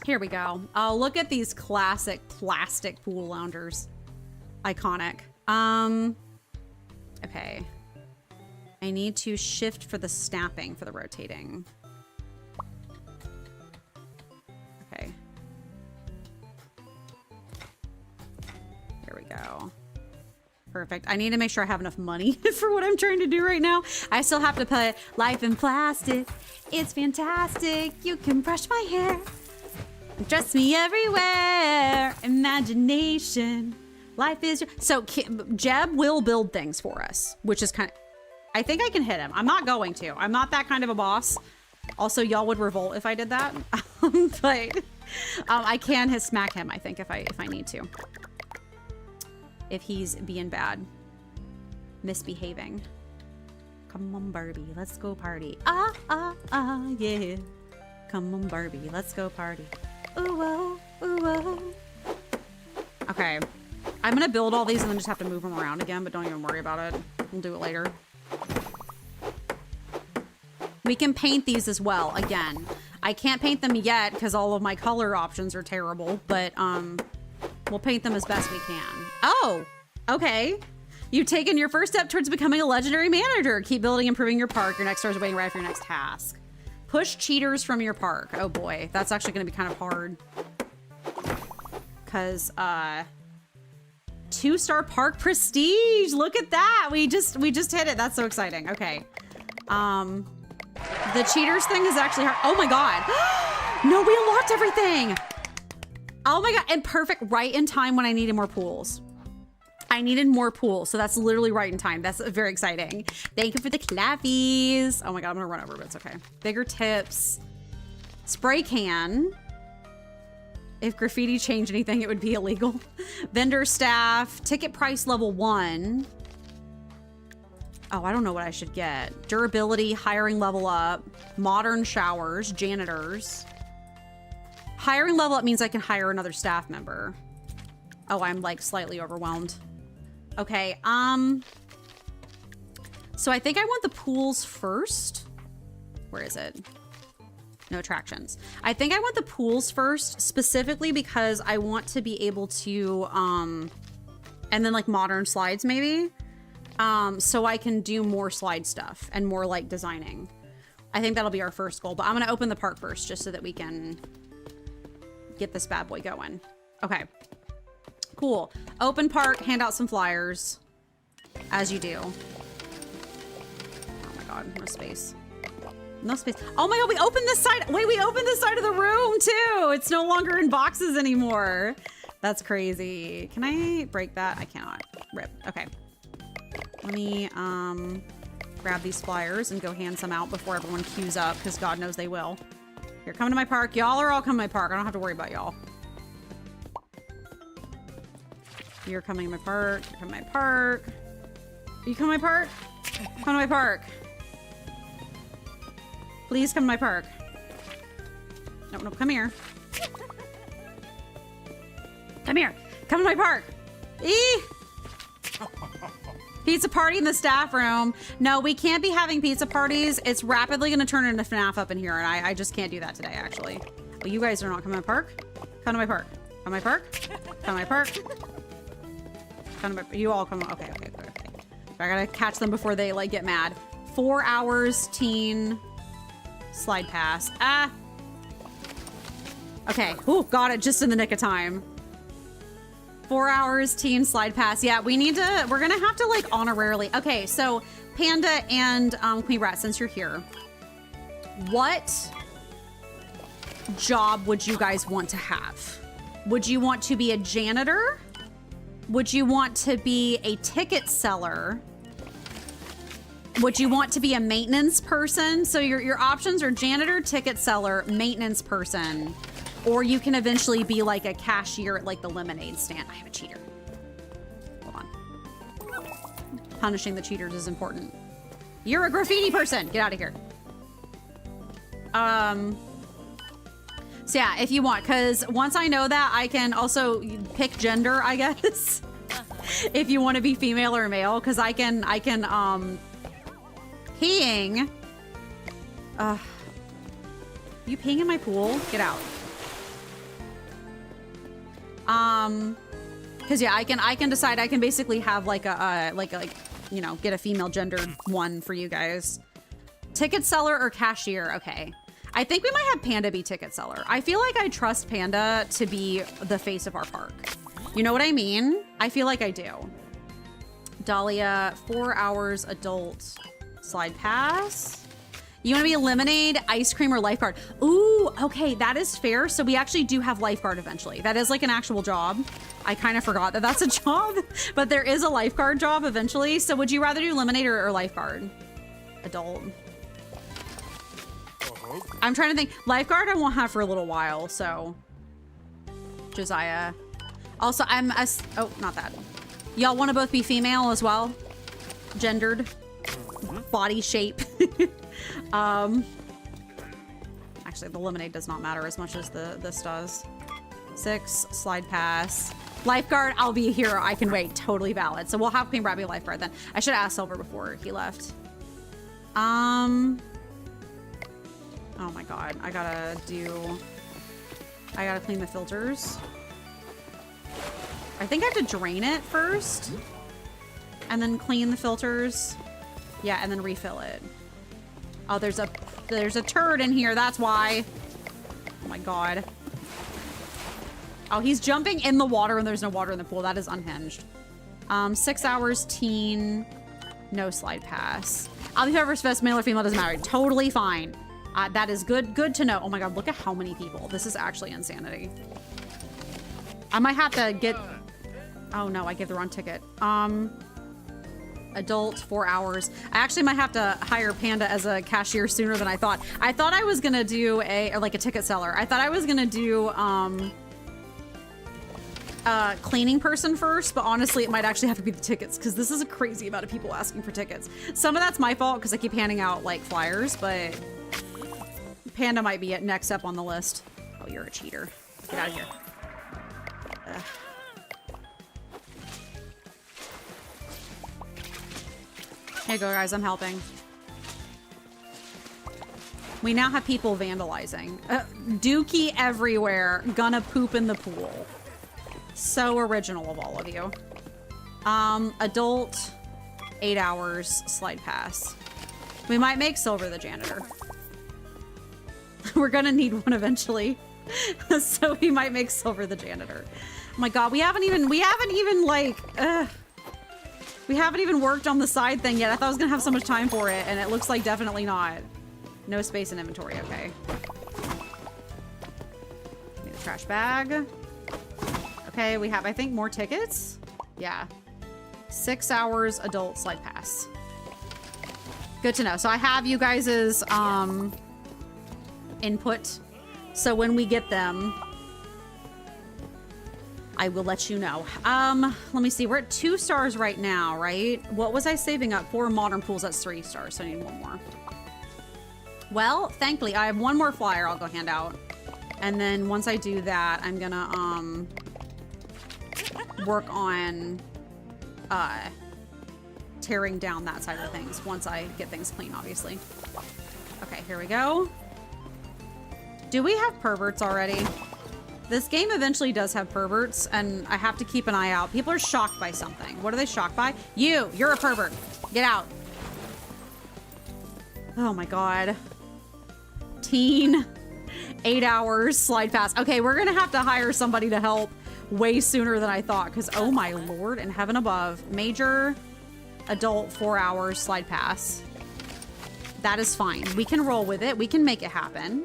here we go. Oh, look at these classic plastic pool loungers. Iconic. Okay. I need to shift for the snapping for the rotating. Okay. Here we go. Perfect. I need to make sure I have enough money for what I'm trying to do right now. I still have to put life in plastic. It's fantastic. You can brush my hair. Dress me everywhere. Imagination. Life is your... So Jeb will build things for us, which is kind of... I think I can hit him. I'm not going to. I'm not that kind of a boss. Also, y'all would revolt if I did that. But I can smack him, I think, if I need to. If he's being bad. Misbehaving. Come on, Barbie. Let's go party. Ah, ah, ah, yeah. Come on, Barbie. Let's go party. Ooh, oh, ooh, oh. Okay. I'm gonna build all these and then just have to move them around again, but don't even worry about it. We'll do it later. We can paint these as well. Again, I can't paint them yet because all of my color options are terrible, but we'll paint them as best we can. Oh, okay. You've taken your first step towards becoming a legendary manager. Keep building, improving your park. Your next star is waiting right for your next task. Push cheaters from your park. Oh boy, that's actually gonna be kind of hard. Cause 2-star park prestige. Look at that. We just hit it. That's so exciting. Okay. The cheaters thing is actually hard. Oh my God. No, we unlocked everything. Oh my God. And perfect, right in time when I needed more pools. I needed more pools. So that's literally right in time. That's very exciting. Thank you for the clappies. Oh my God, I'm gonna run over, but it's okay. Bigger tips. Spray can. If graffiti changed anything, it would be illegal. Vendor staff, ticket price level 1. Oh, I don't know what I should get. Durability, hiring level up, modern showers, janitors. Hiring level up means I can hire another staff member. Oh, I'm like slightly overwhelmed. Okay, so I think I want the pools first. Where is it? No attractions. I think I want the pools first, specifically because I want to be able to, and then like modern slides maybe, so I can do more slide stuff and more like designing. I think that'll be our first goal, but I'm gonna open the park first just so that we can get this bad boy going. Okay, cool. Open park, hand out some flyers, as you do. Oh my God, no space. No space. Oh my God, we opened this side. Wait, we opened this side of the room too. It's no longer in boxes anymore. That's crazy. Can I break that? I cannot. Rip. Okay. Let me grab these flyers and go hand some out before everyone queues up, because God knows they will. Here, come to my park. Y'all are all coming to my park. I don't have to worry about y'all. You're coming to my park. You're coming to my park. You come to my park? Come to my park. Please come to my park. Nope, nope, come here. Come here. Come to my park. Eee! Pizza party in the staff room. No, we can't be having pizza parties. It's rapidly going to turn into FNAF up in here, and I just can't do that today, actually. Well, you guys are not coming to my park. Come to my park. Come to my park. Come to my park. Come to my... You all come... Okay. I gotta catch them before they, like, get mad. 4 hours, teen... Slide pass. Ah! Okay. Ooh, got it just in the nick of time. 4 hours, teen, slide pass. Yeah, we need to, we're gonna have to like honorarily. Okay, so Panda and Queen Rat, since you're here, what job would you guys want to have? Would you want to be a janitor? Would you want to be a ticket seller? Would you want to be a maintenance person? So your options are janitor, ticket seller, maintenance person. Or you can eventually be like a cashier at like the lemonade stand. I have a cheater. Hold on. Punishing the cheaters is important. You're a graffiti person. Get out of here. So yeah, if you want, because once I know that, I can also pick gender, I guess. If you want to be female or male, because I can peeing. You peeing in my pool? Get out. Cause yeah, I can decide. I can basically have like a you know, get a female gendered one for you guys. Ticket seller or cashier? Okay. I think we might have Panda be ticket seller. I feel like I trust Panda to be the face of our park. You know what I mean? I feel like I do. Dahlia, 4 hours adult slide pass. You want to be a lemonade, ice cream, or lifeguard? Ooh, okay, that is fair. So we actually do have lifeguard eventually. That is like an actual job. I kind of forgot that that's a job, but there is a lifeguard job eventually. So would you rather do lemonade or lifeguard? Adult. I'm trying to think. Lifeguard I won't have for a little while, so. Josiah. Also, oh, not that. Y'all want to both be female as well? Gendered. Body shape. Actually, the lemonade does not matter as much as this does. 6, slide pass. Lifeguard, I'll be here. I can wait. Totally valid. So we'll have Queen Brat be a lifeguard then. I should have asked Silver before he left. Oh my god. I gotta clean the filters. I think I have to drain it first. And then clean the filters. Yeah, and then refill it. Oh, there's a turd in here. That's why. Oh my god. Oh, he's jumping in the water and there's no water in the pool. That is unhinged. 6 hours, teen, no slide pass. I'll be whoever's best, male or female, doesn't matter. Totally fine. That is good to know. Oh my god, look at how many people. This is actually insanity. I might have to get... Oh no, I gave the wrong ticket. Adult, 4 hours. I actually might have to hire Panda as a cashier sooner than I thought. I thought I was gonna do like a ticket seller. I thought I was gonna do cleaning person first, but honestly it might actually have to be the tickets because this is a crazy amount of people asking for tickets. Some of that's my fault because I keep handing out like flyers, but Panda might be next up on the list. Oh, you're a cheater. Get out of here. Ugh. Here you go, guys. I'm helping. We now have people vandalizing. Dookie everywhere. Gonna poop in the pool. So original of all of you. Adult, 8 hours, slide pass. We might make Silver the janitor. We're gonna need one eventually. So we might make Silver the janitor. Oh my god, we haven't even like, we haven't even worked on the side thing yet. I thought I was gonna have so much time for it, and it looks like definitely not. No space in inventory, okay. Need a trash bag. Okay, we have, I think, more tickets. Yeah. 6 hours, adult, slide pass. Good to know. So I have you guys's input. So when we get them, I will let you know. Let me see. We're at 2 stars right now, right? What was I saving up for? Modern pools, that's 3 stars, so I need one more. Well, thankfully, I have one more flyer I'll go hand out. And then once I do that, I'm gonna, work on tearing down that side of things once I get things clean, obviously. Okay, here we go. Do we have perverts already? This game eventually does have perverts, and I have to keep an eye out. People are shocked by something. What are they shocked by? You're a pervert. Get out. Oh my God. Teen. 8 hours, slide pass. Okay, we're gonna have to hire somebody to help way sooner than I thought, because oh my Lord in heaven above. Major, adult, 4 hours, slide pass. That is fine. We can roll with it. We can make it happen.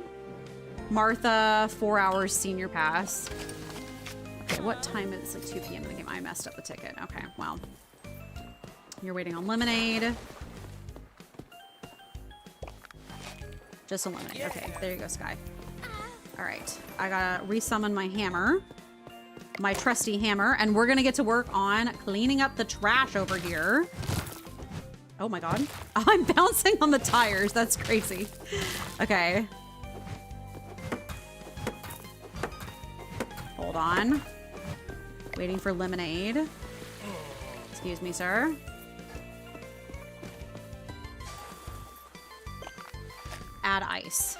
Martha, 4 hours, senior pass. Okay, what time is it? It's like 2 p.m. in the game. I messed up the ticket. Okay, well. You're waiting on lemonade. Just a lemonade. Okay, there you go, Sky. All right, I gotta resummon my hammer. My trusty hammer, and we're gonna get to work on cleaning up the trash over here. Oh my God. I'm bouncing on the tires. That's crazy. Okay. Hold on. Waiting for lemonade. Excuse me, sir. Add ice.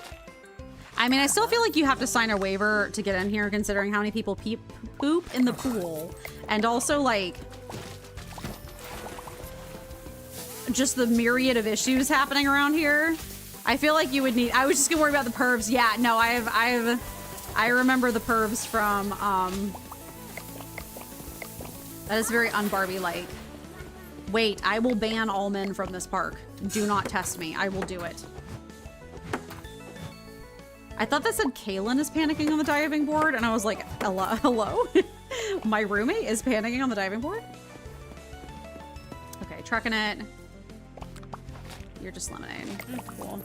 I mean, I still feel like you have to sign a waiver to get in here, considering how many people poop in the pool. And also, like, just the myriad of issues happening around here. I feel like you would need... I was just gonna worry about the pervs. Yeah, no, I remember the pervs from, that is very un-Barbie-like. Wait, I will ban all men from this park. Do not test me. I will do it. I thought that said Kaylin is panicking on the diving board, and I was like, hello? My roommate is panicking on the diving board? Okay, trucking it. You're just lemonade. Cool.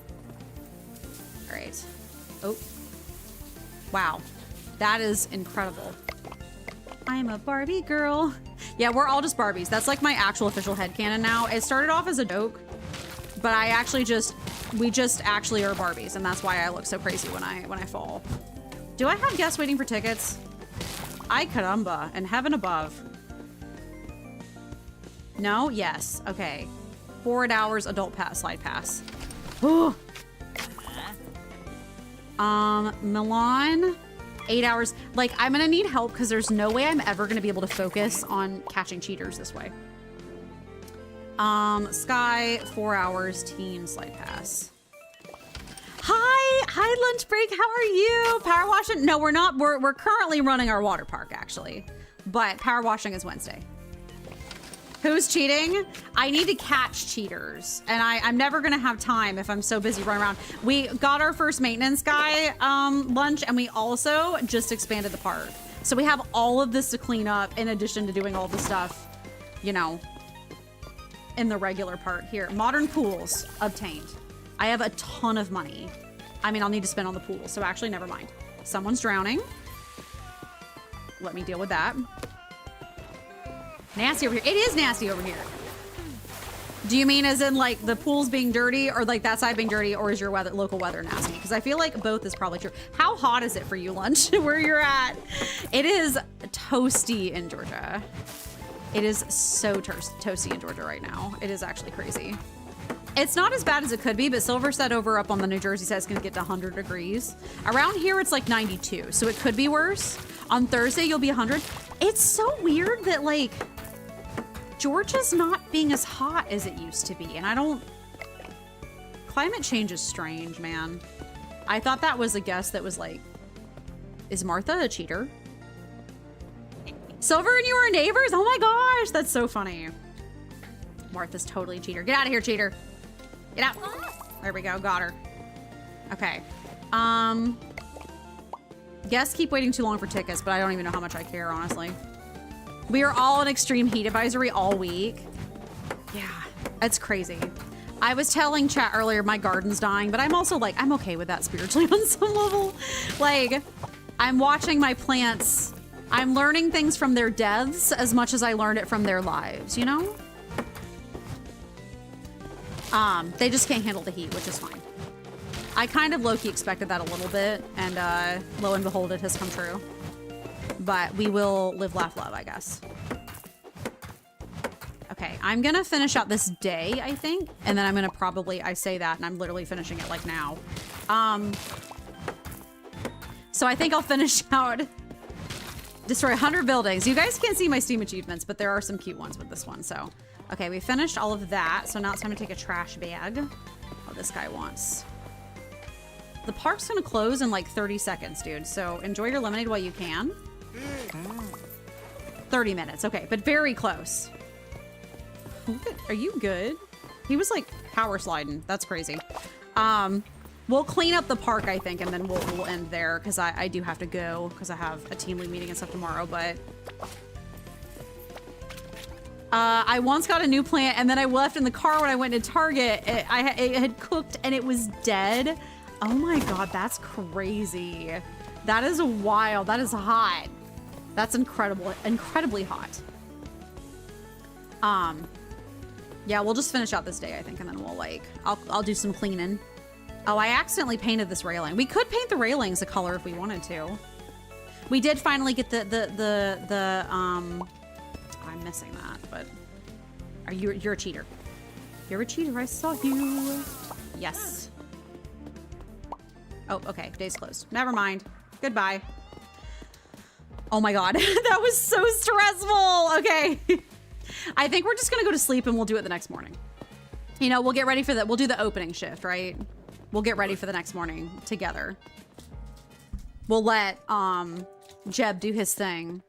All right. Oh. Wow. That is incredible. I'm a Barbie girl. Yeah, we're all just Barbies. That's like my actual official headcanon now. It started off as a joke, but we just actually are Barbies, and that's why I look so crazy when I fall. Do I have guests waiting for tickets? Ay caramba, and heaven above. No? Yes. Okay. 4 hours adult pass, slide pass. Ooh. Milan, 8 hours. Like, I'm gonna need help because there's no way I'm ever gonna be able to focus on catching cheaters this way. Sky, 4 hours, teen, slide pass. Hi, lunch break. How are you? Power washing? No, we're not. We're currently running our water park, actually. But power washing is Wednesday. Who's cheating? I need to catch cheaters. And I'm never going to have time if I'm so busy running around. We got our first maintenance guy lunch, and we also just expanded the park. So we have all of this to clean up in addition to doing all the stuff, you know, in the regular part here. Modern pools obtained. I have a ton of money. I mean, I'll need to spend on the pool, so actually, never mind. Someone's drowning. Let me deal with that. Nasty over here. It is nasty over here. Do you mean as in like the pool's being dirty, or like that side being dirty, or is your local weather nasty? Because I feel like both is probably true. How hot is it for you, lunch, where you're at? It is toasty in Georgia. It is so toasty in Georgia right now. It is actually crazy. It's not as bad as it could be, but Silver said over up on the New Jersey side it's gonna get to 100 degrees. Around here it's like 92, so it could be worse. On Thursday you'll be 100. It's so weird that like Georgia's not being as hot as it used to be, and I don't... Climate change is strange, man. I thought that was a guess that was like, is Martha a cheater? Silver and you are neighbors? Oh my gosh, that's so funny. Martha's totally a cheater. Get out of here, cheater. Get out. There we go, got her. Okay. Guests keep waiting too long for tickets, but I don't even know how much I care, honestly. We are all in extreme heat advisory all week. Yeah, it's crazy. I was telling chat earlier my garden's dying, but I'm also like, I'm okay with that spiritually on some level. Like, I'm watching my plants. I'm learning things from their deaths as much as I learned it from their lives, you know? They just can't handle the heat, which is fine. I kind of low-key expected that a little bit, and lo and behold, it has come true. But we will live, laugh, love, I guess. Okay, I'm gonna finish out this day, I think, and then I'm gonna probably, I say that and I'm literally finishing it like now. So I think I'll finish out destroy 100 buildings. You guys can't see my Steam achievements, but there are some cute ones with this one. So, okay, we finished all of that. So now it's time to take a trash bag. Oh, this guy wants. The park's gonna close in like 30 seconds, dude. So enjoy your lemonade while you can. 30 minutes, okay, but very close. Are you good? He was like power sliding. That's crazy. We'll clean up the park, I think, and then we'll end there because I do have to go because I have a team lead meeting and stuff tomorrow. But I once got a new plant and then I left in the car when I went to Target. It had cooked and it was dead. Oh my God, that's crazy. That is wild. That is hot. That's incredible, incredibly hot. Yeah, we'll just finish out this day, I think, and then we'll like, I'll do some cleaning. Oh, I accidentally painted this railing. We could paint the railings a color if we wanted to. We did finally get I'm missing that, but you're a cheater. You're a cheater, I saw you. Yes. Oh, okay, day's closed. Never mind. Goodbye. Oh my God, that was so stressful. Okay. I think we're just gonna go to sleep and we'll do it the next morning. You know, we'll get ready for that. We'll do the opening shift, right? We'll get ready for the next morning together. We'll let Jeb do his thing.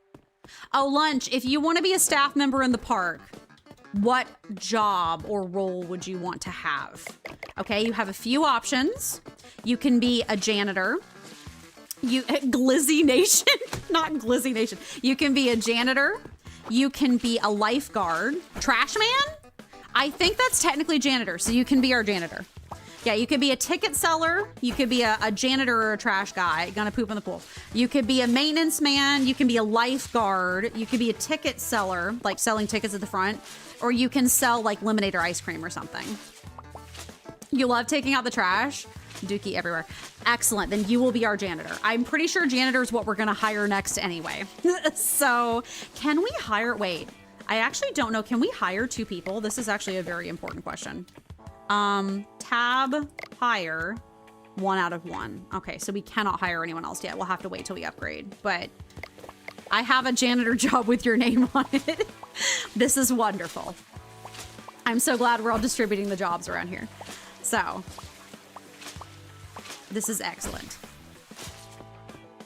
Oh, lunch, if you want to be a staff member in the park, what job or role would you want to have? Okay, you have a few options. You can be a janitor. Glizzy Nation, not Glizzy Nation. You can be a janitor. You can be a lifeguard. Trash man? I think that's technically janitor, so you can be our janitor. Yeah, you could be a ticket seller. You could be a janitor or a trash guy gonna poop in the pool. You could be a maintenance man. You can be a lifeguard. You could be a ticket seller, like selling tickets at the front. Or you can sell like lemonade or ice cream or something. You love taking out the trash? Dookie everywhere. Excellent, then you will be our janitor. I'm pretty sure janitor is what we're gonna hire next anyway. So can we hire, wait, I actually don't know. Can we hire 2 people? This is actually a very important question. Tab hire 1 out of 1. Okay, so we cannot hire anyone else yet. We'll have to wait till we upgrade, but I have a janitor job with your name on it. This is wonderful. I'm so glad we're all distributing the jobs around here. So this is excellent.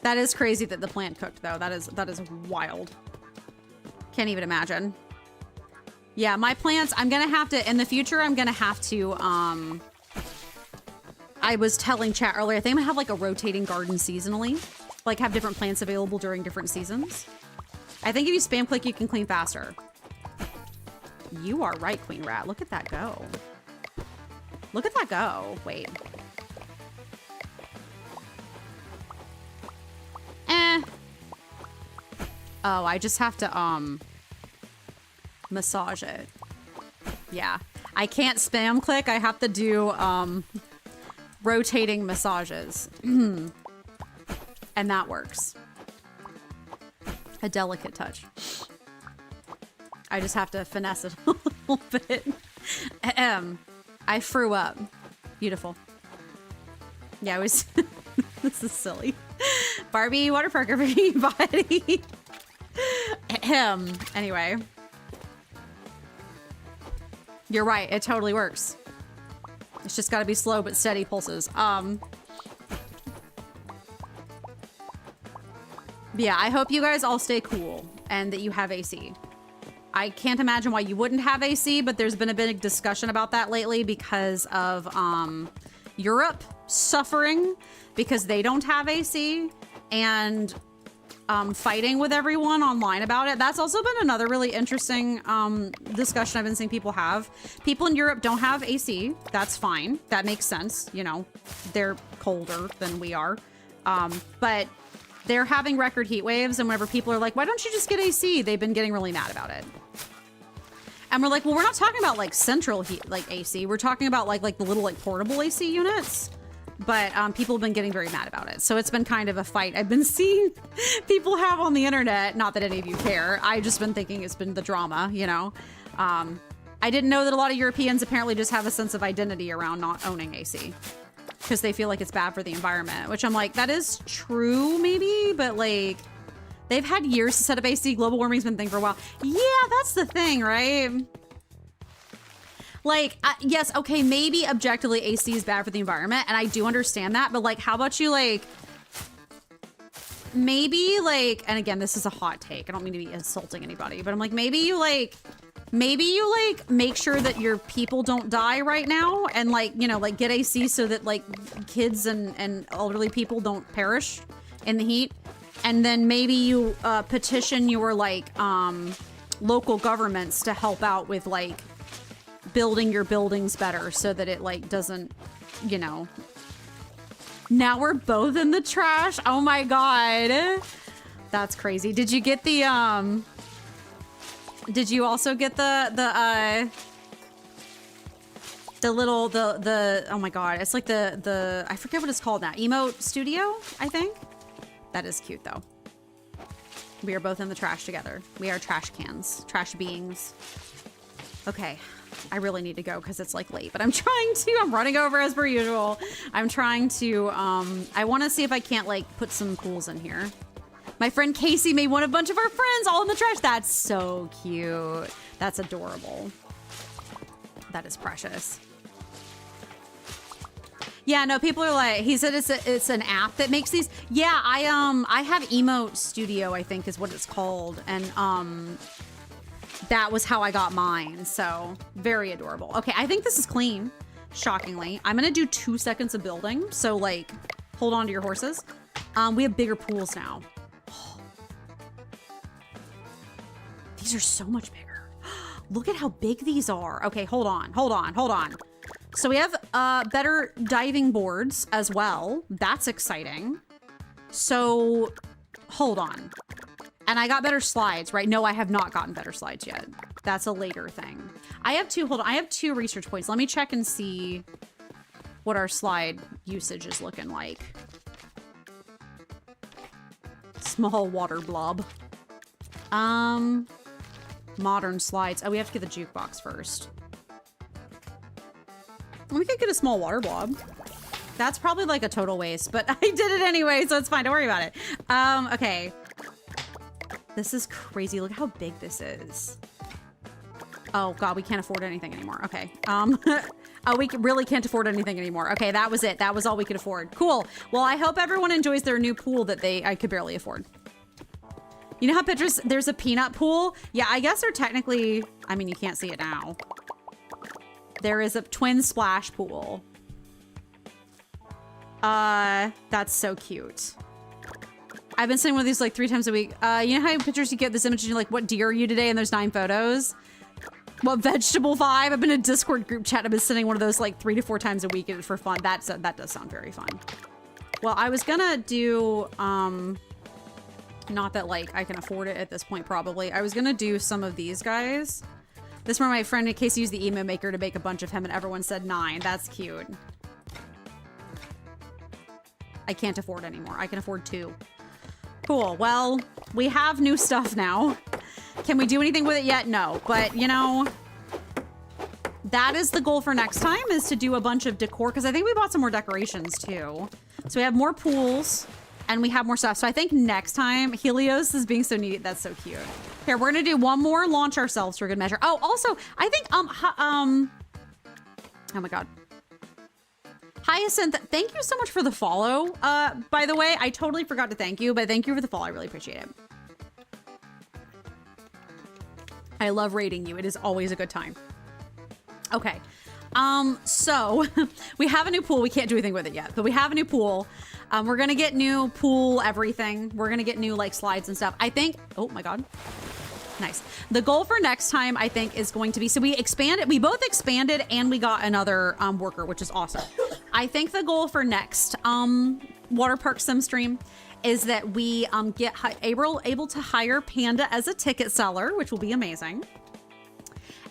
That is crazy that the plant cooked though. That is wild. Can't even imagine. Yeah, my plants, I'm gonna have to, in the future, I'm gonna have to, I was telling chat earlier, I think I'm gonna have like a rotating garden seasonally. Like have different plants available during different seasons. I think if you spam click, you can clean faster. You are right, Queen Rat. Look at that go. Look at that go. Wait. Oh, I just have to, massage it. Yeah. I can't spam click. I have to do, rotating massages. And that works. A delicate touch. I just have to finesse it a little bit. I threw up. Beautiful. Yeah, it was... This is silly. Barbie Waterpark, everybody. Anyway. You're right. It totally works. It's just got to be slow but steady pulses. Yeah, I hope you guys all stay cool and that you have AC. I can't imagine why you wouldn't have AC, but there's been a big discussion about that lately because of Europe suffering because they don't have AC and fighting with everyone online about it. That's also been another really interesting discussion I've been seeing people have. People in Europe don't have AC. That's fine. That makes sense. You know, they're colder than we are. But they're having record heat waves, and whenever people are like, why don't you just get AC? They've been getting really mad about it. And we're like, well, we're not talking about like central heat, like AC. We're talking about like the little like portable AC units. But people have been getting very mad about it. So it's been kind of a fight I've been seeing people have on the internet. Not that any of you care. I've just been thinking it's been the drama, you know. I didn't know that a lot of Europeans apparently just have a sense of identity around not owning AC because they feel like it's bad for the environment, which I'm like, that is true maybe, but like they've had years to set up AC. Global warming's been a thing for a while. Yeah, that's the thing, right? Like, yes, okay, maybe objectively AC is bad for the environment, and I do understand that, but like, how about you like, maybe like, and again, this is a hot take. I don't mean to be insulting anybody, but I'm like, maybe you make sure that your people don't die right now and like, you know, like get AC so that like kids and elderly people don't perish in the heat. And then maybe you petition your like local governments to help out with like building your buildings better so that it like doesn't, you know. Now we're both in the trash. Oh my God. That's crazy. Did you get the did you also get the little oh my God, it's like the I forget what it's called now. Emote Studio, I think. That is cute though. We are both in the trash together. We are trash cans, trash beings. Okay, I really need to go because it's like late, but I'm running over as per usual. I'm trying to, I want to see if I can't like put some pools in here. My friend Casey made one a bunch of our friends all in the trash. That's so cute. That's adorable. That is precious. Yeah, no, people are like, he said it's an app that makes these. Yeah, I have Emote Studio, I think is what it's called. And that was how I got mine. So very adorable. Okay, I think this is clean, shockingly. I'm gonna do 2 seconds of building. So like, hold on to your horses. We have bigger pools now. These are so much bigger. Look at how big these are. Okay, hold on. So we have better diving boards as well. That's exciting. So hold on. And I got better slides, right? No, I have not gotten better slides yet. That's a later thing. I have two research points. Let me check and see what our slide usage is looking like. Small water blob. Modern slides. Oh, we have to get the jukebox first. We could get a small water blob. That's probably like a total waste, but I did it anyway, so it's fine. Don't worry about it. Okay. This is crazy. Look how big this is. Oh God, we can't afford anything anymore. Okay. Oh, we really can't afford anything anymore. Okay, that was it. That was all we could afford. Cool. Well, I hope everyone enjoys their new pool that I could barely afford. You know how pictures, there's a peanut pool? Yeah, I guess they're technically, I mean, you can't see it now. There is a twin splash pool. That's so cute. I've been sending one of these like 3 times a week. You know how pictures you get this image and you're like, what deer are you today? And there's 9 photos. What vegetable vibe? I've been in a Discord group chat. I've been sending one of those like 3 to 4 times a week for fun. That does sound very fun. Well, I was gonna do, not that like I can afford it at this point probably. I was gonna do some of these guys. This one, my friend in case used the emo maker to make a bunch of him and everyone said 9. That's cute. I can't afford anymore. I can afford 2. Cool. Well, we have new stuff now. Can we do anything with it yet? No. But, you know, that is the goal for next time, is to do a bunch of decor, because I think we bought some more decorations too. So we have more pools and we have more stuff. So I think next time, Helios is being so neat. That's so cute. Here, we're going to do one more, launch ourselves for good measure. Oh, also, I think, oh my God. Hyacinth, thank you so much for the follow. By the way, I totally forgot to thank you, but thank you for the follow. I really appreciate it. I love rating you. It is always a good time. Okay. So we have a new pool. We can't do anything with it yet, but we have a new pool. We're going to get new pool everything. We're going to get new like slides and stuff. I think, oh my God. Nice. The goal for next time, I think, is going to be, so we expanded, we both expanded and we got another worker, which is awesome. I think the goal for next water park sim stream is that we get able to hire Panda as a ticket seller, which will be amazing.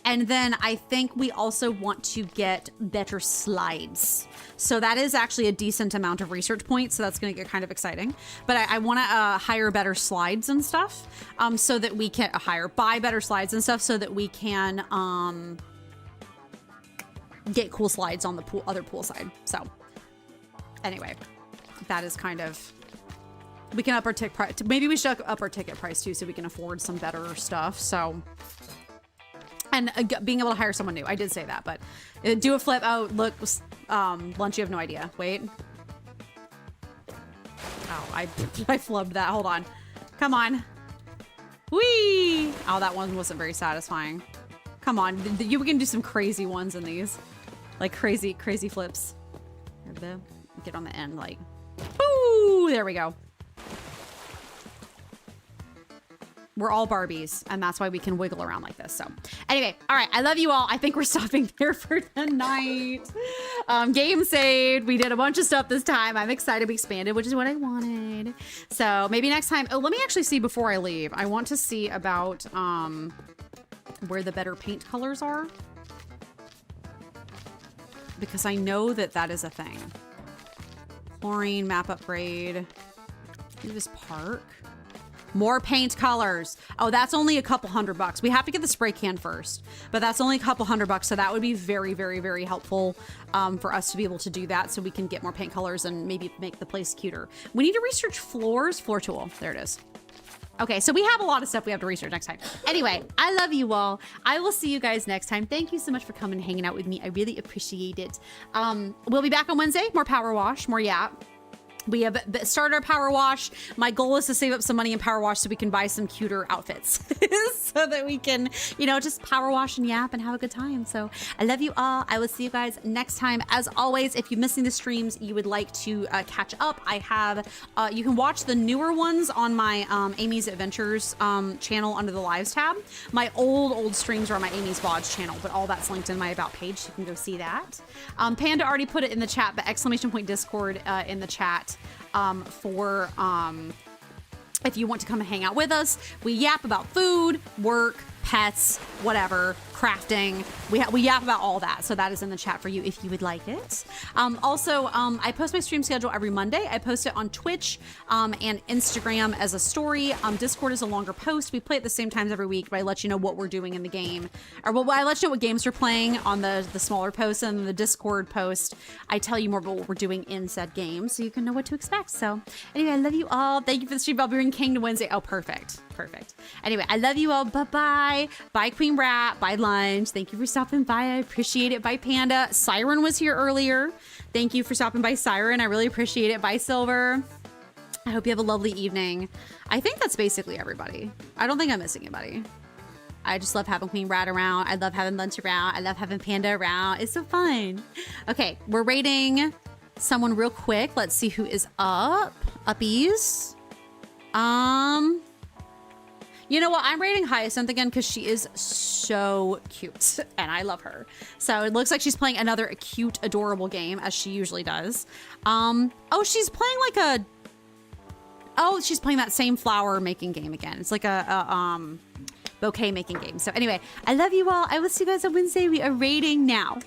And then I think we also want to get better slides. So that is actually a decent amount of research points. So that's going to get kind of exciting. But I want to hire better slides and stuff so that we can buy better slides and stuff so that we can get cool slides on the other pool side. So anyway, that is kind of, we can up our ticket price. Maybe we should up our ticket price too so we can afford some better stuff. So, and being able to hire someone new. I did say that, but do a flip. Oh, look, Lunch, you have no idea. Wait. Oh, I flubbed that. Hold on. Come on. Whee! Oh, that one wasn't very satisfying. Come on. You can do some crazy ones in these. Like crazy flips. Get on the end, like, woo! There we go. We're all Barbies, and that's why we can wiggle around like this. So anyway, all right, I love you all. I think we're stopping there for the night. Game saved. We did a bunch of stuff this time. I'm excited. We expanded, which is what I wanted. So maybe next time. Oh, let me actually see before I leave. I want to see about where the better paint colors are, because I know that is a thing. Chlorine map upgrade. Do this park. More paint colors. Oh, that's only a couple $100. We have to get the spray can first, but that's only a couple $100. So that would be very, very, very helpful for us to be able to do that so we can get more paint colors and maybe make the place cuter. We need to research floors. Floor tool. There it is. Okay, so we have a lot of stuff we have to research next time. Anyway, I love you all. I will see you guys next time. Thank you so much for coming and hanging out with me. I really appreciate it. We'll be back on Wednesday. More power wash, more yap. We have started our power wash. My goal is to save up some money in power wash so we can buy some cuter outfits so that we can, you know, just power wash and yap and have a good time. So I love you all. I will see you guys next time. As always, if you're missing the streams, you would like to catch up, I have, you can watch the newer ones on my Amy's Adventures channel under the lives tab. My old streams are on my Amy's VODs channel, but all that's linked in my about page. So you can go see that. Panda already put it in the chat, but ! Discord in the chat. For if you want to come and hang out with us. We yap about food, work, pets, whatever, crafting. We yap about all that. So that is in the chat for you if you would like it. Also, I post my stream schedule every Monday. I post it on Twitch and Instagram as a story. Discord is a longer post. We play at the same times every week, but I let you know what we're doing in the game. Or well, I let you know what games we're playing on the smaller post, and then the Discord post, I tell you more about what we're doing in said game so you can know what to expect. So anyway, I love you all. Thank you for the stream. I'll be bringing King to Wednesday. Oh, perfect. Perfect. Anyway, I love you all. Bye-bye. Bye, Queen Rat. Bye, Lunch. Thank you for stopping by. I appreciate it. Bye, Panda. Siren was here earlier. Thank you for stopping by, Siren. I really appreciate it. Bye, Silver. I hope you have a lovely evening. I think that's basically everybody. I don't think I'm missing anybody. I just love having Queen Rat around. I love having Lunch around. I love having Panda around. It's so fun. Okay, we're rating someone real quick. Let's see who is up. Uppies. You know what? I'm rating Hyacinth again because she is so cute and I love her. So it looks like she's playing another cute, adorable game as she usually does. Oh, she's playing like she's playing that same flower making game again. It's like a bouquet making game. So anyway, I love you all. I will see you guys on Wednesday. We are rating now.